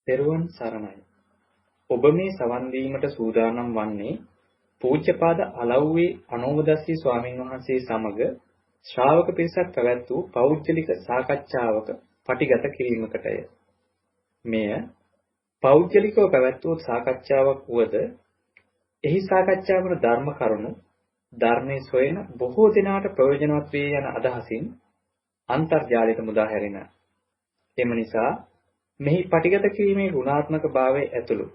තෙරුවන් සරණයි. ඔබ මේ සවන් දීමට සූදානම් වන්නේ පූජ්‍යපාද අලව්වේ අනෝමදස්සී ස්වාමීන් වහන්සේ සමග ශ්‍රාවක පිරිසක් පැවැත් වූ පෞද්ගලික සාකච්ඡාවක පටිගත කිරීමකටය. මෙය පෞද්ගලිකව පැවැත් වූ සාකච්ඡාවක් වුවද එහි සාකච්ඡා වන ධර්ම කරුණු ධර්මයේ සොයන බොහෝ දෙනාට ප්‍රයෝජනවත් වේ යන අදහසින් අන්තර්ජාලයට මුදා හැරෙන. එම නිසා මෙහි පටිගත කිරීමේ ගුණාත්මක භාවයේ ඇතුළු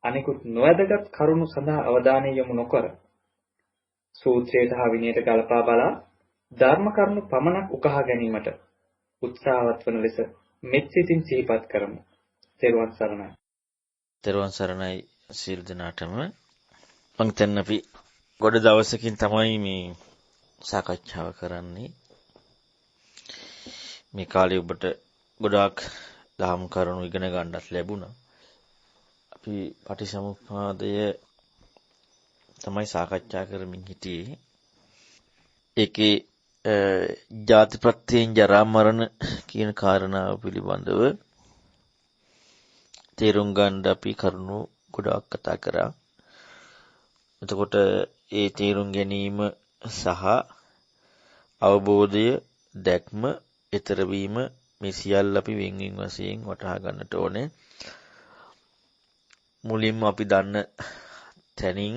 අනිකුත් නොවැදගත් කරුණු සඳහා අවධානය යොමු නොකර සූත්‍රයට හා විනයට ගලපා බලා ධර්ම කරුණු පමණක් උකහා ගැනීමට උත්සාහවත් වන ලෙස මෙත් සිතින් සිහිපත් කරමු. තෙරුවන් සරණයි. තෙරුවන් සරණයි සියලු දෙනාටම. පන්තෙන් අපි ගොඩ දවසකින් තමයි මේ සාකච්ඡාව කරන්නේ. මේ කාලේ ඔබට ගොඩාක් දහම් කරුණු ඉගෙන ගන්නත් ලැබුණා. අපි පටිසමුප්පාදය තමයි සාකච්ඡා කරමින් හිටියේ. ඒකේ ජාතිප්‍රත්‍යයෙන් ජරා මරණ කියන කාරණාව පිළිබඳව තේරුම් ගන්න අපි කරුණු ගොඩාක් කතා කරා. එතකොට ඒ තේරුම් ගැනීම සහ අවබෝධය දැක්ම ඊතර වීම මේ සියල්ල අපි වෙන්වෙන් වශයෙන් වටහා ගන්නට ඕනේ. මුලින්ම අපි දන්න තැනින්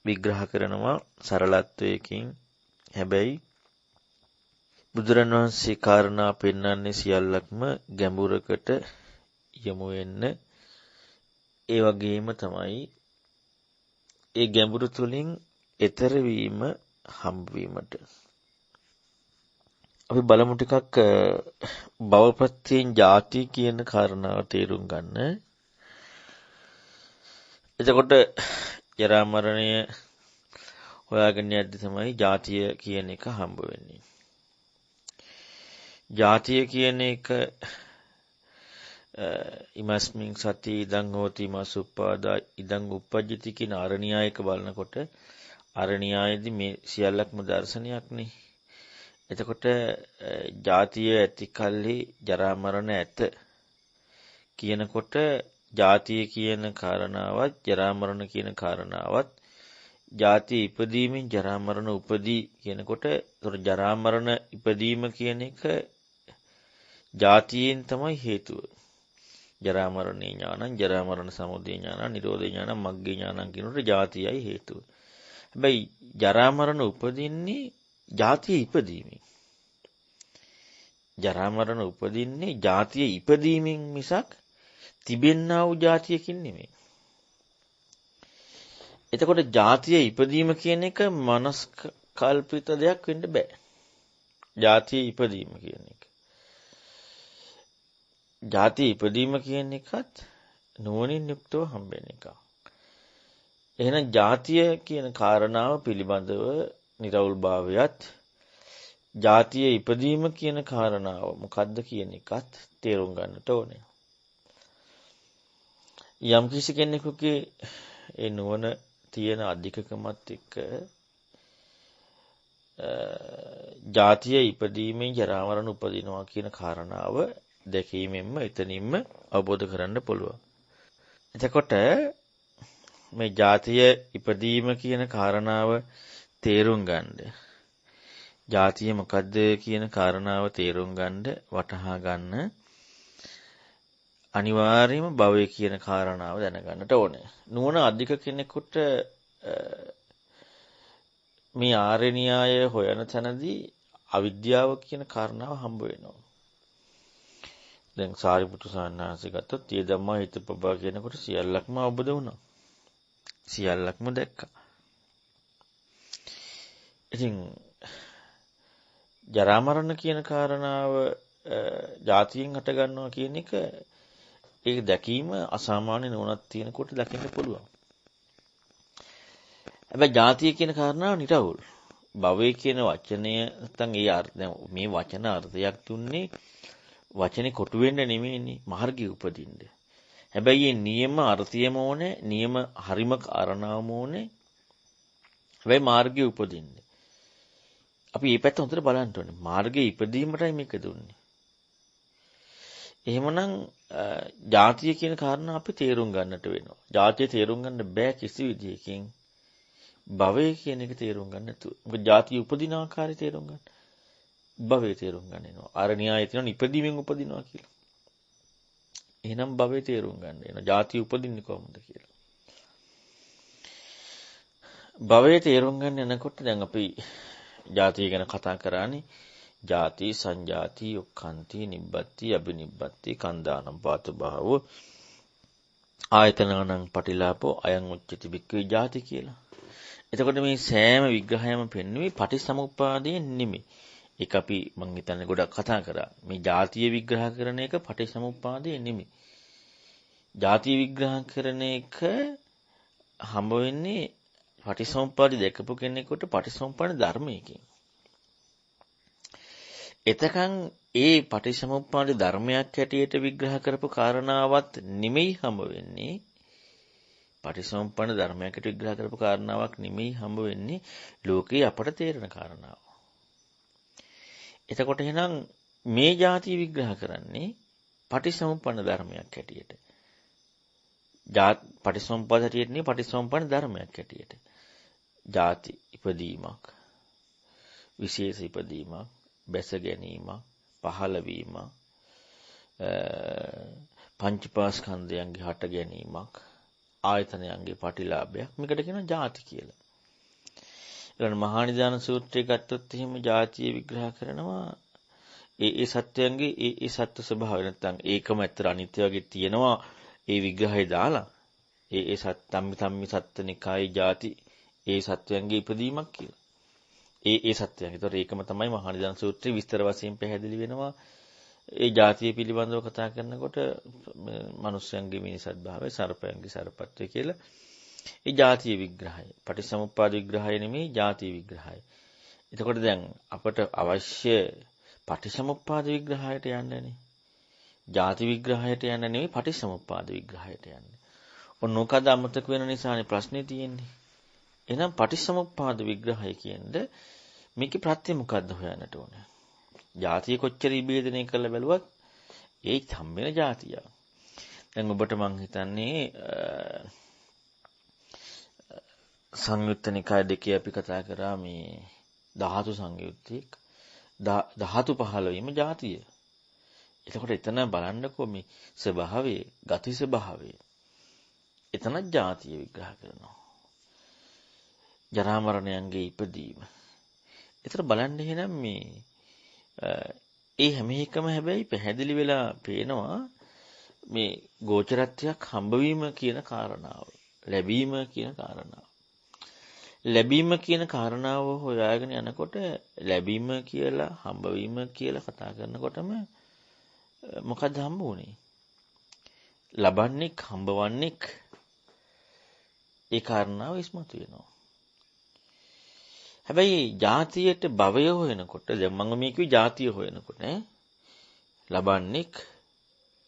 විග්‍රහ කරනවා සරලත්වයකින්. හැබැයි බුදුරණවහන්සේ කාරණා පෙන්වන්නේ සියල්ලක්ම ගැඹුරකට යමු වෙන්න. ඒ වගේම තමයි ඒ ගැඹුරු තුලින් ඊතර වීම හම්බ වීමට. අපි බලමු ටිකක් භවප්‍රත්‍යයෙන් ಜಾති කියන කාරණාව තේරුම් ගන්න. එතකොට ජරා මරණය හොයාගෙන යද්දි තමයි ಜಾතිය කියන එක හම්බ වෙන්නේ. ಜಾතිය කියන එක ඉමස්මින් සති ඉදං හෝති මසුප්පාදා ඉදං උප්පජ්ජති කියන අරණ්‍යයක බලනකොට අරණ්‍යයේදී මේ සියල්ලක්ම දර්ශනයක්නේ. එතකොට ಜಾතිය ඇති කල්හි ජරා මරණ ඇත කියනකොට ಜಾතිය කියන කාරණාවත් ජරා මරණ කියන කාරණාවත් ಜಾතිය ඉපදීමෙන් ජරා මරණ උපදී කියනකොට ඒතර ජරා මරණ ඉපදීම කියන එක ಜಾතියෙන් තමයි හේතුව. ජරා මරණේ ඥානං ජරා මරණ සමුදය ඥානං නිරෝධ ඥානං මග්ගේ ඥානං කියනකොට ಜಾතියයි හේතුව. හැබැයි ජරා මරණ උපදින්නේ ಜಾතිය ඉපදීමෙන්. ජරා මරණ උපදින්නේ ಜಾතිය ඉපදීමෙන් මිසක් තිබෙන්නා වූ ಜಾතියකින් නෙමෙයි. එතකොට ಜಾතිය ඉපදීම කියන එක මනස් කල්පිත දෙයක් වෙන්න බෑ. ಜಾතිය ඉපදීම කියන එක. ಜಾතිය ඉපදීම කියන එකත් නුවණින් යුක්තව හම්බෙන එකක්. එහෙනම් ಜಾතිය කියන කාරණාව පිළිබඳව නිර්වුල් භාවයත් ಜಾතිය ඉපදීම කියන කාරණාව මොකද්ද කියන එකත් තේරුම් ගන්නට ඕනේ. යම් කිසි කෙනෙකුගේ ඒ නුවණ තියෙන අධිකකමත් එක්ක ಜಾතිය ඉපදීමෙන් ජරා මරණ උපදිනවා කියන කාරණාව දැකීමෙන්ම එතනින්ම අවබෝධ කරන්න පුළුවන්. එතකොට මේ ಜಾතිය ඉපදීම කියන කාරණාව තේරුම් ගන්න. ಜಾතිය මොකද්ද කියන කාරණාව තේරුම් ගන්න වටහා ගන්න අනිවාර්යයෙන්ම භවය කියන කාරණාව දැනගන්නට ඕනේ. නුවණ අධික කෙනෙකුට මේ ආර්ය න්‍යාය හොයන තැනදී අවිද්‍යාව කියන කාරණාව හම්බ වෙනවා. දැන් සාරිපුත්‍ර සාන්නාංශය ගත්තොත් "යේ ධම්මා හිතපබ්බා" කියනකොට සියල්ලක්ම අවබෝධ වුණා. සියල්ලක්ම දැක්කා. ඉතින් ජරා මරණ කියන කාරණාව ಜಾතියෙන් හට ගන්නවා කියන එක ඒක දැකීම අසාමාන්‍ය නුවණක් තියෙනකොට දකින්න පුළුවන්. හැබැයි ಜಾතිය කියන කාරණාව නිරවුල්. භවය කියන වචනය නැත්නම් ඒ අර්ථ මේ වචන අර්ථයක් දුන්නේ වචනේ කොටු වෙන්න නෙමෙයිනේ මාර්ගය උපදින්න. හැබැයි මේ නියම අර්ථයම ඕනේ, නියම හරිම කාරණාවම ඕනේ. හැබැයි මාර්ගය උපදින්න. අපි මේ පැත්ත හොඳට බලන්න ඕනේ. මාර්ගයේ ඉපදීමටයි මේක දුන්නේ. එහෙමනම් ජාතිය කියන කාරණා අපි තේරුම් ගන්නට වෙනවා. ජාතිය තේරුම් ගන්න බෑ කිසි විදියකින් භවය කියන එක තේරුම් ගන්න නැතුව. මොකද ජාතිය උපදින ආකාරය තේරුම් ගන්න. භවය තේරුම් ගන්න වෙනවා. අර න්‍යායය තියෙනවා ඉපදීමෙන් උපදිනවා කියලා. එහෙනම් භවය තේරුම් ගන්න වෙනවා. ජාතිය උපදින්නේ කොහොමද කියලා. භවය තේරුම් ගන්න යනකොට දැන් අපි ජාතිය ගැන කතා කරානේ. ජාති සංජාති ඔක්칸ති නිබ්බත්ති අබිනිබ්බත්ති කන්දානම් පාතු භාව ආයතනං පටිලාපෝ අයං උච්චති බික්කේ ජාති කියලා. එතකොට මේ සෑම විග්‍රහයම පෙන්වන්නේ පටිසමුප්පාදයෙන් නෙමෙයි. ඒක අපි මං හිතන්නේ ගොඩක් කතා කරා. මේ ජාතිය විග්‍රහ කරන එක පටිසමුප්පාදයෙන් නෙමෙයි. ජාතිය විග්‍රහ කරන එක හම්බ වෙන්නේ පටිසමුප්පාදය දැකපු කෙනෙකුට පටිසමුප්පාද ධර්මයකින්. එතකන් ඒ පටිසමුප්පාද ධර්මයක් හැටියට විග්‍රහ කරපු කාරණාවත් නෙමෙයි හම්බ වෙන්නේ. පටිසමුප්පාද ධර්මයක් හැටියට විග්‍රහ කරපු කාරණාවක් නෙමෙයි හම්බ වෙන්නේ ලෝකේ අපට තේරෙන කාරණාව. එතකොට එහෙනම් මේ ಜಾති විග්‍රහ කරන්නේ පටිසමුප්පාද ධර්මයක් හැටියට. පටිසමුප්පාද හැටියට නෙවෙයි පටිසමුප්පාද ධර්මයක් හැටියට. ಜಾති ඉපදීමක්, විශේෂ ඉපදීමක්, බැස ගැනීමක්, පහළවීමක්, පංචපාස්කන්ධයන්ගේ හට ගැනීමක්, ආයතනයන්ගේ පටිලාභයක් මේකට කියනවා ಜಾති කියලා. ඊළඟ මහා නිදාන සූත්‍රය ගත්තොත් එහෙම ಜಾතිය විග්‍රහ කරනවා ඒ සත්‍යයන්ගේ ඒ සත්‍ය ස්වභාවය නැත්නම් ඒකම ඇත්තට අනිත්‍ය වගේ තියෙනවා ඒ විග්‍රහය දාලා ඒ සත්‍යම්මි සත්ත්වනිකායේ ಜಾති ඒ සත්‍යයන්ගේ ඉපදීමක් කියලා. ඒ සත්‍යයන්. ඒතකොට ඒකම තමයි මහා නිදාන සූත්‍රයේ විස්තර වශයෙන් පැහැදිලි වෙනවා. ඒ ಜಾතිය පිළිබඳව කතා කරනකොට මනුෂ්‍යයන්ගේ මිනිසත් භාවය, සර්පයන්ගේ සර්පත්වය කියලා ඒ ಜಾතිය විග්‍රහය. පටිසමුප්පාද විග්‍රහය නෙමෙයි ಜಾතිය විග්‍රහය. එතකොට දැන් අපට අවශ්‍ය පටිසමුප්පාද විග්‍රහයට යන්නනේ. ಜಾති විග්‍රහයට යන්න නෙමෙයි පටිසමුප්පාද විග්‍රහයට යන්නේ. ඔන්න මොකද අමතක වෙන නිසානේ ප්‍රශ්නේ තියෙන්නේ. එහෙනම් පටිසමුප්පාද විග්‍රහය කියන්නේ මේකේ ප්‍රත්‍ය මොකද්ද හොයන්නට ඕනේ. ಜಾතිය කොච්චර ඉබේදනය කරලා බැලුවත් ඒත් හම්බෙන ಜಾතිය. දැන් ඔබට මං හිතන්නේ සංයුත්ත නිකාය දෙකේ අපි කතා කරා මේ ධාතු සංයුත්තේ ධාතු 15ම ಜಾතිය. එතකොට එතන බලන්නකෝ මේ ස්වභාවයේ ගති ස්වභාවය. එතනත් ಜಾතිය විග්‍රහ කරනවා. ජරා මරණයන්ගේ ඉපදීම. ඒතර බලන්න එහෙනම් මේ ඒ හැම එකම හැබැයි පැහැදිලි වෙලා පේනවා මේ ගෝචරත්වයක් හම්බවීම කියන කාරණාව. ලැබීම කියන කාරණාව. ලැබීම කියන කාරණාව හොයාගෙන යනකොට ලැබීම කියලා හම්බවීම කියලා කතා කරනකොටම මොකක්ද හම්බ වුනේ? ලබන්නේක් හම්බවන්නේක් ඒ කාරණාව ඉස්මතු වෙනවා. හැබැයි ಜಾතියට භවය හොයනකොට දැන් මම මේ කිව්වේ ಜಾතිය හොයනකොට ලබන්නේක්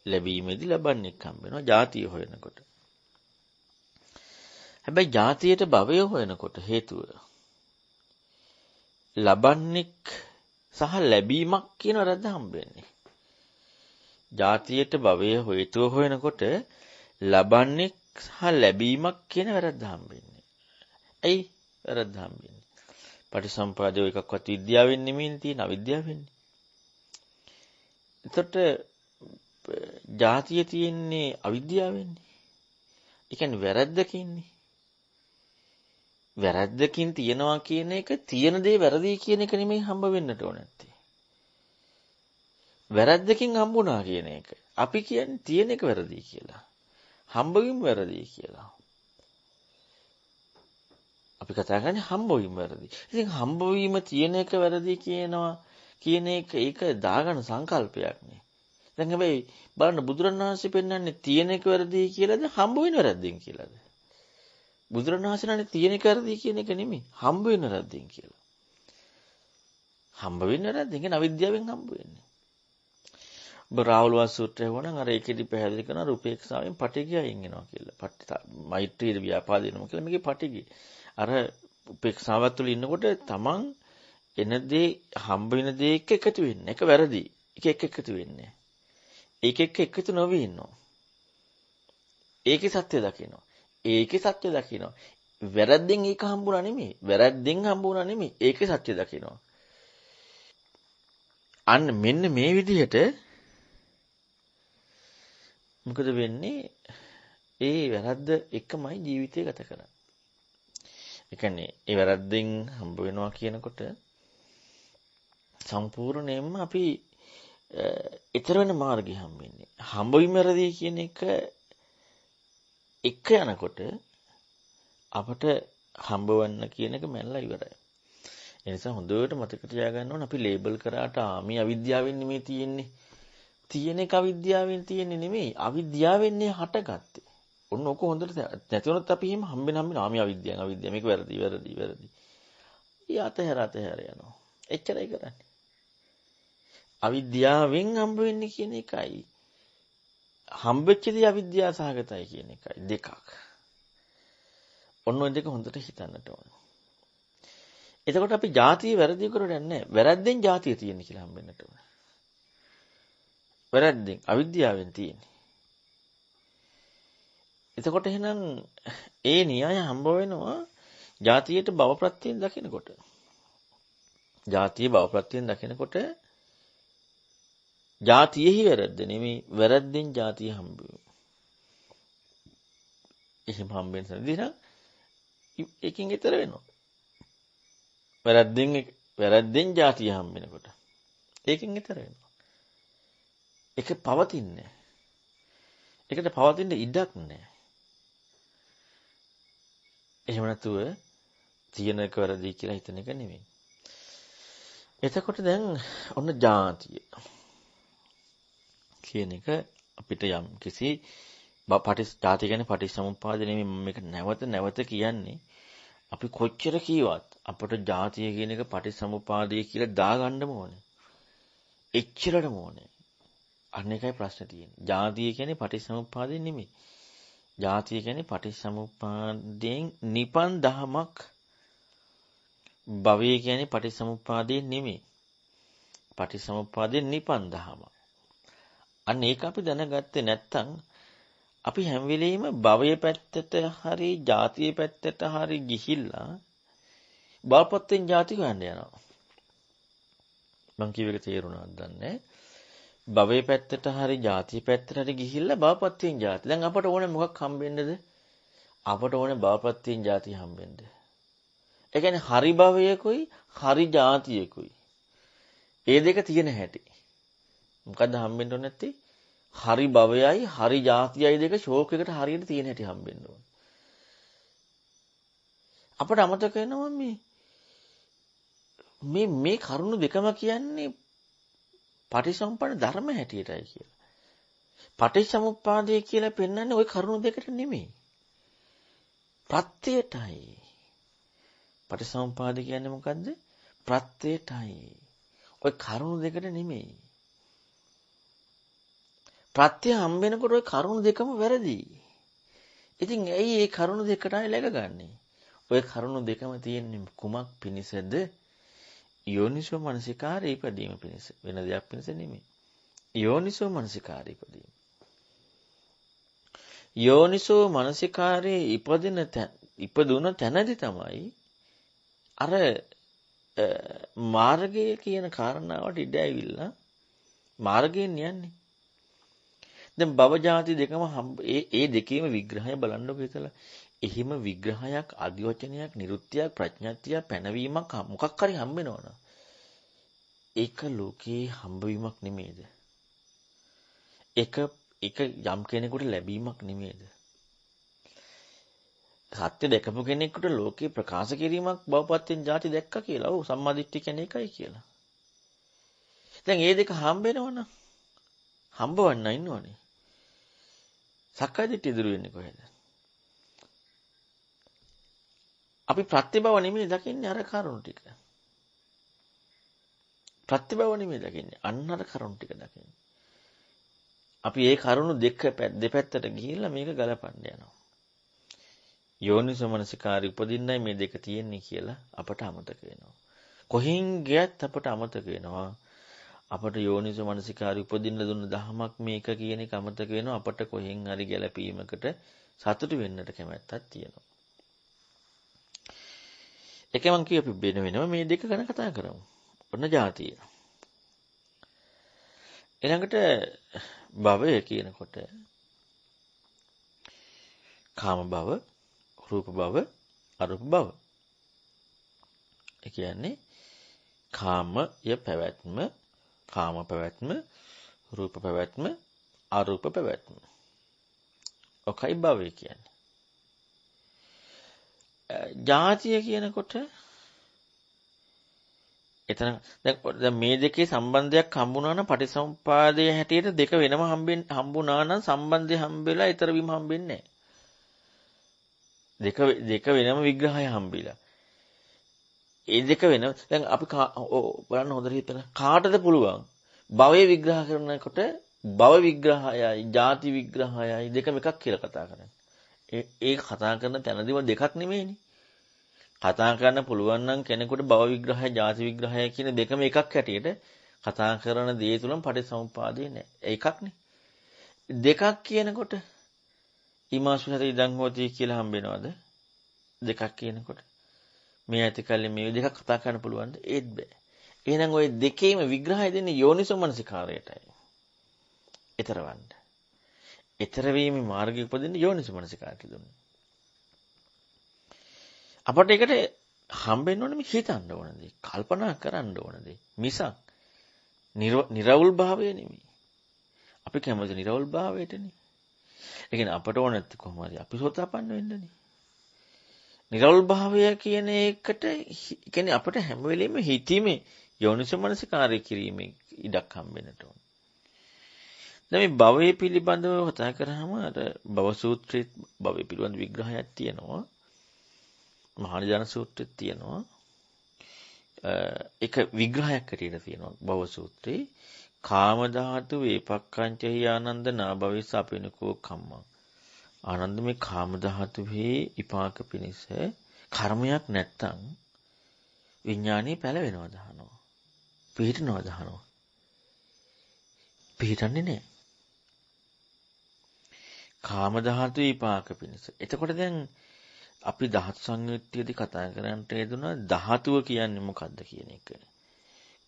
ලැබීමේදී ලබන්නේක් හම්බ වෙනවා ಜಾතිය හොයනකොට. හැබැයි ಜಾතියට භවය හොයනකොට හේතුව ලබන්නේක් සහ ලැබීමක් කියන රද හම්බ වෙන්නේ. ಜಾතියට භවය හේතුව හොයනකොට ලබන්නේක් සහ ලැබීමක් කියන වැරද්ද හම්බ වෙන්නේ. ඇයි වැරද්ද හම්බ වෙන්නේ? පටිසම්පාදයේ එකක්වත් විද්‍යාවෙන් නෙමෙයි තියෙන අවිද්‍යාවෙන්. එතකොට ಜಾතිය තියෙන්නේ අවිද්‍යාවෙන්. ඒ කියන්නේ වැරද්දකින්නේ. වැරද්දකින් තියනවා කියන එක තියෙන දේ වැරදි කියන එක නෙමෙයි හම්බ වෙන්නට ඕන නැත්තේ. වැරද්දකින් හම්බුණා කියන එක. අපි කියන්නේ තියෙන එක වැරදි කියලා. හම්බවීම වැරදි කියලා. අපි කතා කරන්නේ හම්බවීම වැරදි. ඉතින් හම්බවීම තියෙන එක වැරදි කියනවා කියන එක ඒක දාගන්න සංකල්පයක් නේ. දැන් හැබැයි බලන්න බුදුරණවහන්සේ පෙන්වන්නේ තියෙන එක වැරදි කියලාද හම්බ වෙන වැරද්දෙන් කියලාද? බුදුරණවහන්සේලානේ තියෙන එක වැරදි කියන එක නෙමෙයි හම්බ වෙන වැරද්දෙන් කියලා. හම්බ වෙන වැරද්දෙන් කියන අවිද්‍යාවෙන් හම්බ වෙන්නේ. ඔබ රාහුල වංශූත්‍රය වුණා අර ඒකෙදි පැහැදිලි කරන රූපේක්ෂාවෙන් පටිගයයින් එනවා කියලා. මෛත්‍රියේ ව්‍යාපාද වෙනවා කියලා මේකේ පටිගය. අර උපේක්ෂාවත් තුළ ඉන්නකොට තමන් එන දේ හම්බ වෙන දේ එක්ක එකතු වෙන්නේ. ඒක වැරදි. ඒක එකතු වෙන්නේ. ඒක එක්ක එකතු නොවී ඉන්නවා. ඒකේ සත්‍ය දකිනවා. ඒකේ සත්‍ය දකිනවා. වැරද්දෙන් ඒක හම්බුණා නෙමෙයි. වැරද්දෙන් හම්බුණා නෙමෙයි. ඒකේ සත්‍ය දකිනවා. අන්න මෙන්න මේ විදිහට මොකද වෙන්නේ? ඒ වැරද්ද එකමයි ජීවිතය ගත කරන්නේ. ඒ කියන්නේ ඒ වැරද්දෙන් හම්බ වෙනවා කියනකොට සම්පූර්ණයෙන්ම අපි ඊතර වෙන මාර්ගය හම්බෙන්නේ. හම්බවීම වැරදි කියන එක යනකොට අපට හම්බවන්න කියන එක මැනලා ඉවරයි. ඒ නිසා හොඳට මතක තියාගන්න ඕන අපි ලේබල් කරාට මේ අවිද්‍යාවෙන් නෙමෙයි තියෙන්නේ. තියෙන එක අවිද්‍යාවෙන් තියෙන්නේ නෙමෙයි. අවිද්‍යාවෙන් හටගත්තේ. ඔන්න ඔක හොඳට නැති වුණොත් අපි එහෙම හම්බෙන මේ අවිද්‍යාව මේක වැරදි. අතහැර යනවා. එච්චරයි කරන්නේ. අවිද්‍යාවෙන් හම්බ වෙන්නේ කියන එකයි හම්බෙච්ච දේ අවිද්‍යාව සහගතයි කියන එකයි දෙකක්. ඔන්න ඔය දෙක හොඳට හිතන්නට ඕන. එතකොට අපි ಜಾතිය වැරදි කරන්නේ නැහැ. වැරද්දෙන් ಜಾතිය තියෙන්නේ කියලා හම්බෙන්නට ඕන. වැරද්දෙන් අවිද්‍යාවෙන් තියෙන්නේ. එතකොට එහෙනම් ඒ න්‍යාය හම්බ වෙනවා ಜಾතියට භවප්‍රත්‍යයෙන් දකිනකොට. ಜಾතිය භවප්‍රත්‍යයෙන් දකිනකොට ಜಾතියෙහි වැරද්ද නෙමෙයි වැරද්දෙන් ಜಾතිය හම්බ වෙනවා. එහෙම හම්බෙන්න සඳහන් එකකින් ඊතර වෙනවා. වැරද්දෙන් ಜಾතිය හම්බ වෙනකොට ඒකෙන් ඊතර වෙනවා. ඒක පවතින්නේ. ඒකට පවතින්න ඉඩක් නැහැ. එහෙම නැතුව තියෙනක වැරදි කියලා හිතන එක නෙමෙයි. එතකොට දැන් ඔන්න ಜಾතිය කියන එක අපිට යම් කිසි ಜಾතිය කියන්නේ පටිච්චසමුප්පාද නෙමෙයි. මේක නැවත කියන්නේ අපි කොච්චර කීවත් අපට ಜಾතිය කියන එක පටිච්චසමුපාදය කියලා දාගන්නම ඕනේ. එච්චරටම ඕනේ. අන්න එකයි ප්‍රශ්නේ තියෙන්නේ. ಜಾතිය කියන්නේ පටිච්චසමුපාදයෙන් නෙමෙයි. ಜಾතිය කියන්නේ පටිච්චසමුපාදයෙන් නිපන් දහමක්. භවය කියන්නේ පටිච්චසමුපාදයෙන් නෙමෙයි. පටිච්චසමුපාදයෙන් නිපන් දහමක්. අන්න ඒක අපි දැනගත්තේ නැත්නම් අපි හැම වෙලෙම භවයේ පැත්තට හරි ಜಾතියේ පැත්තට හරි ගිහිල්ලා බාපත්තෙන් ಜಾති හොයන්න යනවා. මං කියව එක තේරුණාද දන්නේ. භවයේ පැත්තට හරි ಜಾතියේ පැත්තට හරි ගිහිල්ලා බාපත්තෙන් ಜಾති. දැන් අපට ඕනේ මොකක් හම්බෙන්නද? අපට ඕනේ බාපත්තෙන් ಜಾති හම්බෙන්න. ඒ කියන්නේ හරි භවයකුයි හරි ಜಾතියකුයි. ඒ දෙක තියෙන හැටි. මොකද්ද හම්බෙන්න ඕනේ නැත්තේ? හරි භවයයි හරි ಜಾතියයි දෙක ෂෝක් එකට හරියට තියෙන හැටි හම්බෙන්න ඕනේ. අපට අමතක වෙනවා මේ කරුණු දෙකම කියන්නේ පටිච්චසමුප්පාද ධර්ම හැටියටයි කියලා. පටිච්චසමුප්පාදය කියලා පෙන්වන්නේ ওই කරුණු දෙකට නෙමෙයි. ප්‍රත්‍යයටයි. පටිච්චසමුප්පාද කියන්නේ මොකද්ද? ප්‍රත්‍යයටයි. ওই කරුණු දෙකට නෙමෙයි. ප්‍රත්‍ය හම්බ වෙනකොට ওই කරුණු දෙකම වැරදි. ඉතින් ඇයි මේ කරුණු දෙකට ආයෙ läගගන්නේ? ওই කරුණු දෙකම තියෙන්නේ කුමක් පිණිසද? යෝනිසෝ මනසිකාරය ඉපදීම පිණිස. වෙන දෙයක් පිණිස නෙමෙයි. යෝනිසෝ මනසිකාරය ඉපදීම. යෝනිසෝ මනසිකාරයේ ඉපදුන තැනදී තමයි අර මාර්ගය කියන කාරණාවට ඉඩ ඇවිල්ලා මාර්ගයෙන් යන්නේ. දැන් භව ಜಾති දෙකම ඒ දෙකේම විග්‍රහය බලන්නකො හිතලා. එහිම විග්‍රහයක්, අධිවචනයක්, නිරුත්තියක්, ප්‍රඥාත්තියක්, පැනවීමක් මොකක් හරි හම්බ වෙනවනේ. ඒක ලෝකේ හම්බවීමක් නෙමෙයිද? ඒක යම් කෙනෙකුට ලැබීමක් නෙමෙයිද? සත්‍ය දැකපු කෙනෙකුට ලෝකේ ප්‍රකාශ කිරීමක් බවපත්යෙන් ಜಾති දැක්කා කියලා. ඔව් සම්මාදිට්ඨිය කියන්නේ ඒකයි කියලා. දැන් මේ දෙක හම්බ වෙනවනම් හම්බවන්න ඉන්නවනේ. සක්කාය දිට්ඨිය දුරු වෙන්නේ කොහෙද? අපි ප්‍රත්‍යභව නෙමෙයි දකින්නේ අර කරුණු ටික. ප්‍රත්‍යභව නෙමෙයි දකින්නේ අන්න අර කරුණු ටික දකින්නේ. අපි ඒ කරුණු දෙපැත්තට ගිහිල්ලා මේක ගලපන්න යනවා. යෝනිසමනසිකාරය උපදින්නයි මේ දෙක තියෙන්නේ කියලා අපට අමතක වෙනවා. කොහෙන් ගියත් අපට අමතක වෙනවා. අපට යෝනිසෝ මනසිකාරය උපදින්න දුන්න දහමක් මේක කියන එක අමතක වෙනවා. අපට කොහෙන් හරි ගැළපීමකට සතුටු වෙන්නට කැමැත්තක් තියෙනවා. ඒක මං කිය අපි වෙනම මේ දෙක ගැන කතා කරමු. ඔන්න ජාතිය. ඊළඟට භවය කියනකොට කාම භව, රූප භව, අරූප භව. ඒ කියන්නේ කාමය පැවැත්ම, කාම පැවැත්ම, රූප පැවැත්ම, අරූප පැවැත්ම. ඔකයි භවය කියන්නේ. ජාතිය කියනකොට එතන දැන් මේ දෙකේ සම්බන්ධයක් හම්බුනා නම් පටිසමුපාදයේ හැටියට දෙක වෙනම හම්බුනා නම් සම්බන්ධය හම්බෙලා ඊතර වීම හම්බෙන්නේ නැහැ. දෙක වෙනම විග්‍රහය හම්බෙලා. ඒ දෙක වෙන දැන් අපි බලන්න හොඳට හිතන කාටද පුළුවන් භවය විග්‍රහ කරනකොට භව විග්‍රහයයි ජාති විග්‍රහයයි දෙකම එකක් කියලා කතා කරන්නේ. ඒ කතා කරන තැනදීම දෙකක් නෙමෙයිනේ. කතා කරන්න පුළුවන් නම් කෙනෙකුට භව විග්‍රහය ජාති විග්‍රහය කියන දෙකම එකක් හැටියට කතා කරන දේ තුලම පටිසමුපාදේ නැහැ. ඒකක්නේ. දෙකක් කියනකොට ඊමාසුහත ඉදන් හොති කියලා හම්බෙනවද? දෙකක් කියනකොට මේ ඇතිකල්ලි මේ දෙකක් කතා කරන්න පුළුවන්ද? ඒත් බෑ. එහෙනම් ওই දෙකේම විග්‍රහය දෙන්නේ යෝනිසෝ මනසිකාරයටයි. ඊතරවන්න. ඊතර වීමේ මාර්ගය උපදින්නේ යෝනිසෝ මනසිකාරයට දුන්නේ. අපට ඒකට හම්බෙන්න ඕනේ මේ හිතන්න ඕන දේ, කල්පනා කරන්න ඕන දේ. මිසක් නිර්වුල් භාවය නෙමෙයි. අපි කැමති නිර්වුල් භාවයටනේ. ඒ කියන්නේ අපට ඕන නැති කොහොමද අපි සෝතාපන්න වෙන්නනේ. නිර්වුල් භාවය කියන එකට කියන්නේ අපට හැම වෙලෙම හිතීමේ යෝනිසෝ මනසිකාරය කිරීමේ ඉඩක් හම්බෙන්නට ඕන. දැන් මේ භවය පිළිබඳව කතා කරාම අර භව සූත්‍රයේ භවය පිළිබඳ විග්‍රහයක් තියෙනවා. මහානිදාන සූත්‍රෙත් තියෙනවා. එක විග්‍රහයක් හැටියට තියෙනවා භව සූත්‍රේ. කාම ධාතු වේපක්ඛංචහි ආනන්ද නාභවෙස්ස අපිනකෝ කම්මං. ආනන්ද මේ කාම ධාතුවේ විපාක පිණිස කර්මයක් නැත්තම් විඥානේ පැලවෙනවා දහනවා. පිහිටනවා දහනවා. පිහිටන්නේ නැහැ. කාම ධාතු විපාක පිණිස. එතකොට දැන් අපි ධාතු සංයුත්තේදී කතා කරන්නට යෙදුනා ධාතුව කියන්නේ මොකක්ද කියන එක.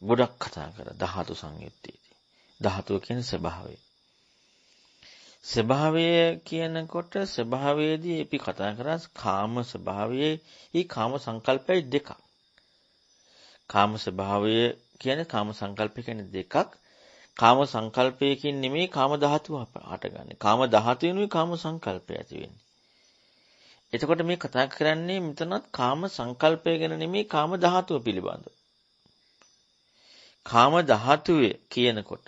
ගොඩක් කතා කරා ධාතු සංයුත්තේදී. ධාතුව කියන්නේ ස්වභාවය. ස්වභාවය කියනකොට ස්වභාවයේදී අපි කතා කරා කාම ස්වභාවයේ කාම සංකල්පය දෙකක්. කාම ස්වභාවය කියන්නේ කාම සංකල්පය කියන්නේ දෙකක්. කාම සංකල්පයකින් නෙමෙයි කාම ධාතුව හටගන්නේ. කාම ධාතුවෙනුයි කාම සංකල්පය ඇති වෙන්නේ. එතකොට මේ කතා කරන්නේ මෙතනත් කාම සංකල්පය ගැන නෙමෙයි කාම ධාතුව පිළිබඳව. කාම ධාතුවේ කියනකොට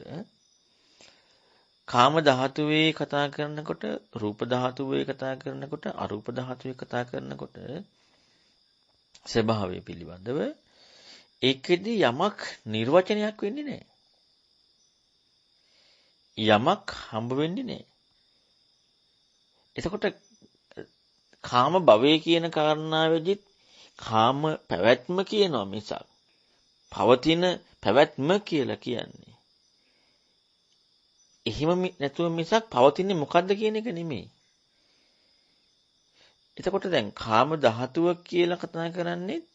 කාම ධාතුවේ කතා කරනකොට රූප ධාතුවේ කතා කරනකොට අරූප ධාතුවේ කතා කරනකොට ස්වභාවය පිළිබඳව ඒකෙදි යමක් නිර්වචනයක් වෙන්නේ නැහැ. යමක් හම්බ වෙන්නේ නැහැ. එතකොට කාම භවය කියන කාරණාවෙදිත් කාම පැවැත්ම කියනවා මිසක් පවතින පැවැත්ම කියලා කියන්නේ. එහෙම නැතුව මිසක් පවතින්නේ මොකද්ද කියන එක නෙමෙයි. එතකොට දැන් කාම ධාතුව කියලා කතා කරන්නේ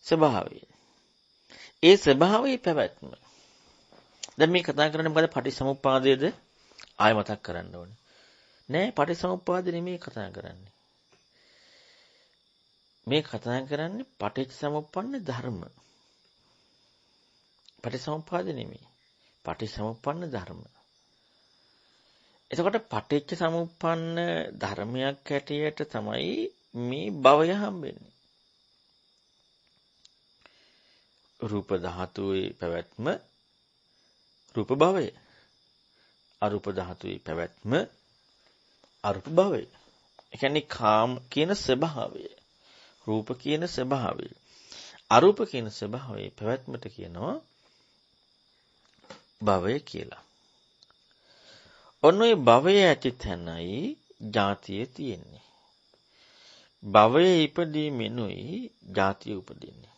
ස්වභාවය. ඒ ස්වභාවයේ පැවැත්ම. දැන් මේ කතා කරන්නේ මොකද පටිච්චසමුප්පාදයේද? ආය මතක් කරන්න ඕනේ. නෑ පටිච්චසමුප්පාද නෙමෙයි කතා කරන්නේ. මේ කතා කරන්නේ පටිච්චසමුප්පන්න ධර්ම. පටිච්චසමුප්පාද නෙමෙයි. පටිච්චසමුප්පන්න ධර්ම. එතකොට පටිච්චසමුප්පන්න ධර්මයක් හැටියට තමයි මේ භවය හම්බෙන්නේ. රූප ධාතුවේ පැවැත්ම රූප භවය. අරූප ධාතුවේ පැවැත්ම අරූප භවය. ඒ කියන්නේ කාම කියන ස්වභාවය. රූප කියන ස්වභාවය. අරූප කියන ස්වභාවයේ පැවැත්මට කියනවා භවය කියලා. ඔන්න ඔය භවය ඇති තැනයි ජාතිය තියෙන්නේ. භවයේ ඉපදීමෙනුයි ජාතිය උපදින්නේ.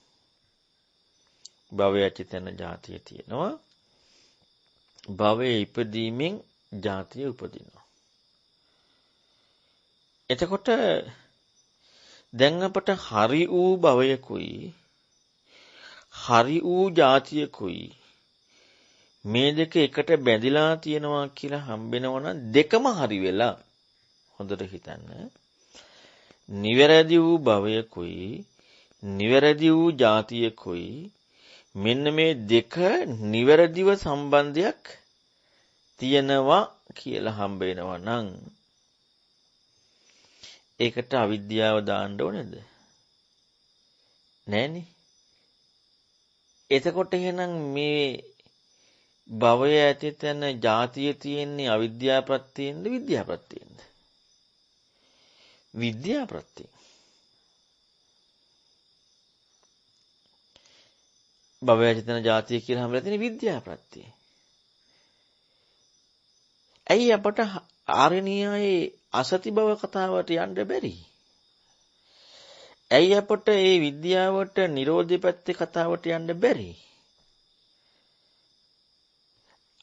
භවය ඇති තැන ජාතිය තියෙනවා. භවයේ ඉපදීමෙන් ජාතිය උපදිනවා. එතකොට දැන් අපට හරි වූ භවයකුයි හරි වූ ජාතියකුයි මේ දෙක එකට බැඳිලා තියෙනවා කියලා හම්බෙනවා නම් දෙකම හරි වෙලා හොඳට හිතන්න. නිවැරදි වූ භවයකුයි නිවැරදි වූ ජාතියකුයි මෙන්න මේ දෙක නිවැරදිව සම්බන්ධයක් තියෙනවා කියලා හම්බ වෙනවා නම් ඒකට අවිද්‍යාව දාන්න ඕනේද? නෑනේ. එතකොට එහෙනම් මේ භවය ඇති තැන ජාතිය තියෙන්නේ අවිද්‍යාව ප්‍රත්‍යයෙන්ද විද්‍යාව ප්‍රත්‍යයෙන්ද? විද්‍යාව ප්‍රත්‍යයෙන්. භවය ඇති තැන ජාතිය කියලා හම්බලා තියෙන විද්‍යාව ප්‍රත්‍යයෙන්. ඇයි අපට ආර්යනියායේ අසති භව කතාවට යන්න බැරි? ඇයි අපට මේ විද්‍යාවට නිරෝධය පැත්තේ කතාවට යන්න බැරි?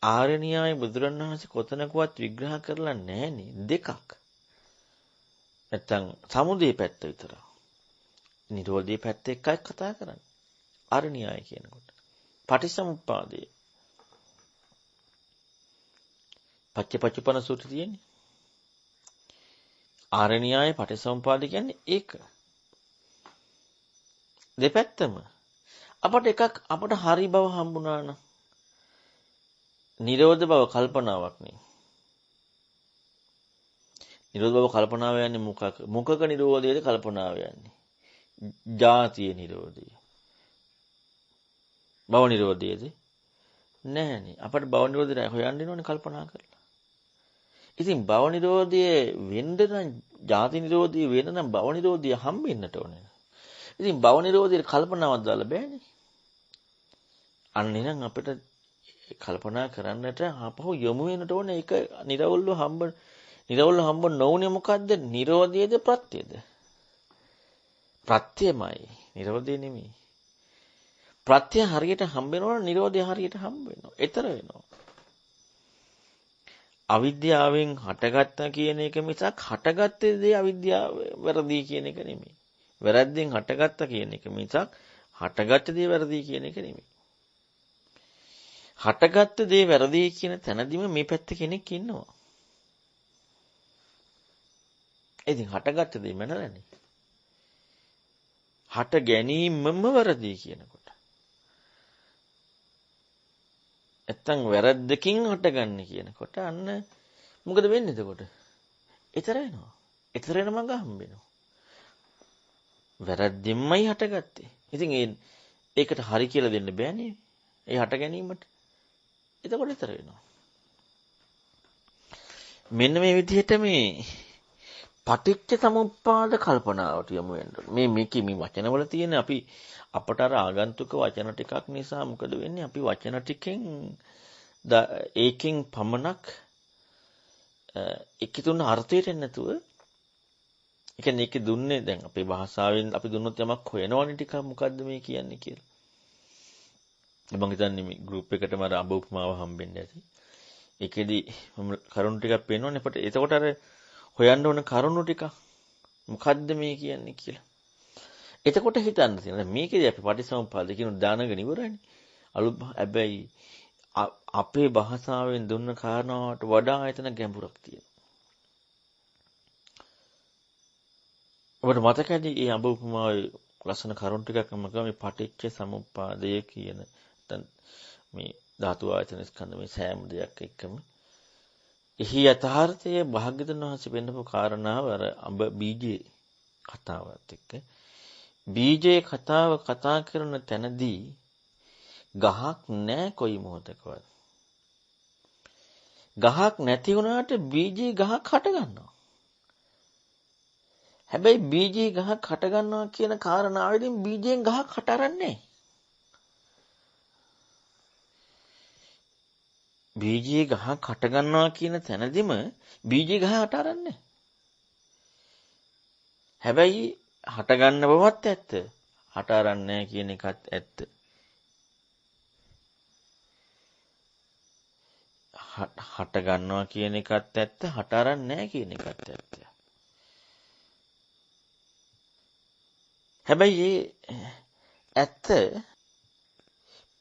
ආර්යනියායේ බුදුරණවහන්සේ කොතනකවත් විග්‍රහ කරලා නැහැනේ දෙකක්. නැත්තම් සමුදය පැත්ත විතරයි. නිරෝධය පැත්ත එකයි කතා කරන්නේ. ආර්යනියාය කියනකොට. පටිච්චසමුප්පාදය. පච්චපච්චපන සූත්‍රය තියෙන්නේ. ආර්යනියාය පටිච්චසමුප්පාද කියන්නේ ඒක. දෙපැත්තම. අපට හරි බව හම්බුණා නම් නිරෝධ බව කල්පනාවක් නේ. නිරෝධ බව කල්පනාව යන්නේ මොකක නිරෝධයේද කල්පනාව යන්නේ? ජාතිය නිරෝධය. භව නිරෝධයේද? නැහැනේ. අපට භව නිරෝධය හොයන්න ඕනේ කල්පනා කරලා. ඉතින් භව නිරෝධය වෙන්න නම් ජාති නිරෝධය වෙන්න නම් භව නිරෝධය හම්බෙන්නට ඕනේ. ඉතින් භව නිරෝධයේ කල්පනාවක් දාලා බෑනේ. අන්න එහෙනම් අපිට කල්පනා කරන්නට ආපහු යොමු වෙනට ඕනේ. ඒක නිරවුල්ව හම්බ නොවුනේ මොකද්ද? නිරෝධයේද ප්‍රත්‍යයද? ප්‍රත්‍යයමයි. නිරෝධය නෙමෙයි. ප්‍රත්‍ය හරියට හම්බ වෙනවනම් නිරෝධය හරියට හම්බ වෙනවා. ඊතර වෙනවා. අවිද්‍යාවෙන් හටගත්තා කියන එක මිසක් හටගත්තේ දේ අවිද්‍යාව වැරදි කියන එක නෙමෙයි. වැරද්දෙන් හටගත්තා කියන එක මිසක් හටගත්ත දේ වැරදි කියන එක නෙමෙයි. හටගත්ත දේ වැරදි කියන තැනදීම මේ පැත්තේ කෙනෙක් ඉන්නවා. ඉතින් හටගත්ත දේ මනරන්නේ. හට ගැනීමම වැරදි කියනකොට. නැත්තම් වැරද්දකින් හටගන්නේ කියනකොට අන්න මොකද වෙන්නේ එතකොට? ඊතර වෙනවා. ඊතර වෙන මඟ හම්බ වෙනවා. වැරද්දෙන්මයි හටගත්තේ. ඉතින් ඒකට හරි කියලා දෙන්න බෑනේ. ඒ හට ගැනීමට. එතකොට ඊතර වෙනවා. මෙන්න මේ විදිහට මේ පටිච්ච සමුප්පාද කල්පනාවට යමු වෙන්න. මේ වචනවල තියෙන අපට අර ආගන්තුක වචන ටිකක් නිසා මොකද වෙන්නේ? අපි වචන ටිකෙන් ඒකෙන් පමණක් එකතුන අර්ථයට නැතුව ඒ කියන්නේ ඒක දුන්නේ දැන් අපේ භාෂාවෙන් අපි දුන්නොත් යමක් හොයනවනේ ටිකක් මොකද්ද මේ කියන්නේ කියලා. මම හිතන්නේ මේ ගෲප් එකටම අර අඹ උපමාව හම්බෙන්න ඇති. ඒකෙදි මම කරුණු ටිකක් පේනවනේ අපිට. එතකොට අර හොයන්න ඕන කරුණු ටික මොකද්ද මේ කියන්නේ කියලා. එතකොට හිතන්න තියෙනවා මේකේදී අපි පටිසමුප්පාද කියන දානගෙන ඉවරනේ. හැබැයි අපේ භාෂාවෙන් දුන්න කාරණාවට වඩා ආයතන ගැඹුරක් තියෙනවා. ඔබට මතකයි මේ අඹ උපමාවේ ලස්සන කරුණු ටිකක් මම ගම මේ පටිච්ච සමුප්පාදය කියන මේ ධාතු ආයතන ස්කන්ධ මේ සෑම දෙයක් එක්කම එහි යථාර්ථයේ භාග්‍යවතුන් වහන්සේ වෙන්නපු කාරණාව අර අඹ බීජේ කතාවත් එක්ක බීජේ කතාව කතා කරන තැනදී ගහක් නැහැ කොයි මොහොතකවත්. ගහක් නැති වුණාට බීජේ ගහක් හට ගන්නවා. හැබැයි බීජේ ගහක් හට ගන්නවා කියන කාරණාවෙන් බීජයෙන් ගහක් හට අරන්නේ. බීජේ ගහක් හට ගන්නවා කියන තැනදීම බීජේ ගහ හට අරන්නේ. හැබැයි හට ගන්න බවත් ඇත්ත. හට අරන්නේ කියන එකත් ඇත්ත. හට ගන්නවා කියන එකත් ඇත්ත, හට අරන් නැහැ කියන එකත් ඇත්ත. හැබැයි ඇත්ත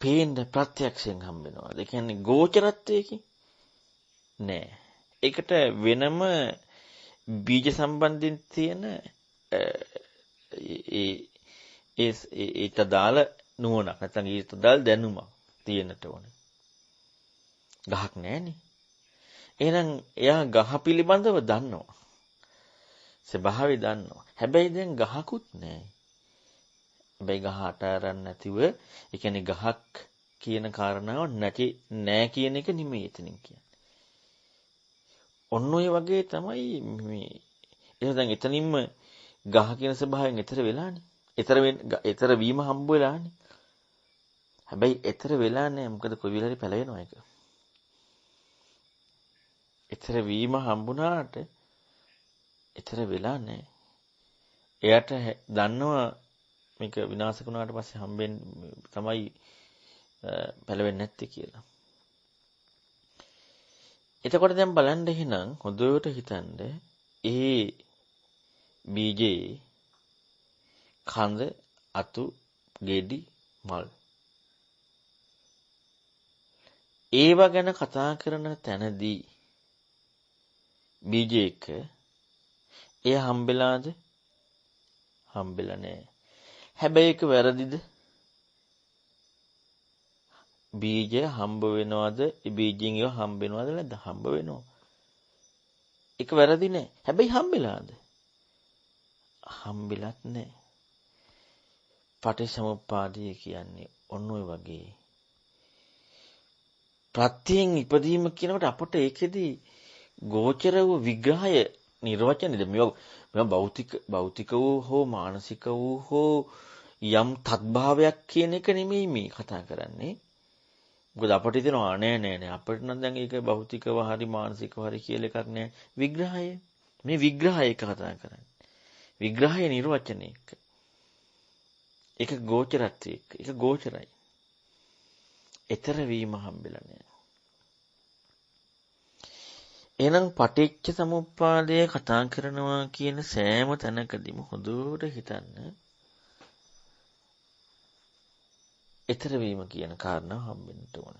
පේන්න ප්‍රත්‍යක්ෂයෙන් හම්බ වෙනවා. ඒ කියන්නේ ගෝචරත්වයකින් නෑ. ඒකට වෙනම බීජ සම්බන්ධයෙන් තියෙන ඒට දාල නුවණක් නැත්නම් ඊට දාල දැනුමක් තියෙන්නට ඕනේ. ගහක් නැහැනේ. එහෙනම් එයා ගහ පිළිබඳව දන්නවා. ස්වභාවය දන්නවා. හැබැයි දැන් ගහකුත් නැහැ. හැබැයි ගහ අතාරන්න නැතිව, ඒ කියන්නේ ගහක් කියන කාරණාව නෑ කියන එක නෙමෙයි එතනින් කියන්නේ. ඔන්න ඔය වගේ තමයි මේ ඒක දැන් එතනින්ම ගහ කියන ස්වභාවයෙන් ඈතර වෙලානේ. ඈතර වීම හම්බ වෙලානේ. හැබැයි ඈතර වෙලා නැහැ. මොකද කොයි වෙලාවරි පැලවෙනවා ඒක. ඈතර වීම හම්බුණාට ඈතර වෙලා නැහැ. එයාට දන්නවා මේක විනාශ වුණාට පස්සේ හම්බෙන්නේ තමයි පැලවෙන්නේ නැත්තේ කියලා. එතකොට දැන් බලන්න එහෙනම් හොඳට හිතන්න ඒ බීජේ කඳ අතු ගෙඩි මල් ඒවා ගැන කතා කරන තැනදී බීජයක එය හම්බෙලාද? හම්බෙලා නැහැ. හැබැයි ඒක වැරදිද? බීජය හම්බ වෙනවද? ඒ බීජෙන් ඒවා හම්බ වෙනවද නැද්ද? හම්බ වෙනවා. ඒක වැරදි නෑ. හැබැයි හම්බෙලාද? හම්බෙලත් නෑ. පටිච්චසමුප්පාදය කියන්නේ ඔන්න ඔය වගේ. ප්‍රත්‍යයෙන් ඉපදීම කියනකොට අපට ඒකෙදි ගෝචර වූ විග්‍රහය නිර්වචනයද මේවා භෞතික වූ හෝ මානසික වූ හෝ යම් තත්භාවයක් කියන එක නෙමෙයි මේ කතා කරන්නේ. මොකද අපිට හිතෙනවා නෑ අපිට නම් දැන් ඒක භෞතිකව හරි මානසිකව හරි කියලා එකක් නෑ. විග්‍රහය. මේ විග්‍රහය එක කතා කරන්නේ. විග්‍රහය නිර්වචනයක. ඒක ගෝචරත්වයක. ඒක ගෝචරයි. ඊතර වීම හම්බෙලා නෑ. එහෙනම් පටිච්ච සමුප්පාදය කතා කරනවා කියන සෑම තැනකදීම හොඳට හිතන්න ඊතර වීම කියන කාරණාව හම්බෙන්න ඕන.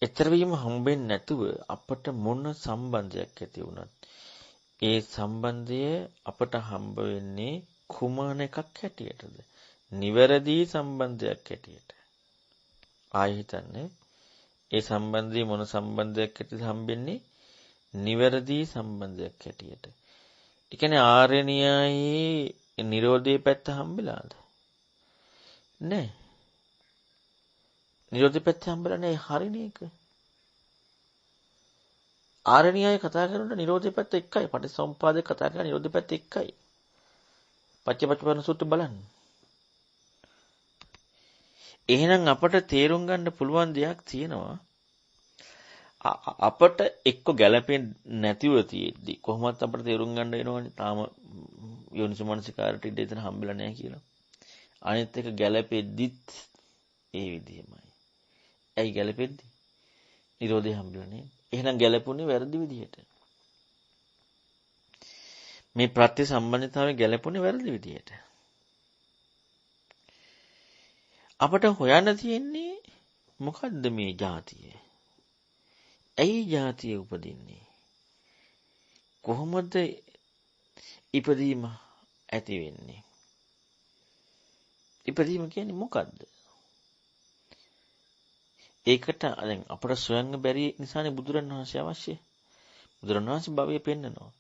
ඊතර වීම හම්බෙන්නේ නැතුව අපට මොන සම්බන්ධයක් ඇති වුණත් ඒ සම්බන්ධය අපට හම්බ වෙන්නේ කුමන එකක් හැටියටද? නිවැරදි සම්බන්ධයක් හැටියට. ආයෙ හිතන්නේ ඒ සම්බන්ධය මොන සම්බන්ධයක් ඇතිද හම්බෙන්නේ? නිවැරදි සම්බන්ධයක් හැටියට. ඒ කියන්නේ ආර්යණියයි නිරෝධයේ පැත්ත හම්බෙලාද? නෑ. නිරෝධයේ පැත්ත හම්බෙලා නෑ. හරිනේ ඒක. ආර්යණියයි කතා කරනකොට නිරෝධයේ පැත්ත එකයි. පටිච්චසමුප්පාදේ කතා කරන නිරෝධයේ පැත්ත එකයි. පච්චපට්ඨාන සූත්‍ර බලන්න. එහෙනම් අපට තේරුම් ගන්න පුළුවන් දෙයක් තියෙනවා. අපට එක්ක ගැළපෙන්නේ නැතිව තියෙද්දි කොහොමවත් අපට තේරුම් ගන්න වෙනවනේ. තාම යෝනිසමනසිකාරට ඉඳ එතන හම්බෙලා නැහැ කියලා. අනිත් එක ගැළපෙද්දිත් ඒ විදිහමයි. ඇයි ගැළපෙද්දි? නිරෝධය හම්බෙලා නැහැ. එහෙනම් ගැළපුණේ වැරදි විදිහට. මේ ප්‍රත්‍ය සම්බන්ධතාවය ගැළපුණේ වැරදි විදිහට. අපට හොයන්න තියෙන්නේ මොකද්ද මේ ජාතිය? ඇයි ජාතිය උපදින්නේ? කොහොමද ඉපදීම ඇති වෙන්නේ? ඉපදීම කියන්නේ මොකද්ද? ඒකට දැන් අපට සොයන්න බැරි නිසානේ බුදුරණවහන්සේ අවශ්‍ය. බුදුරණවහන්සේ භවය පෙන්නනවා.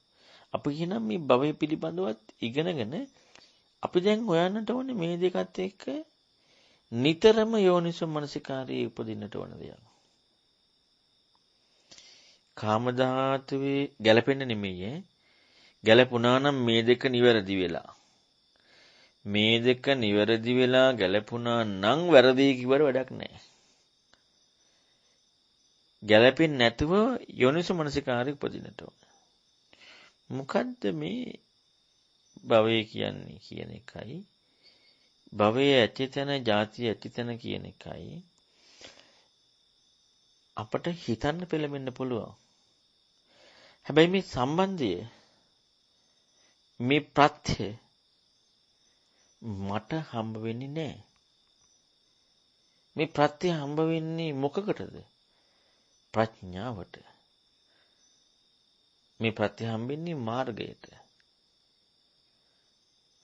අපි කියනම් මේ භවය පිළිබඳවත් ඉගෙනගෙන අපි දැන් හොයන්නට ඕනේ මේ දෙකත් එක්ක නිතරම යෝනිසෝ මනසිකාරයේ උපදින්නට ඕන දෙයක්. කාම ධාතුවේ ගැළපෙන්න නෙමෙයි ගැළපුණා නම් මේ දෙක නිවැරදි වෙලා. මේ දෙක නිවැරදි වෙලා ගැළපුණා නම් වැරදි කිව්වට වැඩක් නැහැ. ගැළපෙන්නේ නැතුව යෝනිසෝ මනසිකාරයේ උපදින්නට ඕන. මොකද්ද මේ භවය කියන්නේ කියන එකයි භවයේ ඇතිතන ජාතිය ඇතිතන කියන එකයි අපට හිතන්න පෙළඹෙන්න පුළුවන්. හැබැයි මේ සම්බන්ධය මේ ප්‍රත්‍ය මට හම්බ වෙන්නේ නැහැ. මේ ප්‍රත්‍ය හම්බ වෙන්නේ මොකකටද? ප්‍රඥාවට. මේ ප්‍රත්‍ය හම්බෙන්නේ මාර්ගයට.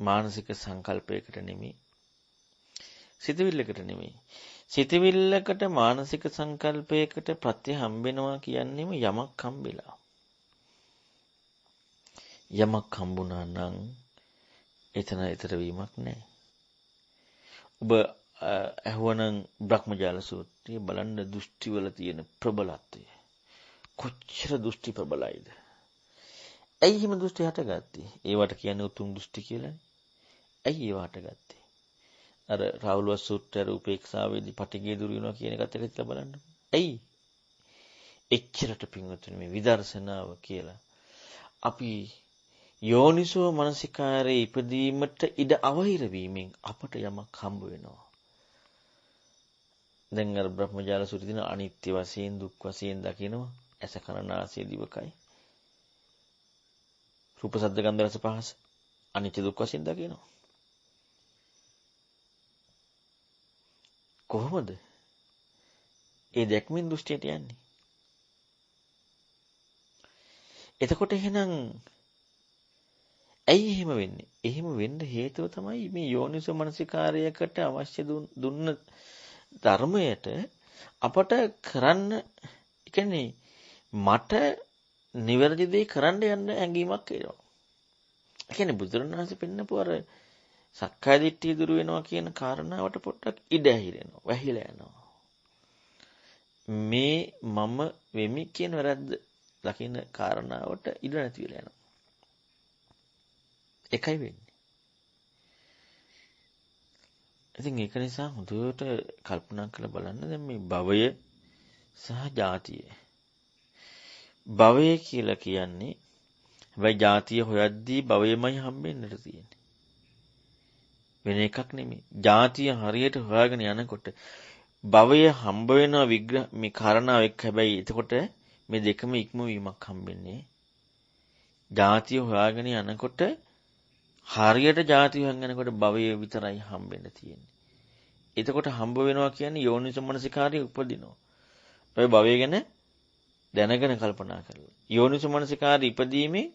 මානසික සංකල්පයකට නෙමෙයි. සිතවිල්ලකට නෙමෙයි. සිතවිල්ලකට මානසික සංකල්පයකට ප්‍රත්‍ය හම්බෙනවා කියන්නේම යමක් හම්බෙලා. යමක් හම්බුණා නම් එතන ඊතර වීමක් නැහැ. ඔබ අහුවනම් බ්‍රහ්මජාල සූත්‍රය බලන්න දෘෂ්ටි වල තියෙන ප්‍රබලත්වය. කොච්චර දෘෂ්ටි ප්‍රබලයිද? ඇයි හිම දෘෂ්ටි හටගත්තේ? ඒවට කියන්නේ උතුම් දෘෂ්ටි කියලානේ. ඇයි ඒව හටගත්තේ? අර රාහුල සූත්‍රයේ උපේක්ෂාවේදී පටිඝය දුරු වෙනවා කියන එකත් එක හිතලා බලන්න. ඇයි? එච්චරට පිංගුතුනි මේ විදර්ශනාව කියලා අපි යෝනිසෝ මනසිකාරයේ ඉපදීමට ඉඩ අවහිර වීමෙන් අපට යමක් හම්බ වෙනවා. දැන් අර බ්‍රහ්මජාල සූත්‍රයේ තියෙන අනිත්‍ය වශයෙන් දුක් වශයෙන් දකිනවා. ඇස කන නාසය දිවකයි. රූප ශබ්ද ගන්ධ රස පහස අනිත්‍ය දුක් වශයෙන් දකිනවා. කොහොමද? ඒ දැක්මින් දෘෂ්ටියට යන්නේ. එතකොට එහෙනම් ඇයි එහෙම වෙන්නේ? එහෙම වෙන්න හේතුව තමයි මේ යෝනිසෝ මනසිකාරයකට අවශ්‍ය දුන්න ධර්මයට අපට කරන්න, කියන්නේ මට නිවැරදි දේ කරන්න යන්න හැඟීමක් එනවා. ඒ කියන්නේ බුදුරණවහන්සේ පෙන්නපු අර සක්කාය දිට්ඨිය දුරු වෙනවා කියන කාරණාවට පොඩ්ඩක් ඉඩ ඇහිරෙනවා, වැහිලා යනවා. මේ මම වෙමි කියන වැරද්ද දකින්න කාරණාවට ඉඩ නැති වෙලා යනවා. එකයි වෙන්නේ. ඉතින් ඒක නිසා හොඳට කල්පනා කරලා බලන්න දැන් මේ භවය සහ ජාතිය. භවය කියලා කියන්නේ හැබැයි ජාතිය හොයද්දී භවයමයි හම්බෙන්නට තියෙන්නේ. වෙන එකක් නෙමෙයි. ජාතිය හරියට හොයාගෙන යනකොට භවය හම්බ වෙනවා විග්‍රහ මේ කාරණාව එක්ක. හැබැයි එතකොට මේ දෙකම ඉක්මවීමක් හම්බෙන්නේ. ජාතිය හොයාගෙන යනකොට හරියට ජාතිය හොයන් යනකොට භවය විතරයි හම්බෙන්න තියෙන්නේ. එතකොට හම්බ වෙනවා කියන්නේ යෝනිසමනසිකාරය උපදිනවා. ඔය භවය ගැන දැනගෙන කල්පනා කරලා. යෝනිසමනසිකාරය ඉපදීමේ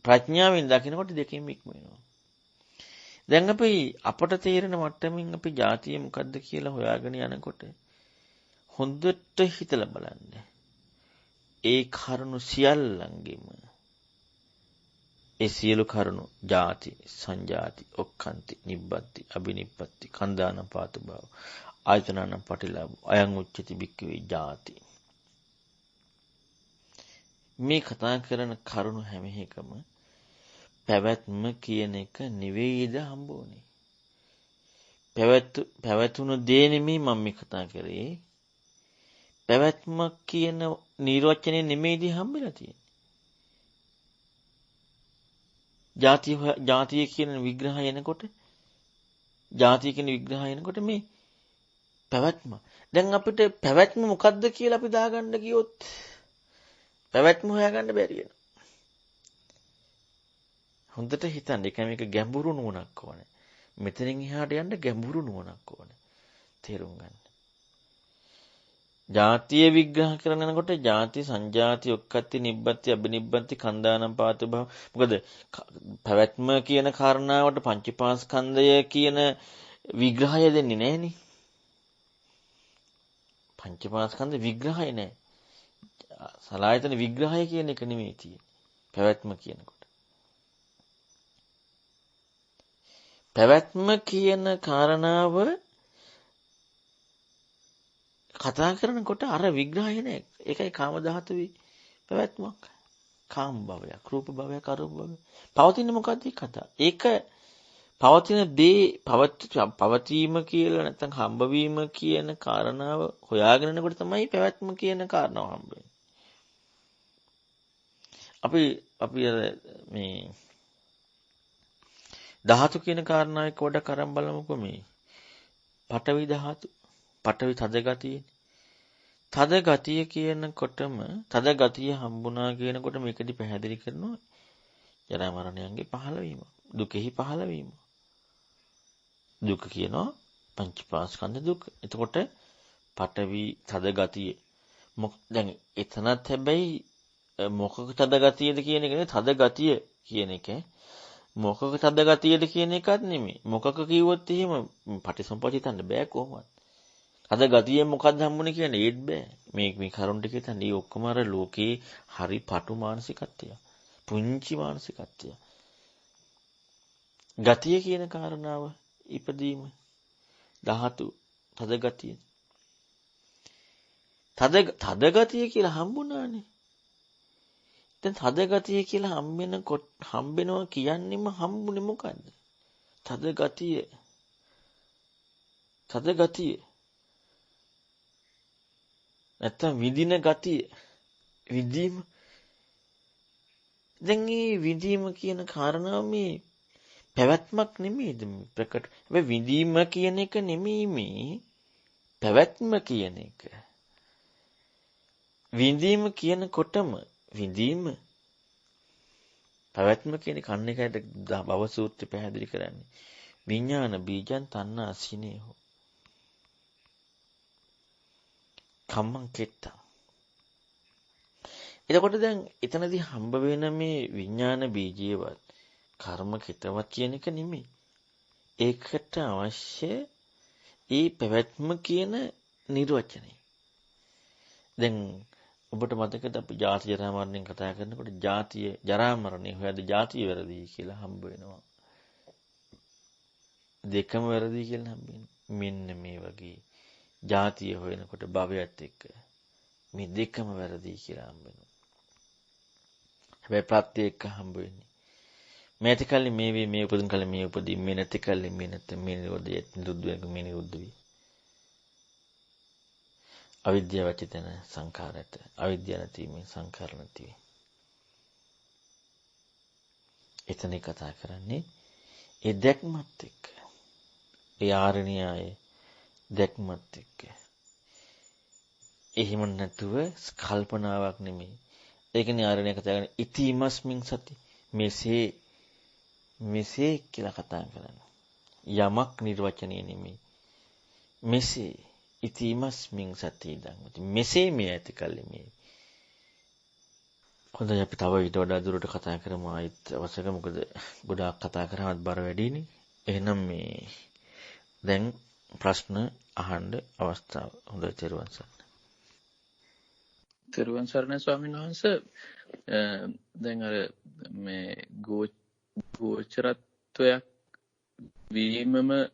ප්‍රඥාවෙන් දකිනකොට දෙකෙන් ඉක්ම වෙනවා. දැන් අපට තේරෙන මට්ටමින් අපි ජාතිය මොකද්ද කියලා හොයාගෙන යනකොට හොඳට හිතලා බලන්න. ඒ කරුණු සියල්ලංගෙම ඒ සියලු කරුණු ජාති, සංජාති, ඔක්칸ති, නිබ්බත්ති, අබිනිබ්බත්ති, කන්දානම් පාතු භව, ආයතනනම් පටිලාභ, අයං උච්චති බික්කවේ ජාති. මේ කතා කරන කරුණු හැම එකම පැවැත්ම කියන එක නෙවෙයිද හම්බුනේ. පැවැතුණු දේ නෙමෙයි මම මේ කතා කරේ. පැවැත්ම කියන නිර්වචනය නෙමෙයිද හම්බෙලා තියෙන්නේ. ජාතිය කියන විග්‍රහය එනකොට ජාතිය කියන විග්‍රහය එනකොට මේ පැවැත්ම. දැන් අපිට පැවැත්ම මොකද්ද කියලා අපි දාගන්න ගියොත් පැවැත්ම හොයාගන්න බැරි වෙනවා. හොඳට හිතන්න. ඒක මේක ගැඹුරු නුවණක් ඕනේ. මෙතනින් එහාට යන්න ගැඹුරු නුවණක් ඕනේ. තේරුම් ගන්න. ජාතිය විග්‍රහ කරනකොට ජාති, සංජාති, ඔක්කත්ති, නිබ්බත්ති, අබිනිබ්බත්ති, කන්දානම් පාතු භව. මොකද පැවැත්ම කියන කාරණාවට පංචපාස්කන්ධය කියන විග්‍රහය දෙන්නේ නැහෙනේ. පංචපාස්කන්ධ විග්‍රහය නැහැ. සලආයතන විග්‍රහය කියන එක නෙමෙයි තියෙන්නේ. පැවැත්ම කියනකොට. පැවැත්ම කියන කාරණාව කතා කරනකොට අර විග්‍රහය නෑ. ඒකයි කාම ධාතුවේ පැවැත්මක්. කාම භවයක්, රූප භවයක්, අරූප භවයක්. පවතින මොකද්ද කතා? ඒක පවතින දේ පවතීම කියලා නැත්නම් හම්බවීම කියන කාරණාව හොයාගෙන යනකොට තමයි පැවැත්ම කියන කාරණාව හම්බ වෙන්නේ. අපි මේ ධාතු කියන කාරණාව එක්ක වඩා කරන් බලමුකෝ මේ. පඨවි ධාතු. පඨවි තද ගතියනේ. තද ගතිය කියනකොටම තද ගතිය හම්බුණා කියනකොට මේකදී පැහැදිලි කරනවා ජරා මරණයන්ගේ පහළවීම. දුකෙහි පහළවීම. දුක කියනවා පංචපාස්කන්ධ දුක. එතකොට පඨවි තද ගතිය. දැන් එතනත් හැබැයි මොකක තද ගතියද කියන එක නෙවෙයි තද ගතිය කියන එක. මොකක තද ගතියද කියන එකත් නෙමෙයි. මොකක කිව්වොත් එහෙම පටිසම්පදිතන්න බෑ කොහොමවත්. තද ගතිය මොකක්ද හම්බුනේ කියන්නේ ඒත් බෑ. මේ කරුණ ටික හිතන්න. මේ ඔක්කොම අර ලෝකේ හරි පටු මානසිකත්වය. පුංචි මානසිකත්වය. ගතිය කියන කාරණාව ඉපදීම ධාතු තද ගතිය. තද ගතිය කියලා හම්බුණානේ. දැන් තද ගතිය කියලා හම්බෙනවා කියන්නේම හම්බුනේ මොකද්ද? තද ගතිය. තද ගතිය. නැත්තම් විඳින ගතිය. විඳීම. දැන් මේ විඳීම කියන කාරණාව මේ පැවැත්මක් නෙමෙයිද ප්‍රකට. හැබැයි විඳීම කියන එක නෙමෙයි මේ පැවැත්ම කියන එක. විඳීම කියනකොටම විඳීම පැවැත්ම කියන කන්න එකයි භව සූත්‍රය පැහැදිලි කරන්නේ. විඥාන බීජං තණ්හා සිනේහෝ. කම්මං කෙට්ටං. එතකොට දැන් එතනදී හම්බ වෙන මේ විඥාන බීජයවත් කර්ම කෙටවත් කියන එක නෙමෙයි. ඒකට අවශ්‍ය ඒ පැවැත්ම කියන නිර්වචනය. දැන් ඔබට මතකද අපි ජාති ජරා මරණයෙන් කතා කරනකොට ජාතිය ජරා මරණය හොයද ජාතිය වැරදි කියලා හම්බ වෙනවා. දෙකම වැරදි කියලා හම්බ වෙනවා. මෙන්න මේ වගේ ජාතිය හොයනකොට භවයත් එක්ක මේ දෙකම වැරදි කියලා හම්බ වෙනවා. හැබැයි ප්‍රත්‍ය එක්ක හම්බ වෙන්නේ. මේ ඇතිකල්ලි මේ වේ මේ උපදින කල්ලි මේ උපදී මේ නැතිකල්ලි මේ නැත මේ නිරෝධය නිරුද්ධ වෙනක මේ නිරුද්ධ වේ. අවිද්‍යාව චිතන සංඛාරයට අවිද්‍යාව නැතිවීමෙන් සංඛාර නැති වේ. එතන කතා කරන්නේ ඒ දැක්මත් එක්ක. ඒ ආරණ්‍යය දැක්මත් එක්ක. එහෙම නැතුව කල්පනාවක් නෙමෙයි. ඒකනේ ආරණ්‍ය කතා කරන්නේ ඉතිමස්මින් සති. මෙසේ කියලා කතා කරන්නේ. යමක් නිර්වචනය නෙමෙයි. මෙසේ ඉතිමස්මින් සති ඉඳන්. මෙසේ මේ ඇති කල්ලි මේ. හොඳයි අපි තව ඊට වඩා දුරට කතා කරමු ආයිත් අවශ්‍යක මොකද ගොඩාක් කතා කරාමත් බර වැඩිනේ. එහෙනම් මේ දැන් ප්‍රශ්න අහන්න අවස්ථාව. හොඳයි තෙරුවන් සරණයි. තෙරුවන් සරණයි ස්වාමීන් වහන්සේ. දැන් අර මේ ගෝචරත්වයක් වීමම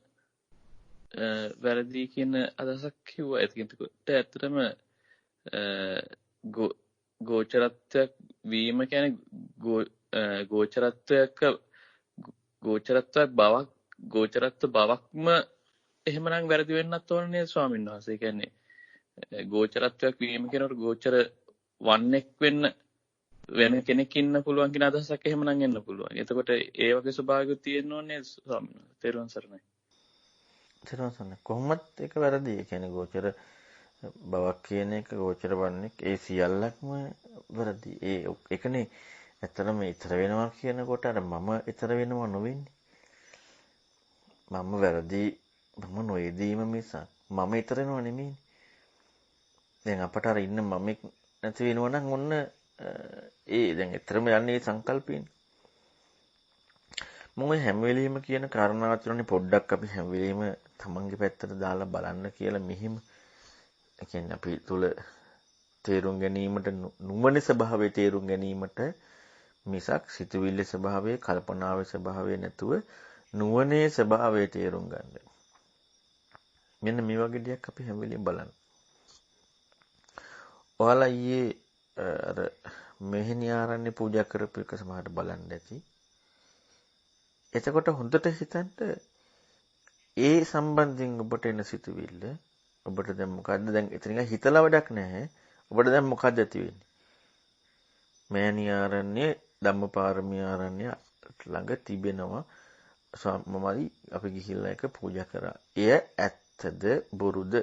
වැරදි කියන අදහසක් කිව්වා. ඒකට ඇත්තටම ගෝචරත්වයක් වීම කියන්නේ ගෝචරත්වයක් බවක්ම එහෙමනම් වැරදි වෙන්නත් ඕන නේද ස්වාමීන් වහන්සේ? කියන්නේ ගෝචරත්වයක් වීම කියනකොට ගෝචර වන්නේක් වෙන කෙනෙක් ඉන්න පුළුවන් කියන අදහසක් එහෙමනම් එන්න පුළුවන්. එතකොට ඒ වගේ ස්වභාවයක් තියෙන්න ඕනේ ස්වාමීන් වහන්සේ. තෙරුවන් සරණයි. තෙරුවන් සරණයි. කොහොමත් ඒක වැරදි. ඒ කියන්නේ ගෝචර බවක් කියන එක ගෝචර වන්නේ ඒ සියල්ලක්ම වැරදි. ඒකනේ ඇත්තටම ඊතර වෙනවා කියනකොට අර මම ඊතර වෙනව නොවෙන්නේ. මම වැරදි මම නොයදීම මිසක් මම ඊතර වෙනව නෙමෙයි. දැන් අපට අර ඉන්න මමෙක් නැති වෙනවා නම් ඔන්න දැන් ඊතරම යන්නේ සංකල්පයෙන්. මොකද හැම වෙලෙම කියන කාරණාව තුනනේ පොඩ්ඩක් අපි හැම වෙලෙම තමන්ගේ පැත්තට දාලා බලන්න කියලා මෙහිම ඒ කියන්නේ අපි තුල තේරුම් ගැනීමට නුවණේ ස්වභාවය තේරුම් ගැනීමට මිසක් සිතුවිල්ලේ ස්වභාවය කල්පනාවේ ස්වභාවය නැතුව නුවණේ ස්වභාවය තේරුම් ගන්න. මෙන්න මේ වගේ දෙයක් අපි හැම වෙලෙම බලන්න. ඔයාලා ඊයේ අර මෙහෙණි ආරණ්‍ය පූජා කරපු එක සමහරට බලන්න ඇති. එතකොට හොඳට හිතන්න ඒ සම්බන්ධයෙන් ඔබට එන සිතුවිල්ල ඔබට දැන් මොකද්ද දැන් එතනින් හිතලා වැඩක් නැහැ. ඔබට දැන් මොකද්ද ඇති වෙන්නේ? මෙහෙණි ආරණ්‍ය ධම්මපාරමී ආරණ්‍ය ළඟ තිබෙනවා මමයි අපි ගිහිල්ලා එක පූජා කරා. එය ඇත්තද බොරුද?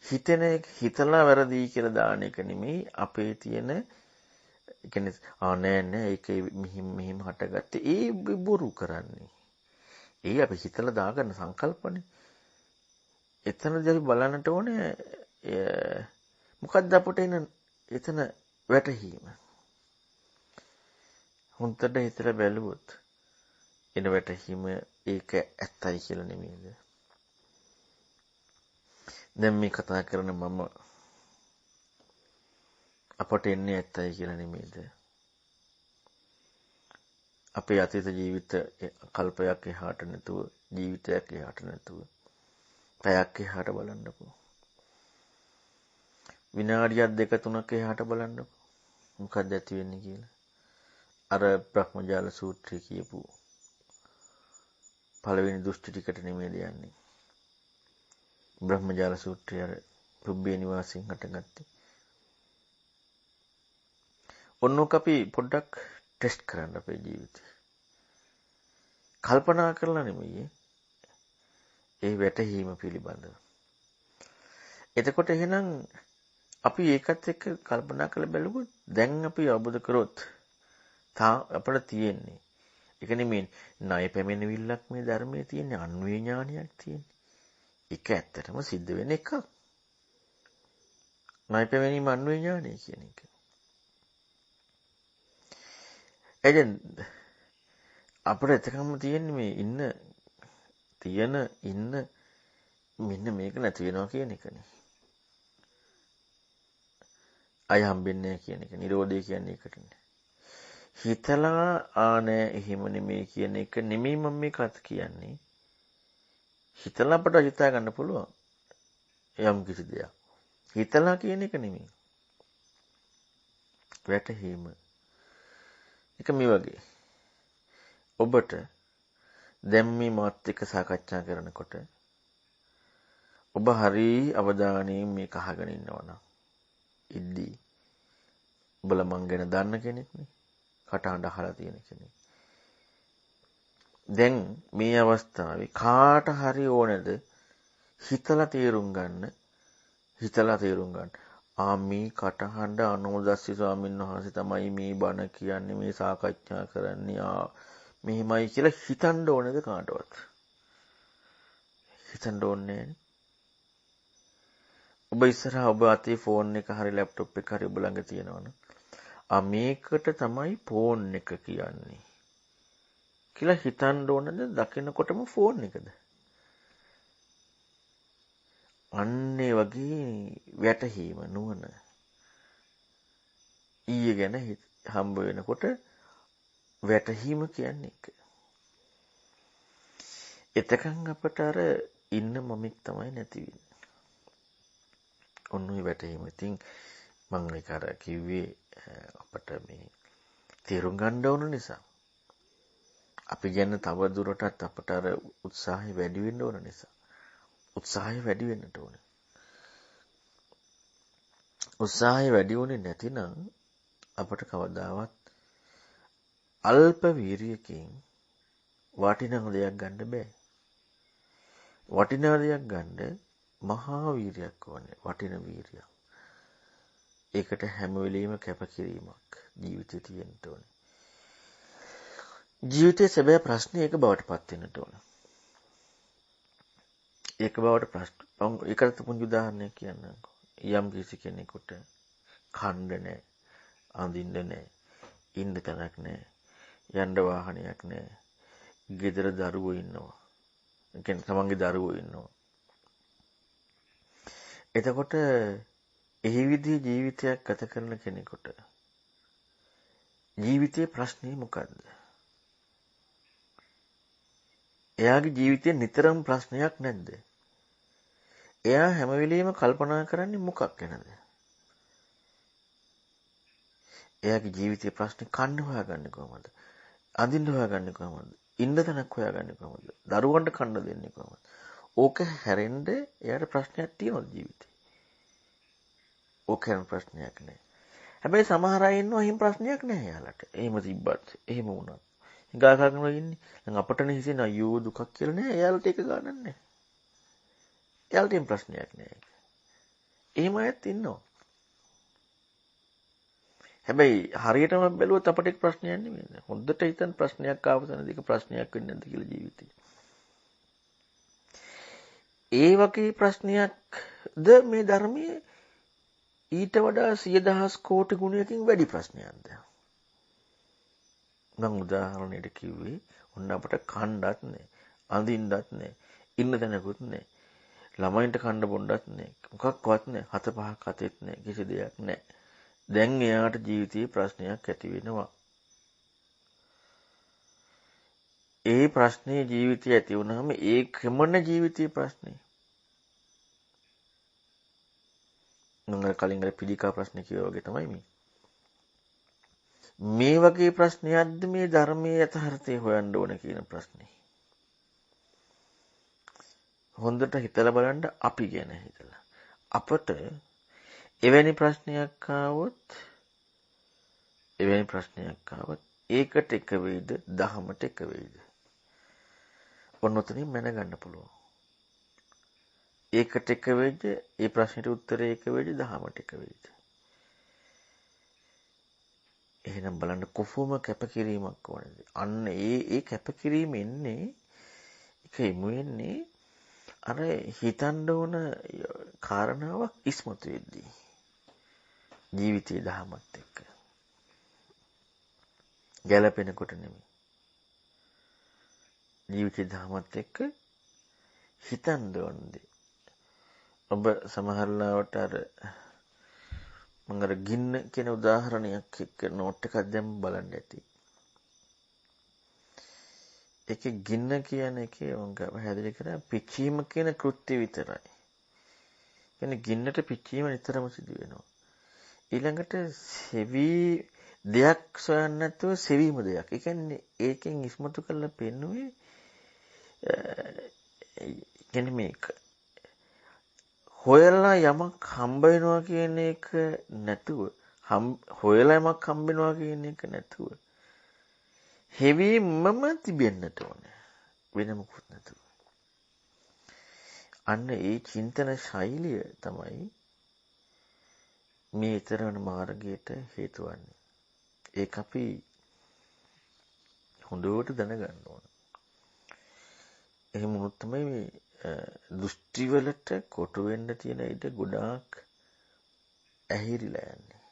හිතෙන එක හිතලා වැරදි කියලා දාන එක නෙමෙයි අපේ තියෙන කියන්නේ නෑ ඒක මෙහිම හටගත්තේ ඒ බොරු කරන්නේ. ඒ අපි හිතලා දාගන්න සංකල්පනේ. එතනදී අපි බලන්නට ඕනේ මොකද්ද අපට එන එතන වැටහීම. හොන්දට හිතලා බැලුවොත් එන වැටහීම ඒක ඇත්තයි කියලා නෙමෙයිද? දැන් මේ කතා කරන මම අපට එන්නේ ඇත්තයි කියලා නෙමෙයිද? අපේ අතීත ජීවිත කල්පයක් එහාට නැතුව ජීවිතයක් එහාට නැතුව පැයක් එහාට බලන්නකෝ. විනාඩියක් දෙක තුනක් එහාට බලන්නකෝ. මොකක්ද ඇති වෙන්නේ කියලා. අර බ්‍රහ්මජාල සූත්‍රය කියපු පළවෙනි දෘෂ්ටි ටිකට නෙමෙයිද යන්නේ. බ්‍රහ්මජාල සූත්‍රය අර පුබ්බේ නිවාසයෙන් හටගත්තේ. ඔන්නෝක අපි පොඩ්ඩක් ටෙස්ට් කරන්න අපේ ජීවිතේ. කල්පනා කරලා නෙමෙයි ඒ වැටහීම පිළිබඳව. එතකොට එහෙනම් අපි ඒකත් එක්ක කල්පනා කරලා බලුවොත් දැන් අපි අවබෝධ කරොත් අපිට තියෙන්නේ ඒක නෙමෙයි ණය පැමිණිවිල්ලක් මේ ධර්මයේ තියෙන්නේ අන්වේ ඥානයක් තියෙන්නේ. ඒක ඇත්තටම සිද්ධ වෙන එකක්. ණය පැමිණීම අන්වේ ඥානය කියන එක. එදෙන් අපිට එතකම තියෙන්නේ මේ ඉන්න මෙන්න මේක නැති වෙනවා කියන එකනේ. අය හම්බෙන්නේ කියන එක. නිරෝධය කියන්නේ ඒකටනේ. හිතලා නෑ එහෙම නෙමෙයි කියන එක නෙමෙයි මම මේ කත කියන්නේ. හිතලා අපට හිතා ගන්න පුළුවන් යම් කිසි දෙයක්. හිතලා කියන එක නෙමෙයි. වැටහීම. ඒක මේ වගේ. ඔබට දැන් මේ මාත් එක්ක සාකච්ඡා කරනකොට ඔබ හරි අවධානයෙන් මේක අහගෙන ඉන්නවනම් ඉද්දී උඹලා මං ගැන දන්න කෙනෙක් නේ. කටහඬ අහලා තියෙන කෙනෙක්. දැන් මේ අවස්ථාවේ කාට හරි ඕනද හිතලා තේරුම් ගන්න. මේ කටහඬ අනෝදස්සි ස්වාමීන් වහන්සේ තමයි මේ බණ කියන්නේ මේ සාකච්ඡා කරන්නේ. මෙහිමයි කියලා හිතන්න ඕනද කාටවත්? හිතන්න ඕනේ නෑනේ. ඔබ ඉස්සරහා ඔබ අතේ ෆෝන් එක හරි ලැප්ටොප් එක හරි ඔබ ළඟ තියෙනවනේ. මේකට තමයි ෆෝන් එක කියන්නේ කියලා හිතන්න ඕනද දකිනකොටම ෆෝන් එකද? අන්නේ වගේ වැටහීම නුවණ ඊයේ ගැන හම්බ වෙනකොට වැටහීම කියන්නේ එක. එතකන් අපට අර ඉන්න මමෙක් තමයි නැති වෙන්නේ. ඔන්න ඔය වැටහීම. ඉතින් මම ඒක අර කිව්වේ අපට මේ තේරුම් ගන්න ඕන නිසා. අපි ගැන තව දුරටත් අපට අර උත්සාහය වැඩි වෙන්න ඕන නිසා. උත්සාහය වැඩි වෙන්නට ඕනේ. උත්සාහය වැඩි වුණේ නැතිනම් අපට කවදාවත් අල්ප වීරියකින් වටිනා දෙයක් ගන්න බෑ. වටිනා දෙයක් ගන්න මහා වීරියක් ඕනේ. වටින වීරියක්. ඒකට හැම වෙලෙම කැපකිරීමක් ජීවිතේ තියෙන්න ඕනේ. ජීවිතයේ සැබෑ ප්‍රශ්නේ ඒක බවට පත් වෙන්නට ඕනේ. ඒක බවට ප්‍රශ්න ඒකට පුංචි උදාහරණයක් කියන්නම්කෝ. යම් කිසි කෙනෙකුට කන්න නැහැ, අඳින්න නැහැ, ඉන්න තැනක් නැහැ, යන්න වාහනයක් නැහැ, ගෙදර දරුවෝ ඉන්නවා. ඒ කියන්නේ තමන්ගේ දරුවෝ ඉන්නවා. එතකොට එහි විදිහේ ජීවිතයක් ගත කරන කෙනෙකුට ජීවිතයේ ප්‍රශ්නේ මොකද්ද? එයාගේ ජීවිතේ නිතරම ප්‍රශ්නයක් නැද්ද? එයා හැම වෙලෙම කල්පනා කරන්නේ මොකක් ගැනද? එයාගේ ජීවිතේ ප්‍රශ්නේ කන්න හොයාගන්නේ කොහොමද? අඳින්න හොයාගන්නේ කොහොමද? ඉන්න තැනක් හොයාගන්නේ කොහොමද? දරුවන්ට කන්න දෙන්නේ කොහොමද? ඕක හැරෙන්න එයාට ප්‍රශ්නයක් තියෙනවද ජීවිතේ? ඕක හැරෙන්න ප්‍රශ්නයක් නෑ. හැබැයි සමහර අය ඉන්නවා එහෙම ප්‍රශ්නයක් නෑ එයාලට. එහෙම තිබ්බත් එහෙම වුණත්. හිඟා ගන්න ඉන්නේ. දැන් අපටනේ හිතෙන අයියෝ දුකක් කියලා නෑ. එයාලට ඒක ගන්නන්නේ නෑ. එයාලට එහෙම ප්‍රශ්නයක් නෑ. එහෙම අයත් ඉන්නවා. හැබැයි හරියටම බැලුවොත් අපිට ඒක ප්‍රශ්නයක් නෙමෙයි. හොඳට හිතන් ප්‍රශ්නයක් ආව තැනදී ඒක ප්‍රශ්නයක් වෙන්නේ නැද්ද කියලා ජීවිතේ. ඒ වගේ ප්‍රශ්නයක්ද මේ ධර්මයේ ඊට වඩා 100,000 කෝටි ගුණයකින් වැඩි ප්‍රශ්නයක්ද? මම උදාහරණයක් කිව්වේ ඔන්න අපිට කණ්ඩත් නැහැ, අඳින්නත් නැහැ, ඉන්න තැනකුත් නැහැ. ළමයින්ට කන්න බොන්නත් නැහැ. මොකක්වත් නැහැ. හත පහක් අතෙත් නැහැ. කිසි දෙයක් නැහැ. දැන් එයාට ජීවිතේ ප්‍රශ්නයක් ඇති වෙනවා. ඒ ප්‍රශ්නේ ජීවිතේ ඇති වුනහම ඒ ක්‍රමන ජීවිතේ ප්‍රශ්නේ. මම කලින් අර පිළිකා ප්‍රශ්නේ කිව්වා වගේ තමයි මේ. මේ වගේ ප්‍රශ්නයක්ද මේ ධර්මයේ යථාර්ථය හොයන්න ඕන කියන ප්‍රශ්නේ. හොඳට හිතලා බලන්න අපි ගැන හිතලා. අපට එවැනි ප්‍රශ්නයක් ආවොත් ඒකට එක වේද දහමට එක වේද? ඔන්නතනින් මැනගන්න පුළුවන්. ඒකට එක වේද ඒ ප්‍රශ්නෙට උත්තරේ එක වේද දහමට එක වේද? එහෙනම් බලන්න කොහොම කැපකිරීමක් ඕනද? අන්න ඒ කැපකිරීම එන්නේ එක එමු වෙන්නේ අර හිතන්න ඕන කාරණාවක් ඉස්මතු වෙද්දී ජීවිතයේ දහමත් එක්ක ගැළපෙනකොට නෙමෙයි. ජීවිතයේ දහමත් එක්ක හිතන්න ඕනදී ඔබ සමහරවිට අර මම අර ගින්න කියන උදාහරණයක් එක්ක නෝට් එකක් දැම්ම බලන්න ඇති. ඒකේ ගින්න කියන එකේ උංග පැහැදිලි කරා පිච්චීම කියන කෘත්‍ය විතරයි. කියන්නේ ගින්නට පිච්චීම නිතරම සිදු වෙනවා. ඊළඟට සෙවි දෙයක් සොයන්න නැතුව සෙවීම දෙයක්. ඒ කියන්නේ ඒකෙන් ඉස්මතු කරලා පෙන්නුවේ කියන්නේ මේක හොයලා යමක් හම්බ වෙනවා කියන එක නැතුව හොයලා යමක් හම්බ වෙනවා කියන එක නැතුව හැවීමම තිබෙන්නට ඕනේ. වෙන මොකුත් නැතුව. අන්න ඒ චින්තන ශෛලිය තමයි මේ ඊතරවන මාර්ගයට හේතු වන්නේ. ඒක අපි හොඳට දැනගන්න ඕන. එහෙම වුණොත් තමයි මේ දෘෂ්ටි වලට කොටු වෙන්න තියෙන ඉඩ ගොඩාක් ඇහිරිලා යන්නේ.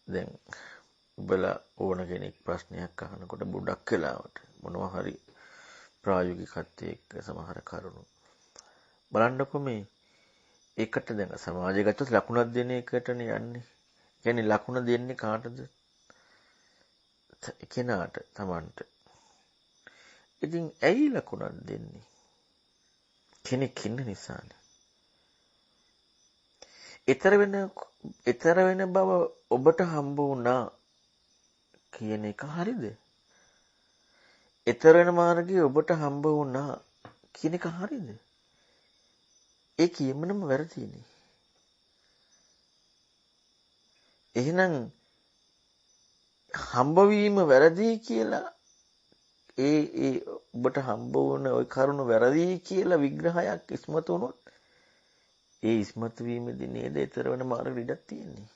දැන් ඔබලා ඕන කෙනෙක් ප්‍රශ්නයක් අහනකොට ගොඩක් වෙලාවට මොනවා හරි ප්‍රායෝගිකත්වයේ එක්ක සමහර කරුණු බලන්නකො මේ ඒකට දැන් සමාජය ගත්තොත් ලකුණක් දෙන එකටනේ යන්නේ. කියන්නේ ලකුණ දෙන්නේ කාටද? කෙනාට, Tamanට. ඉතින් ඇයි ලකුණක් දෙන්නේ? කෙනෙක් ඉන්න නිසානේ. ඊතර වෙන බව ඔබට හම්බ වුණා කියන එක හරිද? ඊතර වෙන මාර්ගය ඔබට හම්බ වුණා කියන එක හරිද? ඒ කියමනම වැරදිනේ. එහෙනම් හම්බවීම වැරදි කියලා ඒ ඔබට හම්බ වුණ ওই කරුණ වැරදි කියලා විග්‍රහයක් ඉස්මතු වුණොත් ඒ ඉස්මතු වීමේදී නේද ඊතර වෙන මාර්ග ඉඩක් තියෙන්නේ.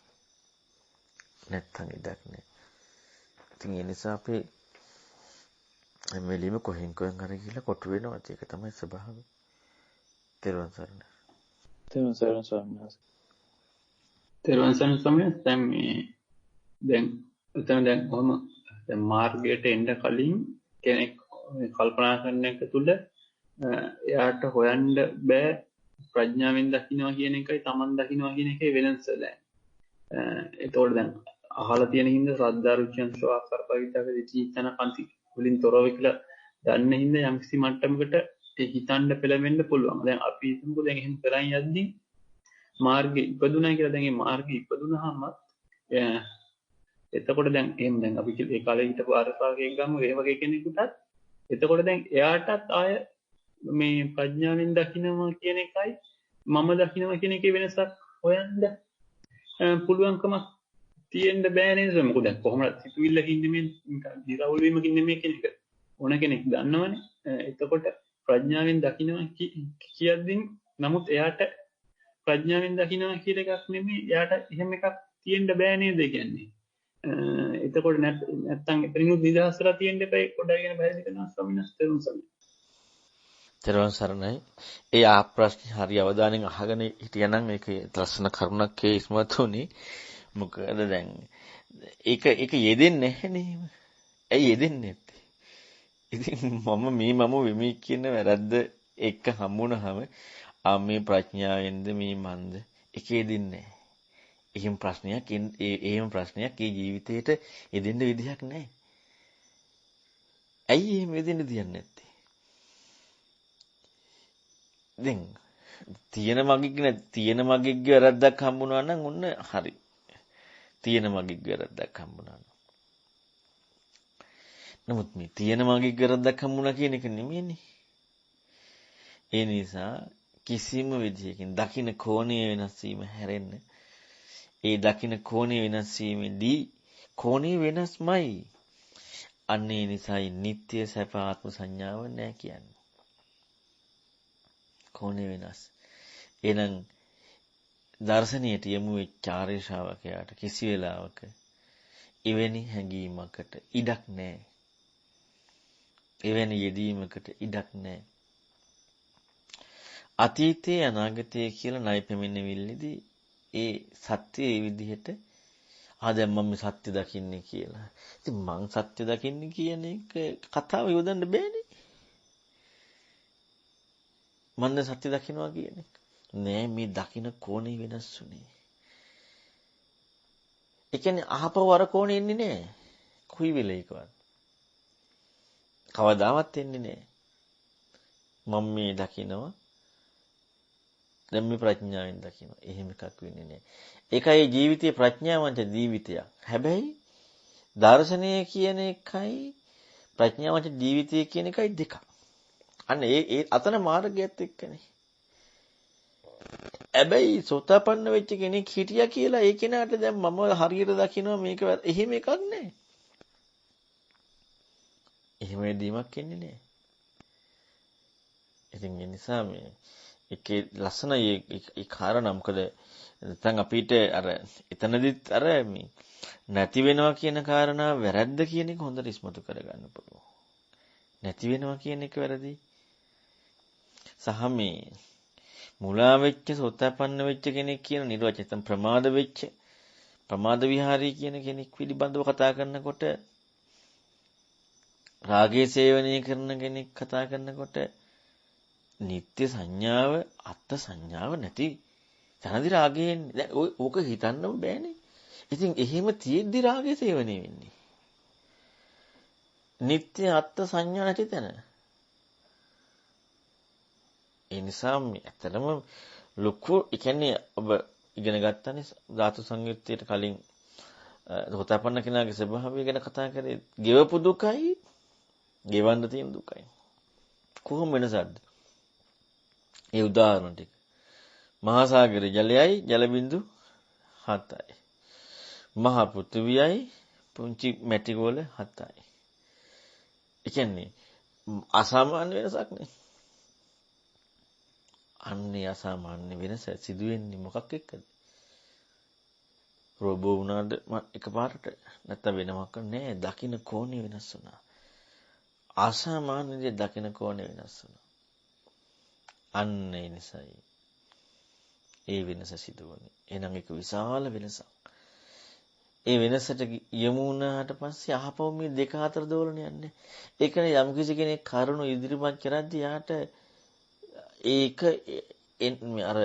නැත්තම් ඉඩක් නැහැ. ඉතින් ඒ නිසා අපි මෙලිම කොහෙන් හරි ගිහලා කොටු වෙනවා. ඒක තමයි ස්වභාවය. තෙරුවන් සරණයි. තෙරුවන් සරණයි ස්වාමීන් වහන්සේ. තෙරුවන් සරණයි ස්වාමීන් වහන්සේ. දැන් කොහොම දැන් මාර්ගයට එන්න කලින් කෙනෙක් කල්පනා කරන එක තුළ එයාට හොයන්න බෑ ප්‍රඥාවෙන් දකින්නවා කියන එකයි Taman දකින්නවා කියන එකේ වෙනස දැන්. ඒතකොට දැන් අහලා තියෙන හින්දා ශ්‍රද්ධා රුචියන් ශ්‍රාවකපරිත්‍යාග විචිතන කන්ති වලින් තොරව කියලා දන්න හින්දා යම්කිසි මට්ටමකට ඒ හිතන්න පෙළවෙන්න පුළුවන්. දැන් අපි හිතමුකෝ දැන් එහෙම කරන් යද්දී මාර්ගෙ ඉපදුනා කියලා දැන් මේ මාර්ගෙ ඉපදුනහම එතකොට දැන් අපි ඒ කාලේ හිටපු අරසාවකෙන් ගමු ඒ වගේ කෙනෙකුටත් එතකොට දැන් එයාටත් ආය මේ ප්‍රඥාවෙන් දකින්නවා කියන එකයි මම දකින්නවා කියන එකේ වෙනසක් හොයන්න පුළුවන්කමක් තියෙන්න බෑ නේද? මොකද දැන් කොහොමද සිතුවිල්ලකින් නෙමෙයි දිරවුල් වීමකින් නෙමෙයි කියන එක ඕන කෙනෙක් දන්නවනේ. එතකොට ප්‍රඥාවෙන් දකින්නවා කියද්දී නමුත් එයාට ප්‍රඥාවෙන් දකිනවා කියලා එකක් නෙමෙයි. යාට එහෙම එකක් තියෙන්න බෑ නේද කියන්නේ. එතකොට නැත්තම් එතනිනුත් නිදහස් වෙලා තියෙන්න එපා. ඒක පොඩ්ඩක් ගැන පැහැදිලි කරනවා ස්වාමීන් වහන්සේ. තෙරුවන් සරණයි. ඒ ප්‍රශ්නේ හරි අවධානයෙන් අහගෙන හිටියනම් ඒක ලස්සන කරුණක් ඉස්මතු වුණේ. මොකද දැන් ඒක යෙදෙන්නේ නැහැනේ. ඇයි යෙදෙන්නේ නැත්තේ? ඉතින් මම වෙමි කියන වැරද්ද එක්ක හම්බුනහම මේ ප්‍රඥාවෙන්ද මේ මන්ද එකේ දෙන්නේ නැහැ. එහෙම ප්‍රශ්නයක් ඒ ජීවිතේට යෙදෙන්න විදිහක් නැහැ. ඇයි එහෙම යෙදෙන්න දෙන්නේ නැත්තේ? දැන් තියෙන මගෙක්ගේ වැරද්දක් හම්බුනා නම් ඔන්න හරි. තියෙන මගෙක්ගේ වැරද්දක් හම්බුනා නම්. නමුත් මේ තියෙන මගෙක්ගේ වැරද්දක් හම්බුනා කියන එක නෙමෙයිනේ. ඒ නිසා කිසිම විදිහකින් දකින්න කෝණය වෙනස් වීම හැරෙන්න. ඒ දකින්න කෝණය වෙනස් වීමේදී කෝණය වෙනස්මයි. අන්න ඒ නිසායි නিত্য සැප ආත්ම සංඥාව නැහැ කියන්නේ. කෝණය වෙනස්. එහෙනම් දර්ශනීයට යමු වෙච්ච ආර්ය ශ්‍රාවකයාට කිසි වෙලාවක එවැනි හැඟීමකට ඉඩක් නැහැ. එවැනි යෙදීමකට ඉඩක් නැහැ. අතීතයේ අනාගතයේ කියලා ණය පෙමිනෙවිල්ලේදී ඒ සත්‍ය ඒ විදිහට දැන් මම සත්‍ය දකින්නේ කියලා. ඉතින් මං සත්‍ය දකින්නේ කියන එක කතාව යොදන්න බෑනේ. මන්ද සත්‍ය දකින්නවා කියන එක. නෑ මේ දකින්න කෝණේ වෙනස් උනේ. ඒ කියන්නේ අහපව අර කෝණේ එන්නේ නෑ. කුයි වෙලේකවත්. කවදාවත් එන්නේ නෑ. මම මේ දකින්නවා. දැන් මේ ප්‍රඥාවෙන් දකින්නවා. එහෙම එකක් වෙන්නේ නෑ. ඒකයි ජීවිතයේ ප්‍රඥාවන්ත ජීවිතයක්. හැබැයි දර්ශනය කියන එකයි ප්‍රඥාවන්ත ජීවිතය කියන එකයි දෙකක්. අන්න ඒ අතන මාර්ගයත් එක්කනේ. හැබැයි සෝතාපන්න වෙච්ච කෙනෙක් හිටියා කියලා ඒ කෙනාට දැන් මම හරියට දකිනවා මේක එහෙම එකක් නැහැ. එහෙම දීමක් එන්නේ නැහැ. ඉතින් ඒ නිසා මේ ඒකේ ලස්සන ඒ කාරණා මොකද නැත්නම් අපිට අර එතනදිත් අර මේ නැති වෙනවා කියන කාරණා වැරද්ද කියන එක හොඳට ඉස්මතු කරගන්න පුළුවන්. නැති වෙනවා කියන එක වැරදි. සහ මේ මුලා වෙච්ච සෝතාපන්න වෙච්ච කෙනෙක් කියන නිර්වචන ප්‍රමාද විහාරී කියන කෙනෙක් පිළිබඳව කතා කරනකොට රාගයේ සේවනය කරන කෙනෙක් කතා කරනකොට නিত্য සංඥාව අත්ත් සංඥාව නැති තනදි රාගයෙන් දැන් ඕක හිතන්නම බෑනේ. ඉතින් එහෙම තියෙද්දි රාගයේ සේවනය වෙන්නේ. නিত্য අත්ත් සංඥා නැති තැන. ඒ නිසා ඇත්තටම ලොකු ඒ කියන්නේ ඔබ ඉගෙන ගන්නනේ ධාතු සංයුත්තේට කලින් සෝතාපන්න කෙනාගේ ස්වභාවය ගැන කතා කරේ ගෙවපු දුකයි ගෙවන්න තියෙන දුකයි. කොහොම වෙනසක්ද? ඒ උදාහරණ ටික. මහා සාගරයේ ජලයයි ජල බිඳු 7යි. මහා පෘථිවියයි පුංචි මැටි ගෝල 7යි. ඒ කියන්නේ අසාමාන්‍ය වෙනසක් නේ. අන්නේ අසාමාන්‍ය වෙනස සිදු වෙන්නේ මොකක් එක්කද? රෝබෝ වුණාද එකපාරට නැත්නම් වෙනමක් නෑ. දකින්න කෝණය වෙනස් වුණා. අසාමාන්‍ය දේ දකින්න කෝණය වෙනස් වුණා. අන්න ඒ නිසායි ඒ වෙනස සිදු වුණේ. එහෙනම් ඒක විශාල වෙනසක්. ඒ වෙනසට යමු වුණාට පස්සේ අහපව මේ දෙක අතර දෝලන යන්නේ. ඒකනේ යම් කිසි කෙනෙක් කරුණු ඉදිරිපත් කරද්දී යාට ඒක අර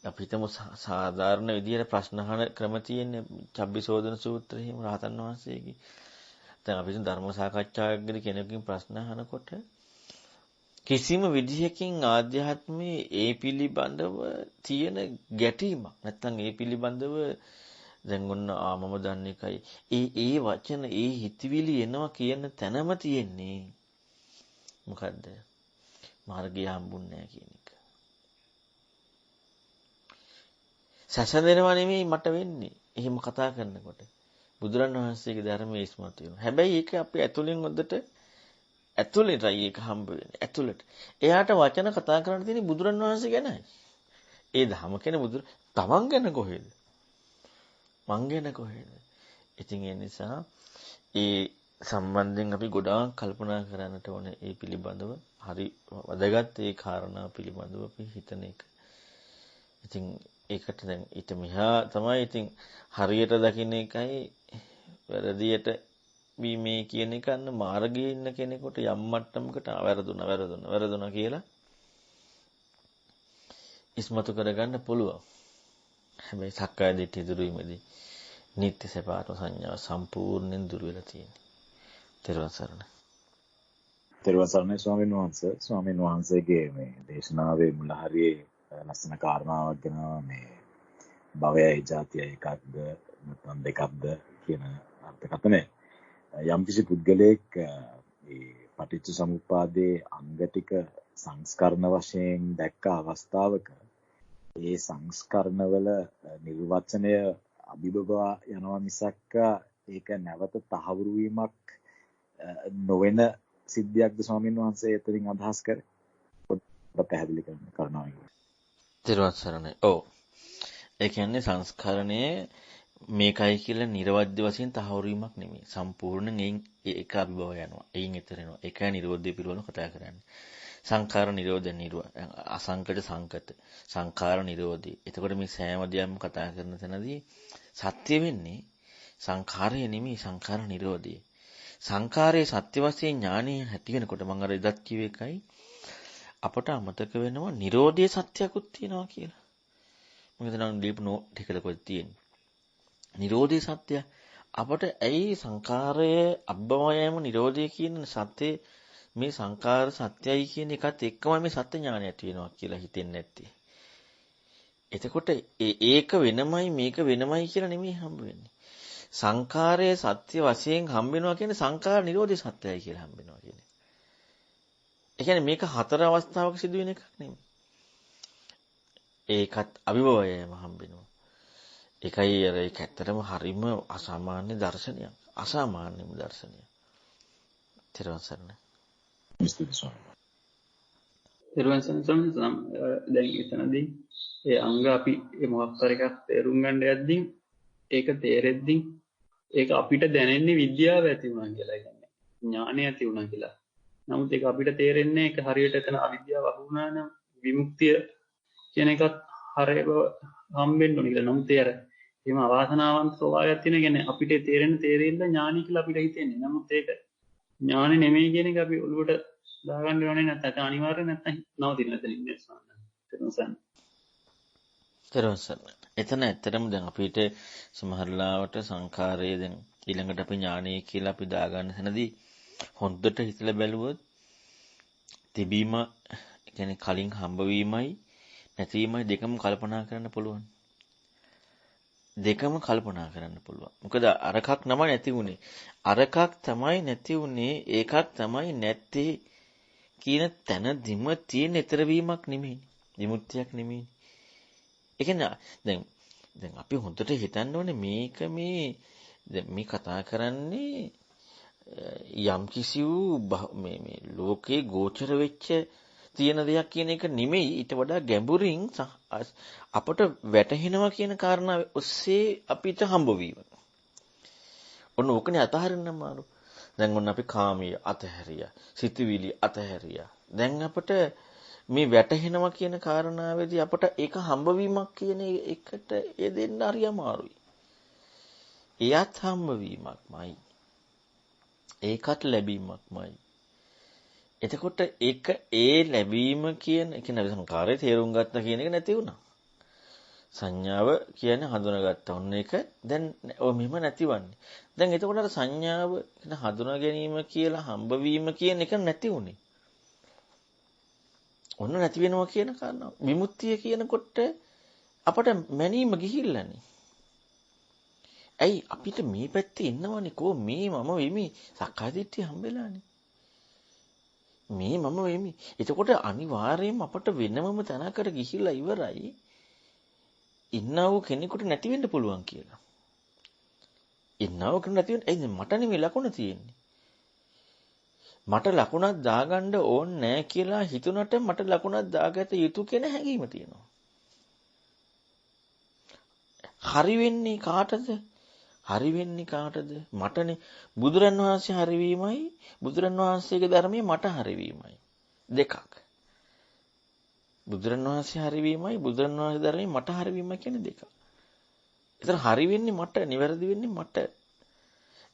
අපිටම සාධාරණ විදියට ප්‍රශ්න අහන ක්‍රම තියෙන්නේ චබ්බිසෝදන සූත්‍රයේ හිම රහතන් වහන්සේගේ. දැන් අපි ධර්ම සාකච්ඡාවකදී කෙනෙකුගෙන් ප්‍රශ්න අහනකොට කිසිම විදිහකින් ආධ්‍යාත්මයේ ඒ පිළිබඳව තියෙන ගැටීමක් නැත්නම් ඒ පිළිබඳව දැන් ඔන්න මම දන්නේ එකයි ඒ වචන ඒ හිතවිලි එනවා කියන තැනම තියෙන්නේ මොකද්ද? මාර්ගය හම්බුන්නේ නැහැ කියන එක. සැසඳෙනවා නෙමෙයි මට වෙන්නේ. එහෙම කතා කරනකොට බුදුරණවහන්සේගේ ධර්මයේ ඉස්මතු වෙනවා. හැබැයි ඒක අපි ඇතුලෙන් හොද්දට ඇතුලේටයි ඒක හම්බ වෙන්නේ. ඇතුලට. එයාට වචන කතා කරන්න තියෙන්නේ බුදුරණවහන්සේ ගැනයි. ඒ ධම කියන බුදු තමන් ගැන කොහෙද? මං ගැන කොහෙද? ඉතින් ඒ නිසා ඒ සම්බන්ධයෙන් අපි ගොඩාක් කල්පනා කරන්නට ඕනේ ඒ පිළිබඳව. හරි වැදගත් ඒ කාරණා පිළිබඳව අපි හිතන එක. ඉතින් ඒකට දැන් ඊට මෙහා තමයි ඉතින් හරියට දකින්න එකයි වැරදියට මේ කියන එක අන්න මාර්ගයේ ඉන්න කෙනෙකුට යම් මට්ටමකට වැරදුනා කියලා ඉස්මතු කරගන්න පුළුවන්. හැබැයි සක්කාය දිට්ඨිය දුරු වීමේදී නිත්‍ය සපාරම සංඥාව සම්පූර්ණයෙන් දුර වෙලා තියෙනවා. තෙරුවන් සරණයි. තෙරුවන් සරණයි ස්වාමීන් වහන්සේගේ මේ දේශනාවේ මුල හරියේ ලස්සන කාරණාවක් ගැන මේ භවයයි ජාතියයි එකක්ද නැත්නම් දෙකක්ද කියන අර්ථකථනය යම්කිසි පුද්ගලයෙක් මේ පටිච්ච සමුප්පාදයේ අංග ටික සංස්කරණ වශයෙන් දැක්ක අවස්ථාවක ඒ සංස්කරණවල නිර්වචනය අභිබවා යනවා මිසක් ඒක නැවත තහවුරු වීමක් නොවන සිද්ධියක්ද ස්වාමීන් වහන්සේ එතනින් අදහස් කරේ? පොඩ්ඩක් පැහැදිලි කරනවා. තෙරුවන් සරණයි. ඔව්. ඒ කියන්නේ සංස්කරණයේ මේකයි කියලා නිර්වද්‍ය වශයෙන් තහවුරු වීමක් නෙමෙයි. සම්පූර්ණයෙන් ඒක අභිභව යනවා. එයින් ඈතර වෙනවා. ඒකයි නිරෝධය පිළිබඳව කතා කරන්නේ. සංඛාර නිරෝධ අසංකත සංකත සංඛාර නිරෝධي. එතකොට මේ සෑම දෙයක්ම කතා කරන තැනදී සත්‍ය වෙන්නේ සංඛාරය නෙමෙයි සංඛාර නිරෝධය. සංඛාරයේ සත්‍ය වශයෙන් ඥානීය ඇති වෙනකොට මම අර ඉදත් කිව්ව එකයි අපට අමතක වෙනවා නිරෝධයේ සත්‍යකුත් තියෙනවා කියලා. මොකද නම් දීප නෝ ටිකලකොත් තියෙන්නේ. නිරෝධයේ සත්‍ය අපට ඇයි සංඛාරයේ අබ්බමයම නිරෝධය කියන සත්‍ය මේ සංඛාර සත්‍යයි කියන එකත් එක්කම මේ සත්‍ය ඥානය ඇති වෙනවා කියලා හිතෙන්නේ නැත්තේ. එතකොට ඒක වෙනමයි මේක වෙනමයි කියලා නෙමෙයි හම්බ වෙන්නේ. සංඛාරයේ සත්‍ය වශයෙන් හම්බ වෙනවා කියන්නේ සංඛාර නිරෝධී සත්‍යයි කියලා හම්බ වෙනවා කියන්නේ. ඒ කියන්නේ මේක හතර අවස්ථාවක සිදුවෙන එකක් නෙමෙයි. ඒකත් අභිභවයම හම්බ වෙනවා. ඒකයි අර ඒක ඇත්තටම හරිම අසාමාන්‍ය දර්ශනයක්. අසාමාන්‍යම දර්ශනයක්. ත්‍රිවන් සරණයි. තෙරුවන් සරණයි. දැන් එතනදී ඒ අංග අපි මොකක් හරි එකක් තේරුම් ගන්න යද්දී ඒක තේරෙද්දී ඒක අපිට දැනෙන්නේ විද්‍යාව ඇති වුණා කියලා කියන්නේ ඥානය ඇති වුණා කියලා. නමුත් ඒක අපිට තේරෙන්නේ ඒක හරියට එතන අවිද්‍යාව අහු වුණා නම් විමුක්තිය කියන එකත් හරියව හම්බෙන්න ඕනේ කියලා. නමුත් ඒ අර එහෙම අවාසනාවන්ත ස්වභාවයක් තියෙන කියන්නේ අපිට තේරෙන තේරෙන්න ඥානි කියලා අපිට හිතෙන්නේ. නමුත් ඒක ඥානෙ නෙමෙයි කියන එක අපි ඔළුවට දාගන්න ඕනේ නැත්නම් අනිවාර්යෙන් නැත්නම් නවතින එතන ඉන්නේ සාමාන්‍යයෙන්. එතන ඇත්තටම දැන් අපිට සමහරලාවට සංඛාරයේ දැන් ඊළඟට අපි ඥානය කියලා අපි දාගන්න තැනදී හොඳට හිතලා බැලුවොත් තිබීම කියන්නේ කලින් හම්බවීමයි නැතිවීමයි දෙකම කල්පනා කරන්න පුළුවන්. දෙකම කල්පනා කරන්න පුළුවන්. මොකද අරකක් නම නැති වුනේ. අරකක් තමයි නැති වුනේ ඒකක් තමයි නැත්තේ කියන තැනදිම තියෙන ඊතර වීමක් නෙමෙයි. විමුක්තියක් නෙමෙයි. ඒ කියන්නේ දැන් අපි හොඳට හිතන්න ඕනේ මේක මේ කතා කරන්නේ යම් කිසි වූ මේ ලෝකේ ගෝචර වෙච්ච තියෙන දෙයක් කියන එක නෙමෙයි ඊට වඩා ගැඹුරින් අපට වැටහෙනවා කියන කාරණාව ඔස්සේ අපිට හම්බ වීම. ඔන්න ඕකනේ අතහරින්න අමාරු. දැන් ඔන්න අපි කාමයේ අතහැරියා, සිතුවිලි අතහැරියා. දැන් අපට මේ වැටහෙනවා කියන කාරණාවේදී අපට ඒක හම්බවීමක් කියන එකට දෙන්න හරි අමාරුයි. එයත් හම්බවීමක්මයි. ඒකත් ලැබීමක්මයි. එතකොට ඒක ලැබීම කියන සංකාරයේ තේරුම් ගත්ත කියන එක නැති වුණා. සංඥාව කියන්නේ හඳුනාගත්තා. ඔන්න ඒක දැන් මෙහෙම නැතිවන්නේ. දැන් එතකොට අර සංඥාව කියන හඳුනා ගැනීම කියලා හම්බවීම කියන එක නැති වුණේ. ඔන්න නැති වෙනවා කියන කාරණාව. විමුක්තිය කියනකොට අපට මැනීම ගිහිල්ලානේ. ඇයි අපිට මේ පැත්තේ ඉන්නවනේ කෝ මේ මම වෙමි සක්කාය දිට්ඨිය හම්බෙලානේ. මේ මම වෙමි. එතකොට අනිවාර්යයෙන්ම අපට වෙනමම තැනකට ගිහිල්ලා ඉවරයි. ඉන්නව කෙනෙකුට නැති වෙන්න පුළුවන් කියලා. ඉන්නව කෙනෙකුට නැති වෙන්න ඇයි මට නෙමෙයි ලකුණ තියෙන්නේ. මට ලකුණක් දාගන්න ඕනේ නැහැ කියලා හිතුණට මට ලකුණක් දාගත යුතු කියන හැඟීම තියෙනවා. හරි වෙන්නේ කාටද? හරි වෙන්නේ කාටද? මටනේ. බුදුරන් වහන්සේ හරිවීමයි බුදුරන් වහන්සේගේ ධර්මයේ මට හරිවීමයි. දෙකක්. බුදුරන් වහන්සේ හරිවීමයි බුදුරන් වහන්සේ ධර්මයේ මට හරිවීමයි කියන්නේ දෙකක්. ඒතර හරි වෙන්නේ මට, නිවැරදි වෙන්නේ මට.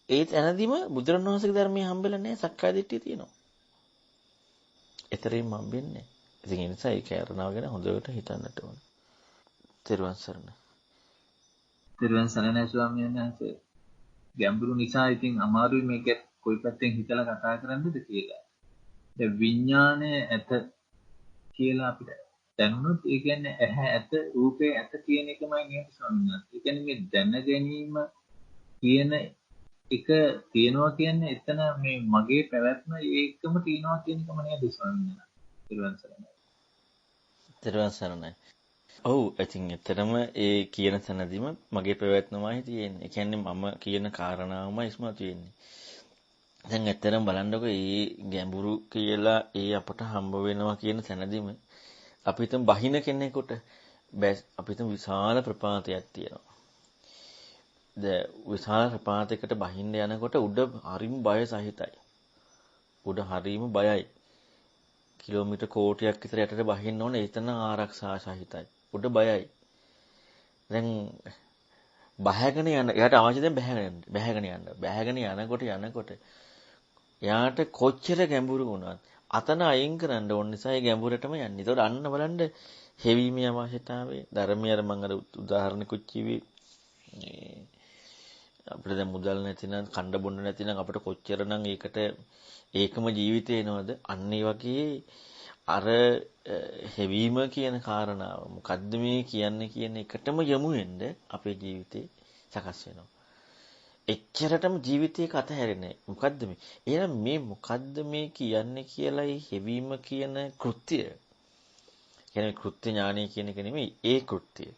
ඒ තැනදීම බුදුරන් වහන්සේගේ ධර්මයේ හම්බෙලා නැහැ, සක්කාය දිට්ඨිය තියෙනවා. ඒතරින් හම්බෙන්නේ. ඉතින් ඒ නිසා ඒ කාරණාව ගැන හොඳට හිතන්නට ඕන. තෙරුවන් සරණයි. තෙරුවන් සරණයි ස්වාමීන් වහන්සේ. ගැඹුරු නිසා ඉතින් අමාරුයි මේක කොයි පැත්තෙන් හිතලා කතා කරන්නද කියලා. දැන් විඥානය ඇත කියලා අපිට දැනුනොත් ඒ කියන්නේ ඇහැ ඇත රූපේ ඇත කියන එකමයි නේද ස්වාමීන් වහන්සේ. ඒ කියන්නේ මේ දැන ගැනීම කියන එක තියනවා කියන්නේ එතන මේ මගේ පැවැත්ම ඒකම තියනවා කියන එකම නේද ස්වාමීන් වහන්සේ. තෙරුවන් සරණයි. තෙරුවන් සරණයි. ඔව් ඉතින් ඇත්තටම ඒ කියන තැනදීම මගේ පැවැත්මමයි තියෙන්නේ. ඒ කියන්නේ මම කියන කාරණාවමයි ඉස්මතු වෙන්නේ. දැන් ඇත්තටම බලන්නකො මේ ගැඹුරු කියලා ඒ අපට හම්බ වෙනවා කියන තැනදීම අපි හිතමු බහින කෙනෙකුට අපි හිතමු විශාල ප්‍රපාතයක් තියෙනවා. දැන් විශාල ප්‍රපාතයකට බහින්න යනකොට උඩ හරිම බය සහිතයි. උඩ හරිම බයයි. කිලෝමීටර් කෝටියක් විතර යටට බහින්න ඕනේ එතන ආරක්ෂා සහිතයි. උඩ බයයි. දැන් බහගෙන යන එයාට අවශ්‍ය දැන් බහගෙන යනකොට එයාට කොච්චර ගැඹුරු වුණත් අතන අයින් කරන්න ඕන නිසා ඒ ගැඹුරටම යන්නේ. ඒතකොට අන්න බලන්න හෙවීමේ අවශ්‍යතාවය ධර්මයේ අර මම අර උදාහරණකුත් කිව්වේ අපිට දැන් මුදල් නැතිනම් කණ්ඩ බොන්න නැතිනම් අපිට කොච්චරනම් ඒකට ඒකම ජීවිතේ එනවද? අන්න ඒ වගේ අර හෙවීම කියන කාරණාව මොකද්ද මේ කියන්නේ කියන එකටම යමු වෙන්න අපේ ජීවිතේ සකස් වෙනවා. එච්චරටම ජීවිතේක අතහැරෙන්නේ. මොකද්ද මේ? එහෙනම් මේ මොකද්ද මේ කියන්නේ කියලායි හෙවීම කියන කෘත්‍යය. කියන්නේ කෘත්‍ය ඥානය කියන එක නෙමෙයි ඒ කෘත්‍යය.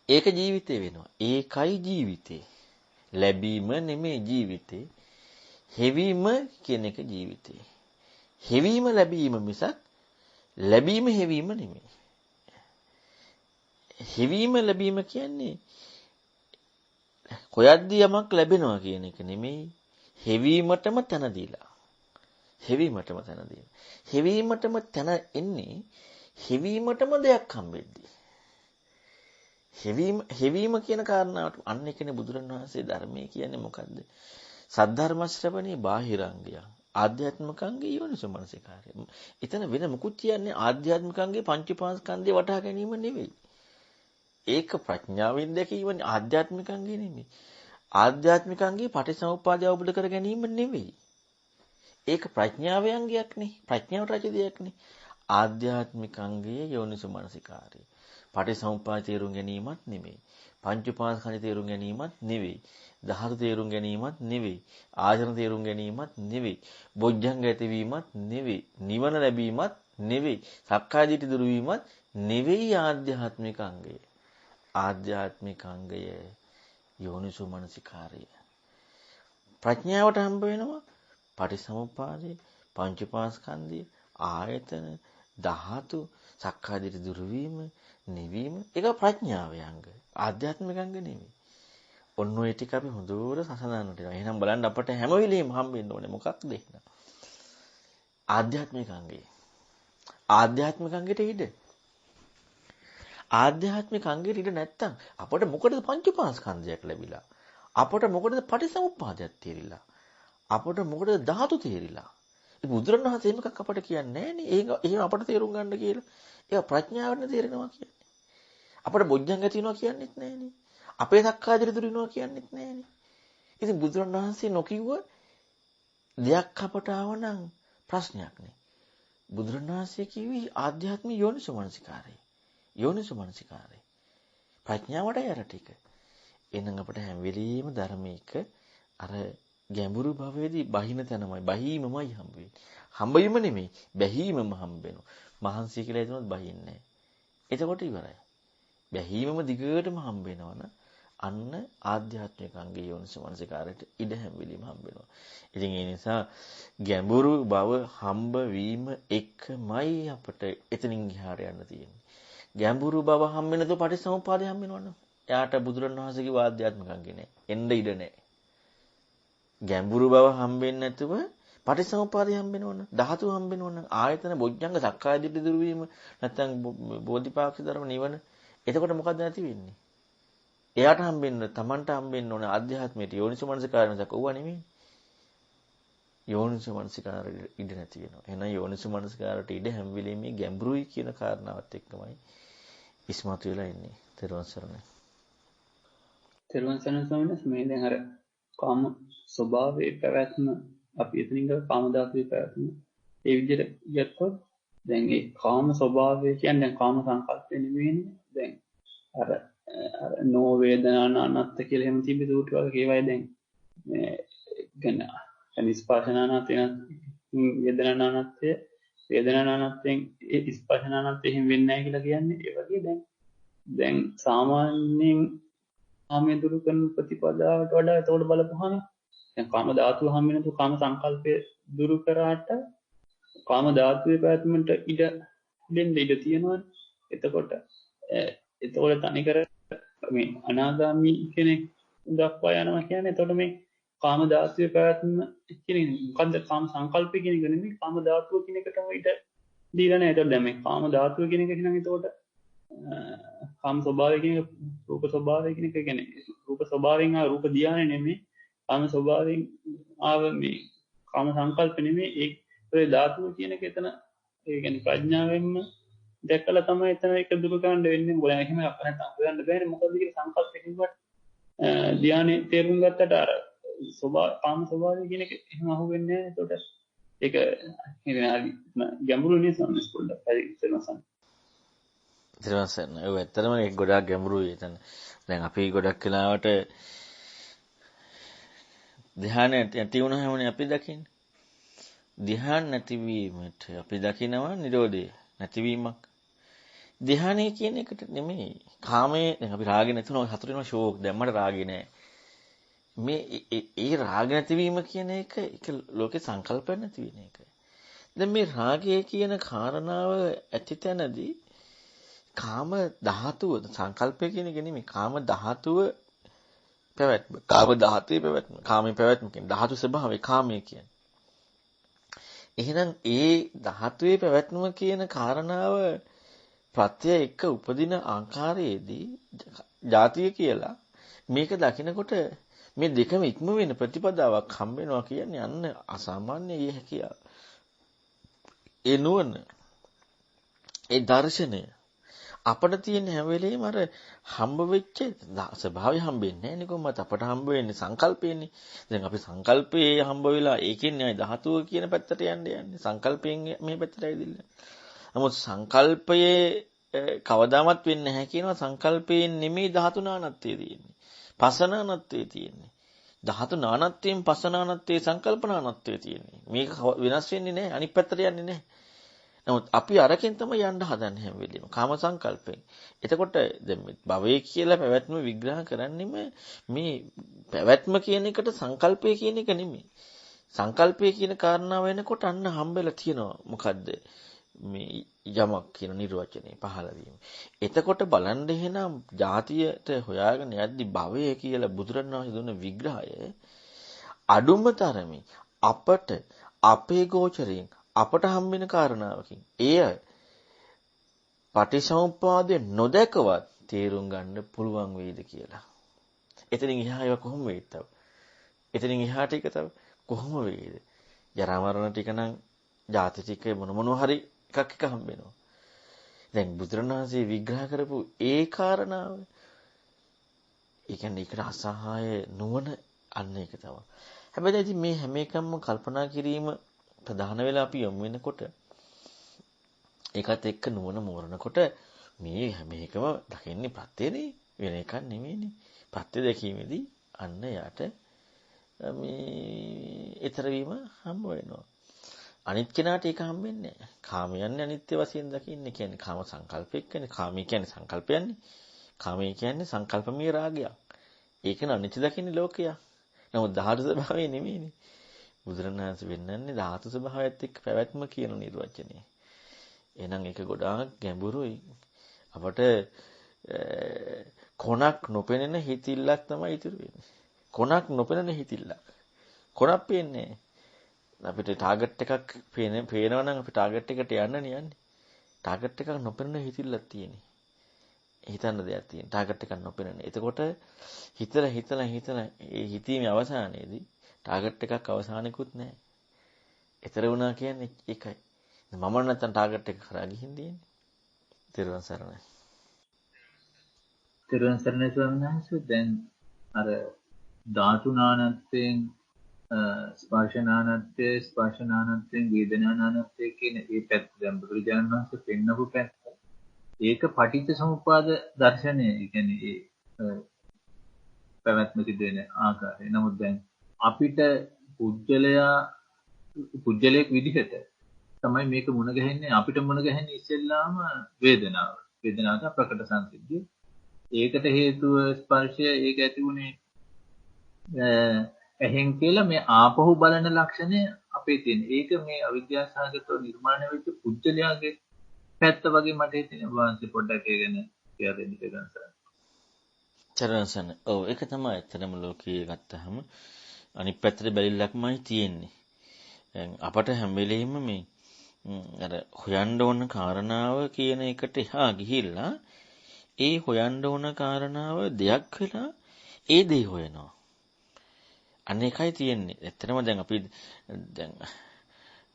ඒක ජීවිතේ වෙනවා. ඒකයි ජීවිතේ. ලැබීම නෙමෙයි ජීවිතේ. හෙවීම කියන එක ජීවිතේ. හෙවීම ලැබීම මිසක් ලැබීම හෙවීම නෙමෙයි. හෙවීම ලැබීම කියන්නේ කොයද්දී යමක් ලැබෙනවා කියන එක නෙමෙයි. හෙවීමටම තැන දීලා. හෙවීමටම තැන දීලා. හෙවීමටම තැන එන්නේ හෙවීමටම දෙයක් හම්බෙද්දී. හෙවීම කියන කාරණාවට අන්න එකනේ බුදුරණවහන්සේ ධර්මයේ කියන්නේ මොකද්ද? සද්ධර්ම ශ්‍රවණේ බාහිරංගය. ආධ්‍යාත්මිකංගේ යෝනිසෝමනසිකාරය. එතන වෙන මුකුත් කියන්නේ ආධ්‍යාත්මිකංගේ පංචපාස්කන්ධය වටහා ගැනීම නෙවෙයි. ඒක ප්‍රඥාවෙන් දැකීමනේ ආධ්‍යාත්මිකංගේ නෙමෙයි. ආධ්‍යාත්මිකංගේ පටිසමුප්පාදය අවබෝධ කර ගැනීම නෙවෙයි. ඒක ප්‍රඥාවේ අංගයක් නේ. ප්‍රඥාවට රැජ දෙයක් නේ. ආධ්‍යාත්මිකංගේ යෝනිසෝමනසිකාරය. පටිසමුප්පාද තේරුම් ගැනීමත් නෙවෙයි. පංචපාස්කන්ධ තේරුම් ගැනීමත් නෙවෙයි. ධාතු තේරුම් ගැනීමත් නෙවෙයි. ආයතන තේරුම් ගැනීමත් නෙවෙයි. බොජ්ජංග ඇතිවීමත් නෙවෙයි. නිවන ලැබීමත් නෙවෙයි. සක්කාය දිට්ඨි දුරු වීමත් නෙවෙයි ආධ්‍යාත්මික අංගය. ආධ්‍යාත්මික අංගය යෝනිසෝ මනසිකාරය. ප්‍රඥාවට හම්බ වෙනවා පටිසමුප්පාදේ, පංචපාස්කන්ධය, ආයතන, ධාතු, සක්කාය දිට්ඨි දුරු වීම, නිවීම. ඒක ප්‍රඥාවේ අංග. ආධ්‍යාත්මික අංග නෙවෙයි. ඔන්න ඔය ටික අපි හොඳට සසඳන්නට වෙනවා. එහෙනම් බලන්න අපට හැම වෙලෙම හම්බෙන්න ඕනේ මොකක්ද එහෙනම්? ආධ්‍යාත්මික අංගය. ආධ්‍යාත්මික අංගයට ඉඩ. ආධ්‍යාත්මික අංගයට ඉඩ නැත්තම් අපට මොකටද පංචපාස්කන්ධයක් ලැබිලා? අපට මොකටද පටිසමුප්පාදයක් තේරිලා? අපට මොකටද ධාතු තේරිලා? ඒ බුදුරණවහන්සේ මේකක් අපට කියන්නේ නැහැ නේ. ඒක අපට තේරුම් ගන්න කියලා. ඒක ප්‍රඥාවෙන් තේරෙනවා කියන්නේ. අපට බොජ්ජංග තියෙනවා කියන්නේත් නැහැ නේ. අපේ සක්කායදිට දුරිනවා කියන්නේත් නෑනේ. ඉතින් බුදුරණවහන්සේ නොකියුව දෙයක් අපට ආවනම් ප්‍රශ්නයක් නේ. බුදුරණවහන්සේ කිව්වේ ආධ්‍යාත්මික යෝනිසෝමනසිකාරය. යෝනිසෝමනසිකාරය. ප්‍රඥාවට යර ටික. එහෙනම් අපට හැම වෙලෙම ධර්මයක අර ගැඹුරු භවයේදී බහින තැනමයි බහීමමයි හම්බ වෙන්නේ. හම්බවීම නෙමෙයි බැහිමම හම්බ වෙනවා. මහන්සිය කියලා හිතනොත් බහින්නේ නැහැ. එතකොට ඉවරයි. බැහිමම දිගටම හම්බ වෙනවනේ. අන්න ආධ්‍යාත්මික අංගයේ යෝනිසෝමනසිකාරයට ඉඩ හැම වෙලෙම හම්බ වෙනවා. ඉතින් ඒ නිසා ගැඹුරු බව හම්බ වීම එකමයි අපිට එතනින් එහාට යන්න තියෙන්නේ. ගැඹුරු බව හම්බ වෙනකොට පටිසමුප්පාදය හම්බ වෙනවනේ. එයාට බුදුරණවහන්සේගේ වාද්‍යාත්මකම් කියන්නේ එන්න ඉඩ නැහැ. ගැඹුරු බව හම්බෙන්නේ නැතුව පටිච්චසමුප්පාදය හම්බෙන්න ඕන. ධාතු හම්බෙන්න ඕන. ආයතන බොජ්ජංග සක්කාය දිට්ඨි දුරු වීම නැත්නම් බෝධිපාක්ෂ ධර්ම නිවන. එතකොට මොකද නැති වෙන්නේ? එයාට හම්බෙන්න, Tamanට හම්බෙන්න ඕන ආධ්‍යාත්මයට යෝනිසෝමනසිකාරණයක් ඕවා නෙමෙයි. යෝනිසෝමනසිකාර ඉඩ නැති වෙනවා. එහෙනම් යෝනිසෝමනසිකාරට ඉඩ හැම වෙලෙම මේ ගැඹුරුයි කියන කාරණාවත් එක්කමයි ඉස්මතු වෙලා ඉන්නේ. තෙරුවන් සරණයි. තෙරුවන් සරණයි ස්වාමීන් වහන්සේ. මේ දැන් අර කාම ස්වභාවයේ පැවැත්ම අපි එතනින් ගිහ කාම ධාතුවේ පැවැත්ම ඒ විදිහට ගත්තොත් දැන් ඒ කාම ස්වභාවය කියන්නේ දැන් කාම සංකල්පය නෙමෙයිනේ. දැන් අර නෝ වේදනාන අනත්ත කියලා එහෙම තිබි සූටි වගේ ඒවයි දැන් මේ ගන්න අනිස්පාශනානත් වෙන වේදනානානත්ය වේදනානානත්යෙන් ඒ ස්පර්ශනානත් එහෙම වෙන්නේ නැහැ කියලා කියන්නේ ඒ වගේ දැන් සාමාන්‍යයෙන් කාමයේ දුරු කරන ප්‍රතිපදාවට වඩා ඒතකොට බලපුවාම දැන් කාම ධාතුව හැම වෙනතු කාම සංකල්පය දුරු කරාට කාම ධාතුවේ පැවැත්මට ඉඩ තියෙනවා. එතකොට තනිකර මේ අනාගාමී කෙනෙක් දක්වා යනවා කියන්නේ එතකොට මේ කාම ධාතුවේ පැවැත්ම කියන්නේ මොකද්ද? කාම සංකල්පය කියන එක නෙමෙයි කාම ධාතුව කියන එකටම ඉඩ දීලා නැහැ. ඒතකොට දැන් මේ කාම ධාතුව කියන එක නම් එතකොට කාම ස්වභාවය කියන රූප ස්වභාවය කියන එක කියන්නේ රූප ස්වභාවයෙන් ආ රූප ධානය නෙමෙයි කාම ස්වභාවයෙන් ආව මේ කාම සංකල්ප නෙමෙයි ඒ ධාතුව කියන එක එතන ඒ කියන්නේ ප්‍රඥාවෙන්ම දැකලා තමයි එතන ඒක දුරු කරන්න වෙන්නේ. මොකද එහෙම අපිට හොයන්න බෑනේ. මොකද ඒක සංකල්පකින් වත් ධානයේ තේරුම් ගත්තට අර කාම ස්වභාවය කියන එක එහෙම අහුවෙන්නේ නැහැ. ඒකට ඒක හරි ගැඹුරු නේ සම්මස් පොඩ්ඩක් හරි ඉතනසන්. ඊටවසන් ඔය ඇත්තටම ඒක ගොඩාක් ගැඹුරුයි එතන. දැන් අපි ගොඩක් වෙලාවට ධ්‍යාන නැති වුණාමනේ අපි දකින්නේ. ධ්‍යාන නැතිවීමට අපි දකිනවා නිරෝධය නැතිවීමක්. ධ්‍යානය කියන එකට නෙමෙයි. කාමයේ දැන් අපි රාගේ නැතුන හතර වෙනවා ෂෝක්. දැන් මට රාගේ නැහැ. මේ ඒ රාග නැතිවීම කියන එක ලෝකේ සංකල්පයක් නැති වෙන එක. දැන් මේ රාගය කියන කාරණාව ඇතිතැනදී කාම ධාතුව සංකල්පය කියන එක නෙමෙයි කාම ධාතුව පැවැත්ම. කාම ධාතුවේ පැවැත්ම. කාමයේ පැවැත්ම කියන්නේ ධාතු ස්වභාවය කාමයේ කියන්නේ. එහෙනම් ඒ ධාතුවේ පැවැත්ම කියන කාරණාව ප්‍රත්‍ය එක්ක උපදින ආකාරයේදී ජාතිය කියලා මේක දකිනකොට මේ දෙකම ඉක්ම වෙන ප්‍රතිපදාවක් හම්බ වෙනවා කියන්නේ අන්න අසාමාන්‍ය යේ හැකියාව. ඒ නුවණ ඒ දර්ශනය අපිට තියෙන හැම වෙලෙම අර හම්බ වෙච්ච ස්වභාවය හම්බෙන්නේ නැහැ නේ කොහොමද අපට හම්බ වෙන්නේ සංකල්පයනේ. දැන් අපි සංකල්පයේ හම්බ වෙලා ඒකෙන් න්යාය ධාතුව කියන පැත්තට යන්නේ සංකල්පයෙන් මේ පැත්තට ඇවිදින්න. නමුත් සංකල්පයේ කවදාමත් වෙන්නේ නැහැ කියනවා සංකල්පයෙන් නෙමෙයි ධාතු නානත්වයේ තියෙන්නේ. පසනානත්වයේ තියෙන්නේ. ධාතු නානත්වයෙන් පසනානත්වයේ සංකල්පනානත්වයේ තියෙන්නේ. මේක වෙනස් වෙන්නේ නැහැ අනිත් පැත්තට යන්නේ නැහැ. නමුත් අපි අරකින් තමයි යන්න හදන්නේ හැම වෙලෙම කාම සංකල්පයෙන්. එතකොට දැන් භවයේ කියලා පැවැත්ම විග්‍රහ කරන්නෙම මේ පැවැත්ම කියන එකට සංකල්පය කියන එක නෙමෙයි. සංකල්පය කියන කාරණාව වෙනකොට අන්න හම්බෙලා තියෙනවා මොකද්ද? මේ යමක් කියන නිර්වචනය පහළ වීම. එතකොට බලන්න එහෙනම් ಜಾතියට හොයාගෙන යද්දි භවය කියලා බුදුරණවහන්සේ දුන්න විග්‍රහය අඩුම තරමේ අපට අපේ ගෝචරයෙන් අපට හම්බෙන කාරණාවකින් එය පටිසමුප්පාදේ නොදකවත් තේරුම් ගන්න පුළුවන් වෙයිද කියලා. එතනින් එහා ඒවා කොහොම වෙයිද තව? එතනින් එහාට එක තව කොහොම වෙයිද? ජරා මරණ ටික නම් ජාති ටික මොනවා හරි එකක් එක හම්බ වෙනවා. දැන් බුදුරණවහන්සේ විග්‍රහ කරපු ඒ කාරණාව ඒ කියන්නේ ඒකට අසහාය නුවණ අන්න ඒක තමයි. හැබැයි ඉතින් මේ හැම එකක්ම කල්පනා කිරීම ප්‍රධාන වෙලා අපි යොමු වෙනකොට ඒකත් එක්ක නුවණ මෝරනකොට මේ හැම එකම දකින්නේ ප්‍රත්‍යනේ වෙන එකක් නෙමෙයිනේ. ප්‍රත්‍ය දැකීමේදී අන්න යාට මේ ඊතර වීම හම්බ වෙනවා. අනිත් කෙනාට ඒක හම්බෙන්නේ නැහැ. කාමයන්නේ අනිත්‍ය වශයෙන් දකින්නේ කියන්නේ කාම සංකල්පයක් කියන්නේ කාමී කියන්නේ සංකල්පයන්නේ. කාමී කියන්නේ සංකල්පමය රාගයක්. ඒක නෙනිච්ච දකින්නේ ලෝකයා. නමුත් ධාතු ස්වභාවය නෙමෙයිනේ. බුදුරණාහි වෙන්නන්නේ ධාතු ස්වභාවයත් එක්ක පැවැත්ම කියන නිර්වචනය. එහෙනම් ඒක ගොඩාක් ගැඹුරුයි. අපට කොනක් නොපෙනෙන හිතිල්ලක් තමයි ඉතුරු වෙන්නේ. කොනක් නොපෙනෙන හිතිල්ලක්. කොනක් පේන්නේ අපිට ටාගට් එකක් පේනවා නම් අපි ටාගට් එකට යන්නේ. ටාගට් එකක් නොපෙනෙන හිතිල්ලක් තියෙන්නේ. හිතන්න දෙයක් තියෙන. ටාගට් එකක් නොපෙනෙන. එතකොට හිතලා ඒ හිතීමේ අවසානයේදී ටාගට් එකක් අවසානිකුත් නැහැ. ඊතර වුණා කියන්නේ ඒකයි. මම නැත්තම් ටාගට් එක කරා ගිහින් දෙන්නේ. තෙරුවන් සරණයි. තෙරුවන් සරණයි ස්වාමීන් වහන්සේ. දැන් අර ධාතු නානත්වයෙන් ස්පර්ශනානත්වයේ ස්පර්ශනානත්වයෙන් වේදනානානත්වයේ කියන මේ පැත්ත දැන් බුදුරජාණන් වහන්සේ පෙන්නපු පැත්ත ඒක පටිච්ච සමුප්පාද දර්ශනය. ඒ කියන්නේ ඒ පැවැත්ම සිදු වෙන ආකාරය. නමුත් දැන් අපිට පුජ්‍යලයක් විදිහට තමයි මේක මුණ ගැහෙන්නේ. අපිට මුණ ගැහෙන්නේ ඉස්සෙල්ලාම වේදනාව. වේදනාවට ප්‍රකට සංසිද්ධිය. ඒකට හේතුව ස්පර්ශය. ඒක ඇති උනේ එහෙන් කියලා මේ ආපහු බලන ලක්ෂණය අපේ තියෙන. ඒක මේ අවිද්‍යාසහගතව නිර්මාණය වෙච්ච පුජ්‍යලයාගේ පැත්ත වගේ මට හිතෙනවා. වහන්සේ පොඩ්ඩක් ඒ ගැන කියලා දෙන්න කියලා. චරණසන. ඔව් ඒක තමයි ඇත්තටම ලෝකයේ ගත්තහම අනිත් පැත්තට බැලිල්ලක්මයි තියෙන්නේ. දැන් අපට හැම වෙලෙම මේ අර හොයන්න ඕන කාරණාව කියන එකට එහා ගිහිල්ලා ඒ හොයන්න ඕන කාරණාව දෙයක් වෙලා ඒ දේ හොයනවා. අන්න එකයි තියෙන්නේ. ඇත්තටම දැන් අපි දැන්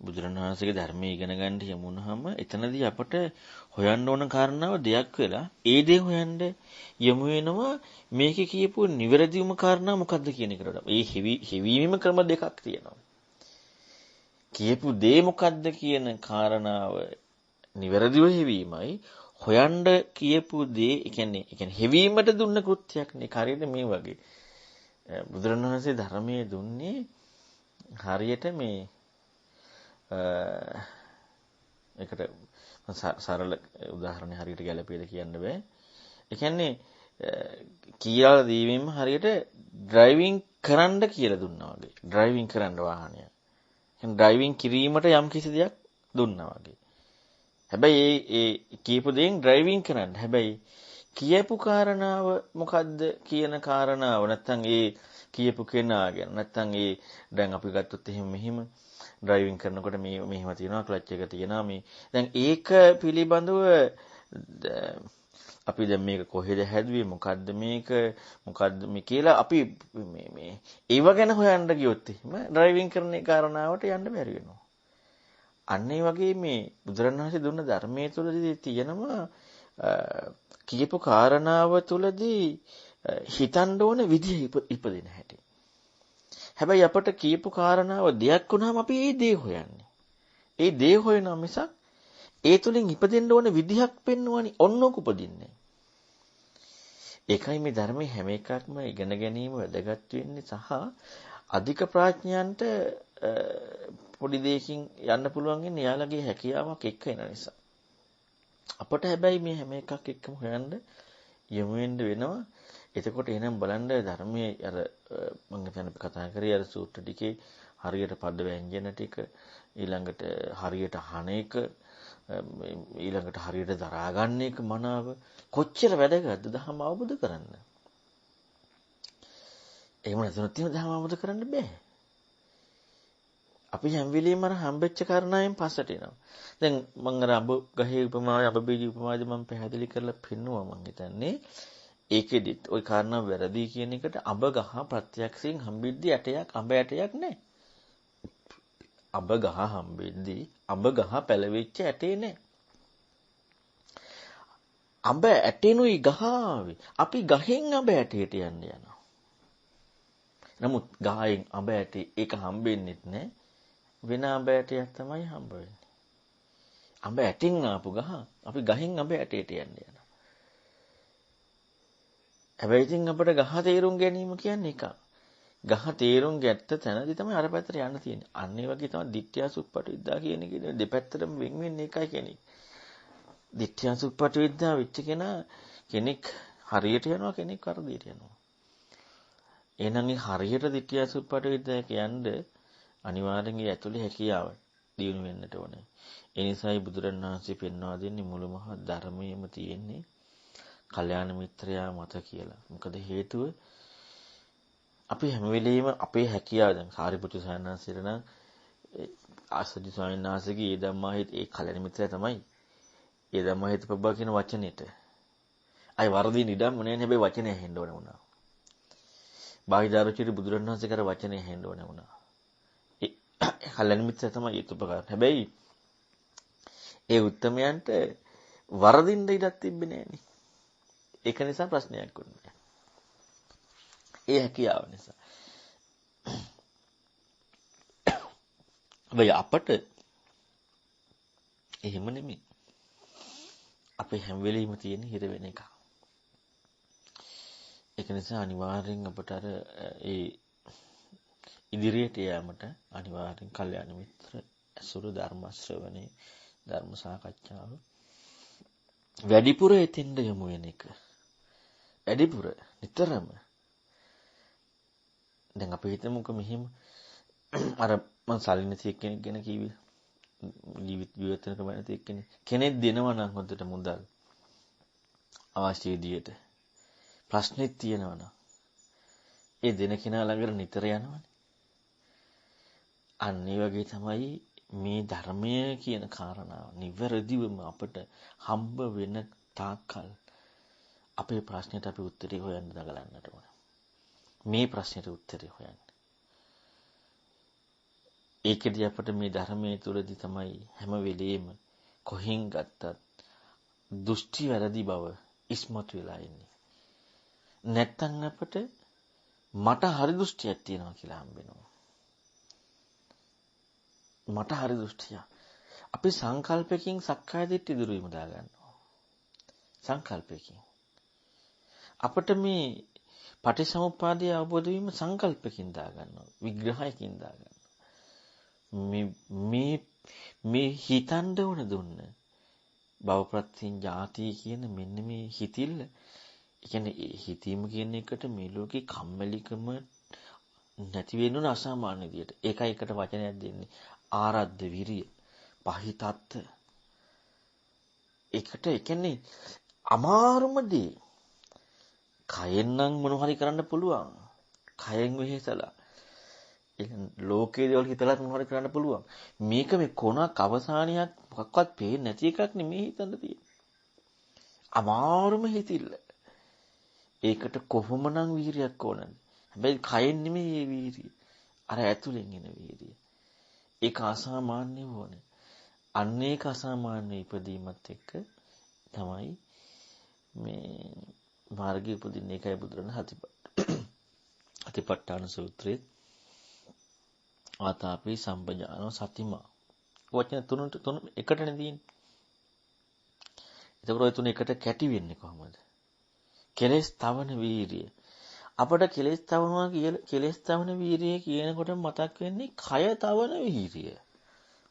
බුදුරණවහන්සේගේ ධර්මයේ ඉගෙන ගන්න යමුනහම එතනදී අපට හොයන්න ඕන කාරණාව දෙයක් වෙලා ඒ දේ හොයන්න යමු වෙනවා. මේකේ කියපු නිවැරදිවම කාරණා මොකද්ද කියන එකට. ඒ හිවීමේ ක්‍රම දෙකක් තියෙනවා. කියපු දේ මොකද්ද කියන කාරණාව නිවැරදිව හිවීමයි හොයන්න කියපු දේ ඒ කියන්නේ හිවීමට දුන්න කෘත්‍යයක් නේ. හරියට මේ වගේ බුදුරණවහන්සේ ධර්මයේ දුන්නේ හරියට මේ ඒකට සරල උදාහරණයක් හරියට ගැලපෙයිද කියන්න බෑ. ඒ කියන්නේ කියලා දීවීම හරියට ඩ්‍රයිවිං කරන්න කියලා දුන්නා වගේ. ඩ්‍රයිවිං කරන්න වාහනය. කියන්නේ ඩ්‍රයිවිං කිරීමට යම් කිසි දෙයක් දුන්නා වගේ. හැබැයි ඒ කියපු දෙයින් ඩ්‍රයිවිං කරන්න. හැබැයි කියපු කාරණාව මොකද්ද කියන කාරණාව නැත්තම් ඒ කියපු කෙනා ගැන නැත්තම් ඒ දැන් අපි ගත්තොත් මෙහිම ඩ්‍රයිවිං කරනකොට මෙහෙම තියෙනවා ක්ලච් එක තියෙනවා මේ දැන් ඒක පිළිබඳව අපි දැන් මේක කොහෙද හැදුවේ මොකද්ද මේ කියලා අපි මේ ඒව ගැන හොයන්න ගියොත් එහෙම ඩ්‍රයිවිං කරන කාරණාවට යන්න බැරි වෙනවා. අන්න ඒ වගේ මේ බුදුරණවහන්සේ දුන්න ධර්මයේ තුලදී තියෙනවා කියපු කාරණාව තුලදී හිතන්න ඕන විදිහ ඉපදෙන හැටි. හැබැයි අපට කියපු කාරණාව දෙයක් වුණාම අපි ඒ දේ හොයන්නේ. ඒ දේ හොයනවා මිසක් ඒ තුලින් ඉපදෙන්න ඕන විදිහක් පෙන්වන්නේ ඔන්නෝක උපදින්නේ. ඒකයි මේ ධර්මයේ හැම එකක්ම ඉගෙන ගැනීම වැදගත් වෙන්නේ සහ අධික ප්‍රඥාන්ට පොඩි දෙයකින් යන්න පුළුවන් ඉන්නේ යාළගේ හැකියාවක් එක්ක එන නිසා. අපට හැබැයි මේ හැම එකක් එක්කම හොයන්න යමු වෙන්න වෙනවා. එතකොට එහෙනම් බලන්න ධර්මයේ අර මම හිතන්නේ කතා කරේ අර සූත්‍ර ටිකේ හරියට පද ව්‍යංජන ටික ඊළඟට හරියට අහන එක ඊළඟට හරියට දරා ගන්න එක මනාව කොච්චර වැදගත්ද ධර්ම අවබෝධ කරන්න. එහෙම නැත්නම් ධර්ම අවබෝධ කරන්න බෑ. අපි හැම වෙලෙම අර හම්බෙච්ච කාරණාවෙන් පස්සට එනවා. දැන් මම අර අඹ ගහේ උපමාවයි අඹ බීජ උපමාවයි මම පැහැදිලි කරලා පෙන්නුවා මම හිතන්නේ. ඒකෙදිත් ওই කාරණා වැරදි කියන එකට අඹ ගහ ප්‍රත්‍යක්ෂයෙන් හම්බෙද්දී ඇටයක් අඹ ඇටයක් නැහැ. අඹ ගහ හම්බෙද්දී අඹ ගහ පැලවෙච්ච ඇටේ නැහැ. අඹ ඇටෙනුයි ගහ ආවේ. අපි ගහෙන් අඹ ඇටයට යන්න යනවා. නමුත් ගහෙන් අඹ ඇටේ ඒක හම්බෙන්නෙත් නැහැ. වෙන අඹ ඇටයක් තමයි හම්බ වෙන්නේ. අඹ ඇටින් ආපු ගහ අපි ගහෙන් අඹ ඇටයට යන්න යනවා. හැබැයි ඉතින් අපිට ගහ තේරුම් ගැනීම කියන්නේ එක. ගහ තේරුම් ගැත්ත තැනදී තමයි අර පැත්තට යන්න තියෙන්නේ. අන්න ඒ වගේ තමයි ditthyaසුප්පටි විද්‍යා කියන එක දෙපැත්තටම වෙන් වෙන්නේ එකයි කියන්නේ. ditthyaසුප්පටි විද්‍යා වෙච්ච කෙනෙක් හරියට යනවා කෙනෙක් වරදියට යනවා. එහෙනම් මේ හරියට ditthyaසුප්පටි විද්‍යා කියන්නේ අනිවාර්යෙන් ඒ ඇතුලේ හැකියාව දිනු වෙන්නට ඕනේ. ඒ නිසායි බුදුරණවහන්සේ පෙන්වා දෙන්නේ මුළු මහත් ධර්මයේම තියෙන්නේ කල්යාණ මිත්‍රයා මත කියලා. මොකද හේතුව අපි හැම වෙලෙම අපේ හැකියාව දැන් සාරිපුත්‍ර සායනාසිර නම් ආසජි ස්වාමීන් වහන්සේගේ ඒ ධම්මාහිත ඒ කල්යාණ මිත්‍රයා තමයි. ඒ ධම්මාහිත පබ්බා කියන වචනෙට. අය වරදින් ඉඩම් නෑ හැබැයි වචනේ ඇහෙන්න ඕන වුණා. බාහිදාරුචිරි බුදුරණවහන්සේ කර වචනේ ඇහෙන්න ඕන වුණා. ඒ කල්යාණ මිත්‍රයා තමයි ඒත් උපකාර. හැබැයි ඒ උත්තමයන්ට වරදින්න ඉඩක් තිබ්බේ නෑනේ. ඒක නිසා ප්‍රශ්නයක් වුණා. ඒ හැකියාව නිසා. හැබැයි අපට එහෙම නෙමෙයි. අපේ හැම වෙලෙම තියෙන හිර වෙන එක. ඒක නිසා අනිවාර්යෙන් අපට අර ඒ ඉදිරියට යෑමට අනිවාර්යෙන් කල්යාණ මිත්‍ර අසුර ධර්ම ශ්‍රවණේ ධර්ම සාකච්ඡාව වැඩිපුර එතෙන්ද යමු වෙන එක. වැඩිපුර නිතරම දැන් අපි හිතමුකෝ මෙහිම අර මං සල්ලි නැති කෙනෙක් ගැන කිව්වේ ජීවිත වෙනකම නැති කෙනෙක් දෙනවා නම් හොඳට මුදල් අවශ්‍ය විදියට ප්‍රශ්නෙත් තියෙනවා නම් ඒ දෙන කෙනා ළඟට නිතර යනවනේ. අන්න ඒ වගේ තමයි මේ ධර්මය කියන කාරණාව නිවැරදිවම අපට හම්බ වෙන තාක්කල් අපේ ප්‍රශ්නෙට අපි උත්තරේ හොයන්න දඟලන්නට ඕන. මේ ප්‍රශ්නෙට උත්තරේ හොයන්න. ඒකදී අපට මේ ධර්මයේ තුලදී තමයි හැම වෙලෙම කොහෙන් ගත්තත් දෘෂ්ටි වැරදි බව ඉස්මතු වෙලා ඉන්නේ. නැත්තම් අපට මට හරි දෘෂ්ටියක් තියෙනවා කියලා හම්බෙනවා. මට හරි දෘෂ්ටිය. අපි සංකල්පකින් සක්කාය දිට්ඨි දුරු වීම දා ගන්නවා. සංකල්පකින්. අපිට මේ පටිසමුප්පාදය අවබෝධ වීම සංකල්පකින් දා ගන්නවා. විග්‍රහයකින් දා ගන්නවා. මේ හිතන්න ඕන දුන්න. භවප්‍රත්‍යයෙන් ಜಾති කියන මෙන්න මේ හිතිල්ල. ඒ කියන්නේ හිතීම කියන එකට මේ ලෝකේ කම්මැලිකම නැති වෙනුන අසාමාන්‍ය විදියට. ඒකයි එකට වචනයක් දෙන්නේ. ආරද්ධ විරිය පහිතත් ඒකට ඒ කියන්නේ අමාරුම දේ කයෙන් නම් මොන හරි කරන්න පුළුවන් කයෙන් වෙහෙසලා ඒ ලෝකයේ දේවල් හිතලා මොන හරි කරන්න පුළුවන් මේක මේ කොනක් අවසානියක් මොකක්වත් පේන්නේ නැති එකක් නෙමෙයි හිතන්න තියෙන්නේ අමාරුම හිතිල්ල ඒකට කොහොමනම් වීරියක් ඕනද හැබැයි කයෙන් නෙමෙයි මේ වීරිය අර ඇතුලෙන් එන වීරිය ඒක අසාමාන්‍ය වුණේ. අන්න ඒක අසාමාන්‍ය ඉපදීමත් එක්ක තමයි මේ මාර්ගය උපදින්නේ. ඒකයි බුදුරණ අතිපට්ඨාන සූත්‍රයේ ආතාපි සම්පජානෝ සතිමා. වචන තුන එකටනේ තියෙන්නේ. ඒතකොට ඔය තුන එකට කැටි වෙන්නේ කොහොමද? කෙලෙස් තවන වීරිය. අපට කෙලෙස් තවනවා කියලා කෙලෙස් තවන වීරිය කියනකොට මතක් වෙන්නේ කය තවන වීරිය.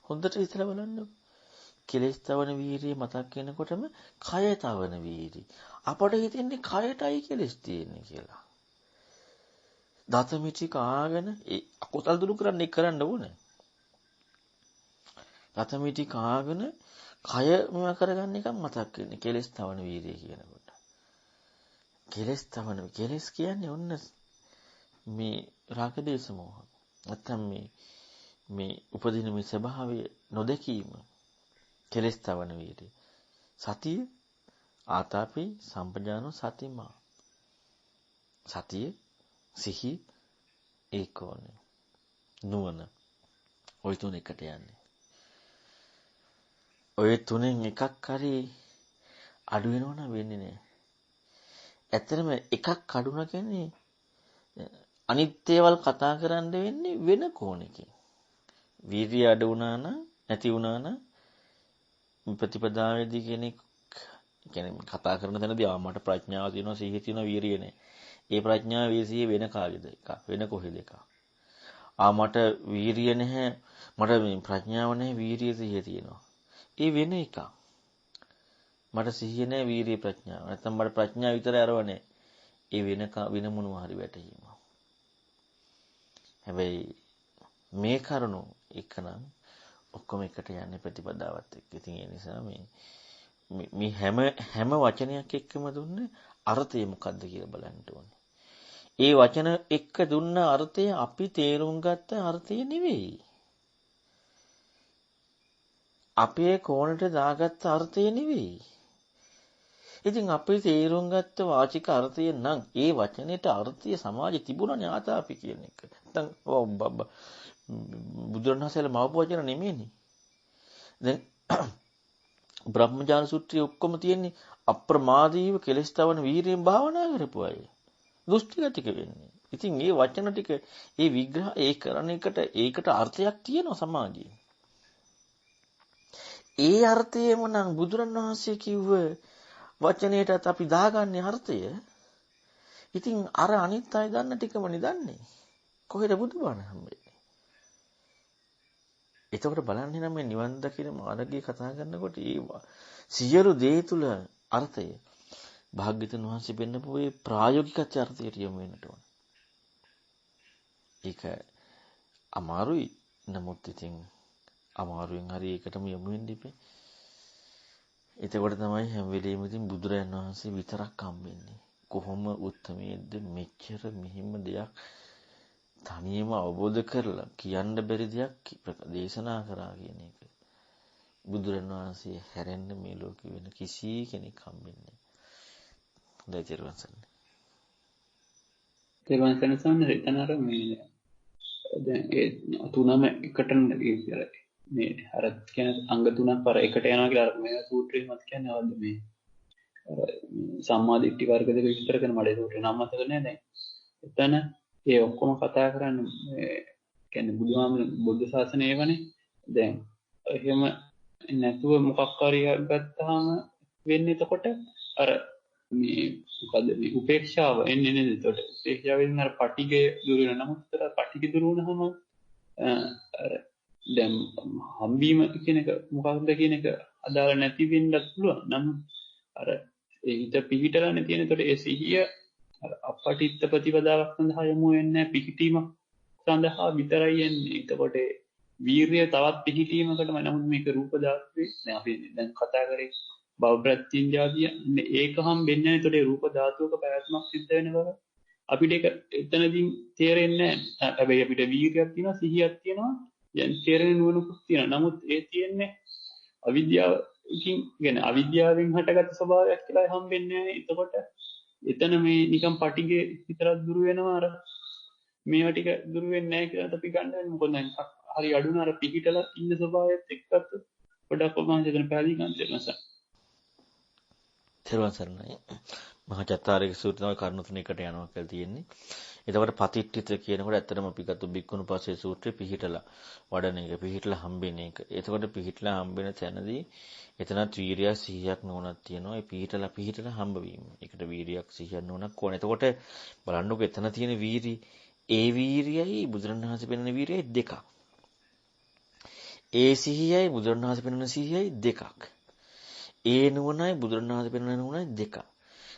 හොඳට හිතලා බලන්න. කෙලෙස් තවන වීරිය මතක් වෙනකොටම කය තවන වීරිය. අපට හිතෙන්නේ කයටයි කෙලෙස් තියෙන්නේ කියලා. දතමිටි කාගෙන ඒ අකුසල් දුරු කරන්න ඕනේ. දතමිටි කාගෙන කය මෙව කරගන්න එක මතක් වෙන්නේ කෙලෙස් තවන වීරිය කියනකොට. කෙලෙස් කියන්නේ ඔන්න මේ රාග දේශ මොහ. නැත්තම් මේ උපදින මේ ස්වභාවය නොදකීම කෙලෙස් තවන වීර්ය. සතිය ආතාපි සම්පජානෝ සතිමා. සතිය සිහි ඒකෝනේ. නුවණ. ওই තුන එකට යන්නේ. ওই තුනෙන් එකක් හරි අඩු වෙනවනම් වෙන්නේ නැහැ. ඇත්තටම එකක් කඩුණා කියන්නේ අනිත් ඒවල් කතා කරන්න වෙන්නේ වෙන කෝණකින්. වීර්ය අඩු වුණා නම් නැති වුණා නම් ප්‍රතිපදාවේදී කෙනෙක් කියන්නේ කතා කරන තැනදී මට ප්‍රඥාව තියෙනවා සිහිය තියෙනවා වීර්යය නැහැ. ඒ ප්‍රඥාව වීර්යය වෙන කාගේද එකක් වෙන කොහෙද එකක්. මට වීර්යය නැහැ මට මේ ප්‍රඥාව නැහැ වීර්යය සිහිය තියෙනවා. ඒ වෙන එකක්. මට සිහිය නැහැ වීර්ය ප්‍රඥාව. නැත්නම් මට ප්‍රඥාව විතරයි අරවන්නේ. ඒ වෙන මොනවා හරි වැටහීම. හැබැයි මේ කරුණු එකනම් ඔක්කොම එකට යන්නේ ප්‍රතිපදාවත් එක්ක. ඉතින් ඒ නිසා මේ මේ හැම වචනයක් එක්කම දුන්නේ අර්ථය මොකද්ද කියලා බලන්න ඕනේ. ඒ වචන එක්ක දුන්න අර්ථය අපි තේරුම් ගත්ත අර්ථය නෙවෙයි. අපේ කෝණයට දාගත්ත අර්ථය නෙවෙයි. ඉතින් අපි තේරුම් ගත්ත වාචික අර්ථය නම් ඒ වචනේට අර්ථය සමාජෙ තිබුණානේ ආතාපි කියන එක. නැත්නම් බුදුරණවහන්සේලා මවපු වචන නෙමෙයිනේ. දැන් බ්‍රහ්මජාල සූත්‍රයේ ඔක්කොම තියෙන්නේ අප්‍රමාදීව කෙලස් තවන වීරියෙන් භාවනා කරපු අය. දෘෂ්ටිගතික වෙන්නේ. ඉතින් මේ වචන ටික ඒ විග්‍රහ ඒ කරන ඒකට අර්ථයක් තියෙනවා සමාජයේ. ඒ අර්ථයම නම් බුදුරණවහන්සේ කිව්ව වචනයටත් අපි දාගන්නේ අර්ථය. ඉතින් අර අනිත් අය දන්න ටිකමනේ දන්නේ. කොහෙද බුදුබණ හම්බෙන්නේ? එතකොට බලන්න නම් මේ නිවන් දකින මාර්ගය කතා කරනකොට ඒ සියලු දේ තුල අර්ථය භාග්‍යතුන් වහන්සේ පෙන්නපු ඒ ප්‍රායෝගිකත්වයේ අර්ථයට යොමු වෙන්නට ඕන. ඒක අමාරුයි. නමුත් ඉතින් අමාරුවෙන් හරි ඒකටම යොමු වෙන්න ඉපේ. එතකොට තමයි හැම වෙලෙම ඉතින් බුදුරයන් වහන්සේ විතරක් හම්බෙන්නේ. කොහොම උත්තමයේද මෙච්චර මෙහිම දෙයක් තනියම අවබෝධ කරලා කියන්න බැරි දෙයක් දේශනා කරා කියන එක. බුදුරන් වහන්සේ හැරෙන්න මේ ලෝකෙ වෙන කිසි කෙනෙක් හම්බෙන්නේ නැහැ. දෛතරුවන් සන්නේ. තේරුවන් සන්නේ සම්මත එතන අර මේ දැන් ඒ තුනම එකට මේ අර කියන අංග තුනක් පර එකට යනවා කියලා අර මේ සූත්‍රයේ මත කියන්නේ අවද්ද මේ අර සම්මා දිට්ඨි වර්ග දෙක විස්තර කරන මඩේ සූත්‍රේ නම් මතක නැහැ දැන්. එතන ඒ ඔක්කොම කතා කරන්නේ මේ කියන්නේ බුද්ධ ශාසනය ඒවනේ. දැන් එහෙම නැතුව මොකක් හරි ගත්තාම වෙන්නේ එතකොට අර මේ මොකද මේ උපේක්ෂාව එන්නේ නේද? එතකොට උපේක්ෂාවෙන් අර පටිගය දුර වෙන නමුත් අර පටිගය දුර වුණාම අර දැන් හම්බීම කියන එක මොකක්ද කියන එක අදාළ නැති වෙන්නත් පුළුවන්. නමුත් අර ඒ හිත පිහිටලානේ තියෙන. එතකොට ඒ සිහිය අර අපටිත්ත ප්‍රතිපදාවක් සඳහා යොමු වෙන්නේ පිහිටීමක් සඳහා විතරයි එන්නේ. එතකොට වීරිය තවත් පිහිටීමකටම. නමුත් මේක රූප ධාතුවේ දැන් අපි දැන් කතා කරේ භව ප්‍රත්‍යඥාදිය ඒක හම්බෙන්නේ නැහැ. එතකොට රූප ධාතුවක පැවැත්මක් සිද්ධ වෙන බව අපිට ඒක එතනදී තේරෙන්නේ නැහැ. හැබැයි අපිට වීරියක් තියෙනවා, සිහියක් තියෙනවා, දැන් තේරෙන නුවණකුත් තියෙනවා. නමුත් ඒ තියෙන්නේ අවිද්‍යාවකින් කියන්නේ අවිද්‍යාවෙන් හටගත් ස්වභාවයක් කියලා හම්බෙන්නේ නැහැ. එතකොට එතන මේ නිකන් පටිගේ විතරක් දුර වෙනවා. අර මේවා ටික දුර වෙන්නේ නැහැ කියලා අපි ගන්න වෙන්නේ. මොකද දැන් හරි අඩුන අර පිහිටලා ඉන්න ස්වභාවයත් එක්කත් පොඩක් ඔබ හිතන පැහැදිලි කරන්න තියෙනවා. තෙරුවන් සරණයි. මහා චත්තාරික සූත්‍රයේ කරුණු තුනකට යනවා කියලා තියෙන්නේ. එතකොට පතිට්ඨිත කියනකොට ඇත්තටම අපි ගත්ත බික්කුණු පස්සේ සූත්‍රේ පිහිටලා වඩන එක, පිහිටලා හම්බෙන එක. එතකොට පිහිටලා හම්බෙන තැනදී එතනත් වීරියක් සිහියක් නෝනක් තියෙනවා. ඒ පිහිටලා හම්බ වීම. ඒකට වීරියක් සිහියක් නෝනක් ඕන. එතකොට බලන්නකො එතන තියෙන වීරි ඒ වීරියයි බුදුරණවහන්සේ පෙන්වන වීරියයි දෙකක්. ඒ සිහියයි බුදුරණවහන්සේ පෙන්වන සිහියයි දෙකක්. ඒ නුවණයි බුදුරණවහන්සේ පෙන්වන නුවණයි දෙකක්.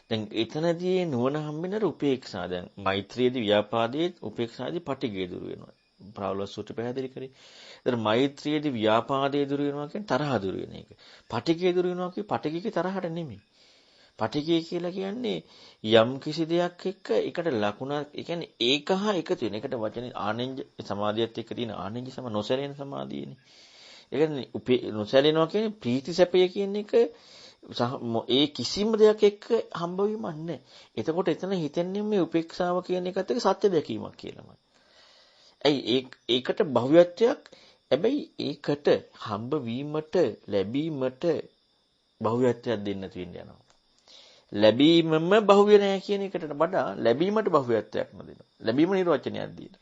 දැන් එතනදී නුවණ හම්බෙන උපේක්ෂා දැන් මෛත්‍රියේදී ව්‍යාපාදයේ උපේක්ෂාදී පටිගය දුරු වෙනවා. ප්‍රාවල සූත්‍රය පැහැදිලි කරේ. ඒතර මෛත්‍රියේදී ව්‍යාපාදයේ දුරු වෙනවා කියන්නේ තරහ දුරු වෙන එක. පටිගය දුරු වෙනවා කියන්නේ පටිගයේ තරහට නෙමෙයි. පටිගය කියලා කියන්නේ යම් කිසි දෙයක් එක්ක එකට ලකුණක්, ඒ කියන්නේ ඒක හා එකතු වෙන. ඒකට වචනේ ආනෙන්ජ සමාධියත් එක්ක තියෙන ආනෙන්ජ සම නොසැලෙන සමාධියනේ. ඒ කියන්නේ නොසැලෙනවා කියන්නේ ප්‍රීති සැපය කියන එක ඒ කිසිම දෙයක් එක්ක හම්බවීමක් නැහැ. එතකොට එතන හිතන්නේ මේ උපේක්ෂාව කියන එකත් එක්ක සත්‍ය දැකීමක් කියලාමයි. ඇයි ඒකට භව්‍යත්වයක් හැබැයි ඒකට හම්බ වීමට ලැබීමට භව්‍යත්වයක් දෙන්න තියෙන යනවා. ලැබීමම භව්‍ය නැහැ කියන එකට වඩා ලැබීමට භව්‍යත්වයක් නොදෙනවා. ලැබීම නිර්වචනයක් දීලා.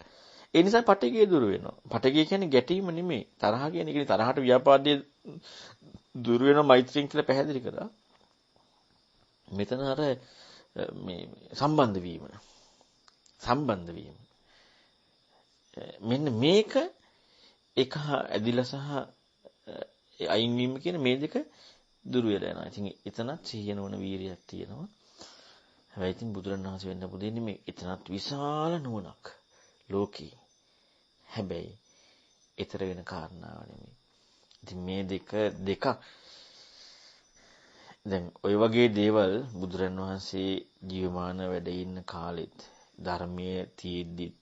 ඒ නිසා පටිගය දුර වෙනවා. පටිගය කියන්නේ ගැටීම නෙමෙයි. තරහ කියන එක තරහට ව්‍යාපාදයේ දුර වෙන මෛත්‍රියෙන් කියලා පැහැදිලි කරා. මෙතන අර මේ සම්බන්ධ වීම. මෙන්න මේක එක ඇදිලා සහ අයින් වීම කියන මේ දෙක දුර වෙලා යනවා. ඉතින් එතනත් සිහිය නොවන වීරියක් තියෙනවා. හැබැයි ඉතින් බුදුරණවහන්සේ වෙන්න පුදෙන්නේ මේ එතනත් විශාල නුවණක් ලෝකේ. හැබැයි ඊතර වෙන කාරණාව නෙමෙයි. ඉතින් මේ දෙකක් දැන් ওই වගේ දේවල් බුදුරන් වහන්සේ ජීවමාන වැඩ ඉන්න කාලෙත් ධර්මයේ තියෙද්දිත්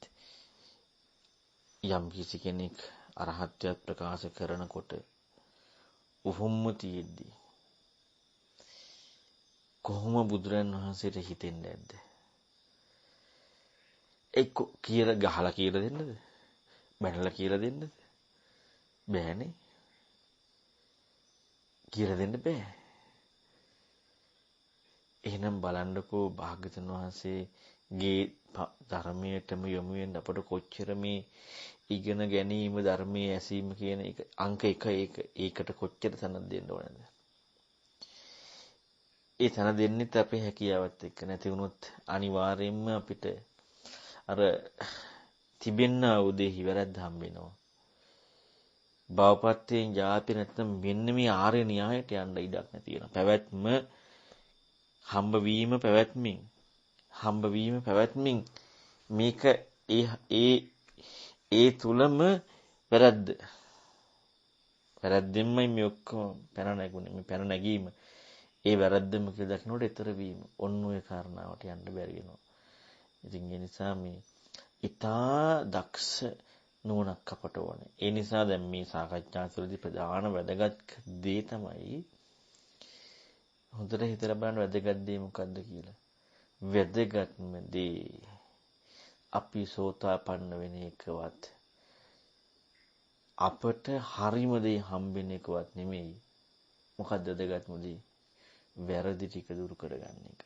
යම් කිසි කෙනෙක් අරහත්ත්වයට ප්‍රකාශ කරනකොට උහුම්ම තියෙද්දි කොහොම බුදුරන් වහන්සේට හිතෙන්නේ නැද්ද? එක්ක කියලා ගහලා කියලා දෙන්නද? බැනලා කියලා දෙන්නද? බෑනේ. කියලා දෙන්න බෑ. එහෙනම් බලන්නකෝ භාග්‍යවතුන් වහන්සේගේ ධර්මයටම යොමු වෙන්න අපට කොච්චර මේ ඉගෙන ගැනීම ධර්මයේ ඇසීම කියන එක අංක 1 ඒකට කොච්චර තැනක් දෙන්න ඕනද? ඒ තැන දෙන්නෙත් අපේ හැකියාවත් එක්ක. නැති වුණොත් අනිවාර්යයෙන්ම අපිට අර තිබෙන්න උදේහි වැරද්ද හම්බ වෙනවා. භවපත්තෙන් ජාති නැත්නම් මෙන්න මේ ආර්ය න්‍යායට යන්න ඉඩක් නැති වෙනවා. පැවැත්ම හම්බවීම පැවැත්මින් මේක ඒ තුලම වැරද්දෙන්මයි මේ ඔක්කොම පැන නැගුණේ. මේ පැන නැගීම ඒ වැරද්දම කියලා දක්නකොට ඊතර වීම ඔන්න ඔය කාරණාවට යන්න බැරි වෙනවා. ඉතින් ඒ නිසා මේ ඊටා දක්ෂ නුවණක් අපට ඕනේ. ඒ නිසා දැන් මේ සාකච්ඡා තුළදී ප්‍රධාන වැදගත් දේ තමයි හොඳට හිතලා බලන්න වැදගත් දේ මොකද්ද කියලා. වැදගත්ම දේ අපි සෝතාපන්න වෙන එකවත් අපට හරිම දේ හම්බෙන එකවත් නෙමෙයි. මොකද්ද වැදගත්ම දේ? වැරදි ටික දුරු කරගන්න එක.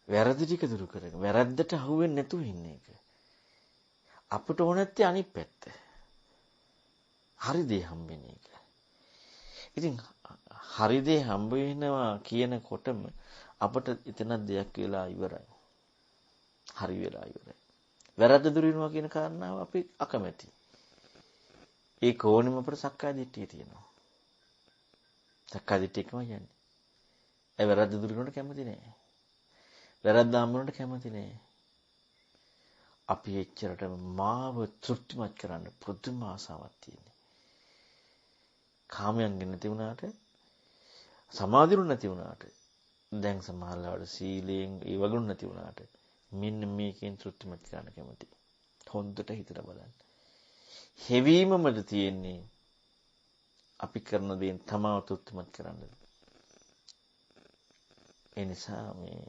වැරදි ටික දුරු කරගන්න. වැරද්දට අහු වෙන්නේ නැතුව ඉන්න එක. අපට ඕන නැත්තේ අනිත් පැත්ත. හරි දේ හම්බෙන එක. ඉතින් හරි දේ හම්බ වෙනවා කියනකොටම අපට එතන දෙයක් වෙලා ඉවරයි. හරි වෙලා ඉවරයි. වැරද්ද දුරු වෙනවා කියන කාරණාව අපි අකමැති. ඒ කෝණෙම අපට සක්කාය දිට්ඨිය තියෙනවා. සක්කාය දිට්ඨියකම යන්නේ. ඒ වැරද්ද දුරු වෙනවට කැමති නෑ. වැරද්ද හම්බ වෙනවට කැමති නෑ. අපි එච්චරට මාව තෘප්තිමත් කරන්න පුදුම ආසාවක් තියෙනවා. කාමයන් නැති වුණාට සමාධිය නැති වුණාට දැන් සමහරවල්ලාට සීලයෙන් ඒ වගුණ නැති වුණාට මෙන්න මේකෙන් තෘප්තිමත් කරන්න කැමති. හොඳට හිතලා බලන්න. හැවීමමද තියෙන්නේ අපි කරන දේෙන් තමාව තෘප්තිමත් කරන්න. ඒ නිසා මේ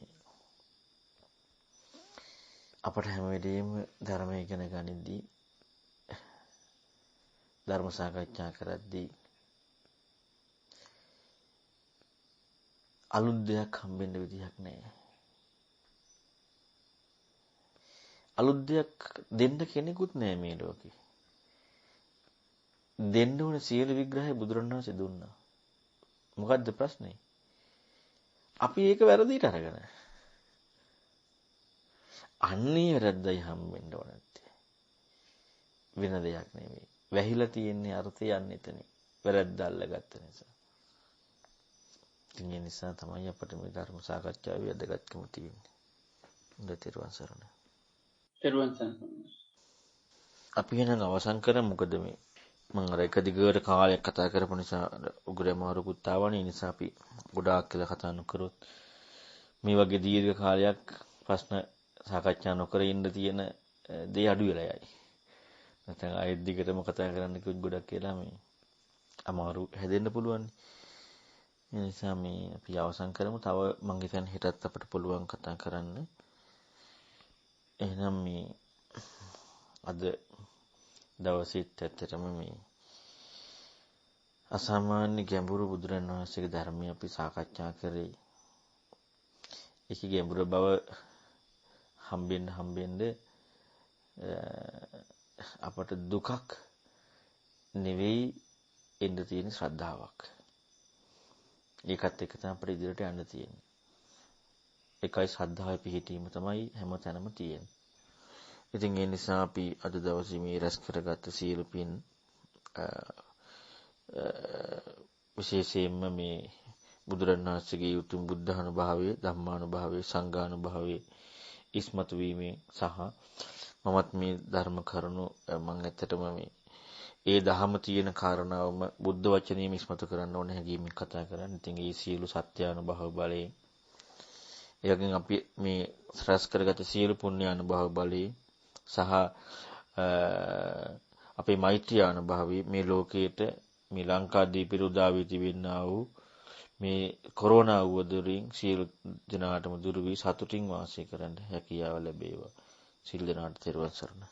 අපට හැම වෙලෙම ධර්මය ඉගෙන ගනිද්දී ධර්ම සාකච්ඡා කරද්දී අලුත් දෙයක් හම්බෙන්න විදිහක් නැහැ. අලුත් දෙයක් දෙන්න කෙනෙකුත් නැහැ මේ ලෝකේ. දෙන්න ඕන සියලු විග්‍රහය බුදුරණවහන්සේ දුන්නා. මොකද්ද ප්‍රශ්නේ? අපි ඒක වැරදිට අරගෙන. අන්නේ වැරද්දයි හම්බෙන්න ඕන නැත්තේ. වෙන දෙයක් නෙවෙයි. වැහිලා තියෙන්නේ අර්ථය යන්නේ එතන. වැරද්ද අල්ලගත්ත නිසා. ඒ නිසා තමයි අපිට මේ ධර්ම සාකච්ඡාවේ වැදගත්කම තියෙන්නේ. හොඳ තෙරුවන් සරණයි. තෙරුවන් සරණයි. අපි එහෙනම් අවසන් කරමු. මොකද මේ මම අර එක දිගට කාලයක් කතා කරපු නිසා උගුරමාරුකුත් ආවනේ. ඒ නිසා අපි ගොඩාක් කියලා කතා නොකරොත් මේ වගේ දීර්ඝ කාලයක් ප්‍රශ්න සාකච්ඡා නොකර ඉන්න තියෙන දේ අඩු වෙලා යයි. නැත්නම් ආයෙත් දිගටම කතා කරන්න කිව්වොත් ගොඩක් කියලා මේ අමාරු හැදෙන්න පුළුවන්. ඒ නිසා මේ අපි අවසන් කරමු. තව මම හිතන්නේ හෙටත් අපිට පුළුවන් කතා කරන්න. එහෙනම් මේ අද දවසේත් ඇත්තටම මේ අසාමාන්‍ය ගැඹුරු බුදුරන් වහන්සේගේ ධර්මය අපි සාකච්ඡා කරේ. ඒකේ ගැඹුරු බව හම්බෙන්න අපට දුකක් නෙවෙයි එන්න තියෙන ශ්‍රද්ධාවක්. ඒකත් එක්ක තමයි අපිට ඉදිරියට යන්න තියෙන්නේ. ඒකයි ශ්‍රද්ධාවේ පිහිටීම තමයි හැම තැනම තියෙන්නේ. ඉතින් ඒ නිසා අපි අද දවසේ මේ රැස් කරගත්ත සියලු පින් විශේෂයෙන්ම මේ බුදුරණවහන්සේගේ උතුම් බුද්ධානුභාවය, ධම්මානුභාවය, සංඝානුභාවය ඉස්මතු වීමෙන් සහ මමත් මේ ධර්ම කරුණු මම ඇත්තටම මේ ඒ දහම තියෙන කාරණාවම බුද්ධ වචනයම ඉස්මතු කරන්න ඕන හැඟීමෙන් කතා කරන්නේ. ඉතින් ඒ සියලු සත්‍යානුභව බලයෙන් එයකින් අපි මේ රැස් කරගත සියලු පුණ්‍යානුභව බලයෙන් සහ අපේ මෛත්‍රී අනුභවී මේ ලෝකයට මේ ලංකාදීපේ උදා වී තිබෙනා වූ මේ කොරෝනා වදුරින් සියලු දෙනාටම දුරු වී සතුටින් වාසය කරන්න හැකියාව ලැබේවා. සියලු දෙනාට තෙරුවන් සරණයි.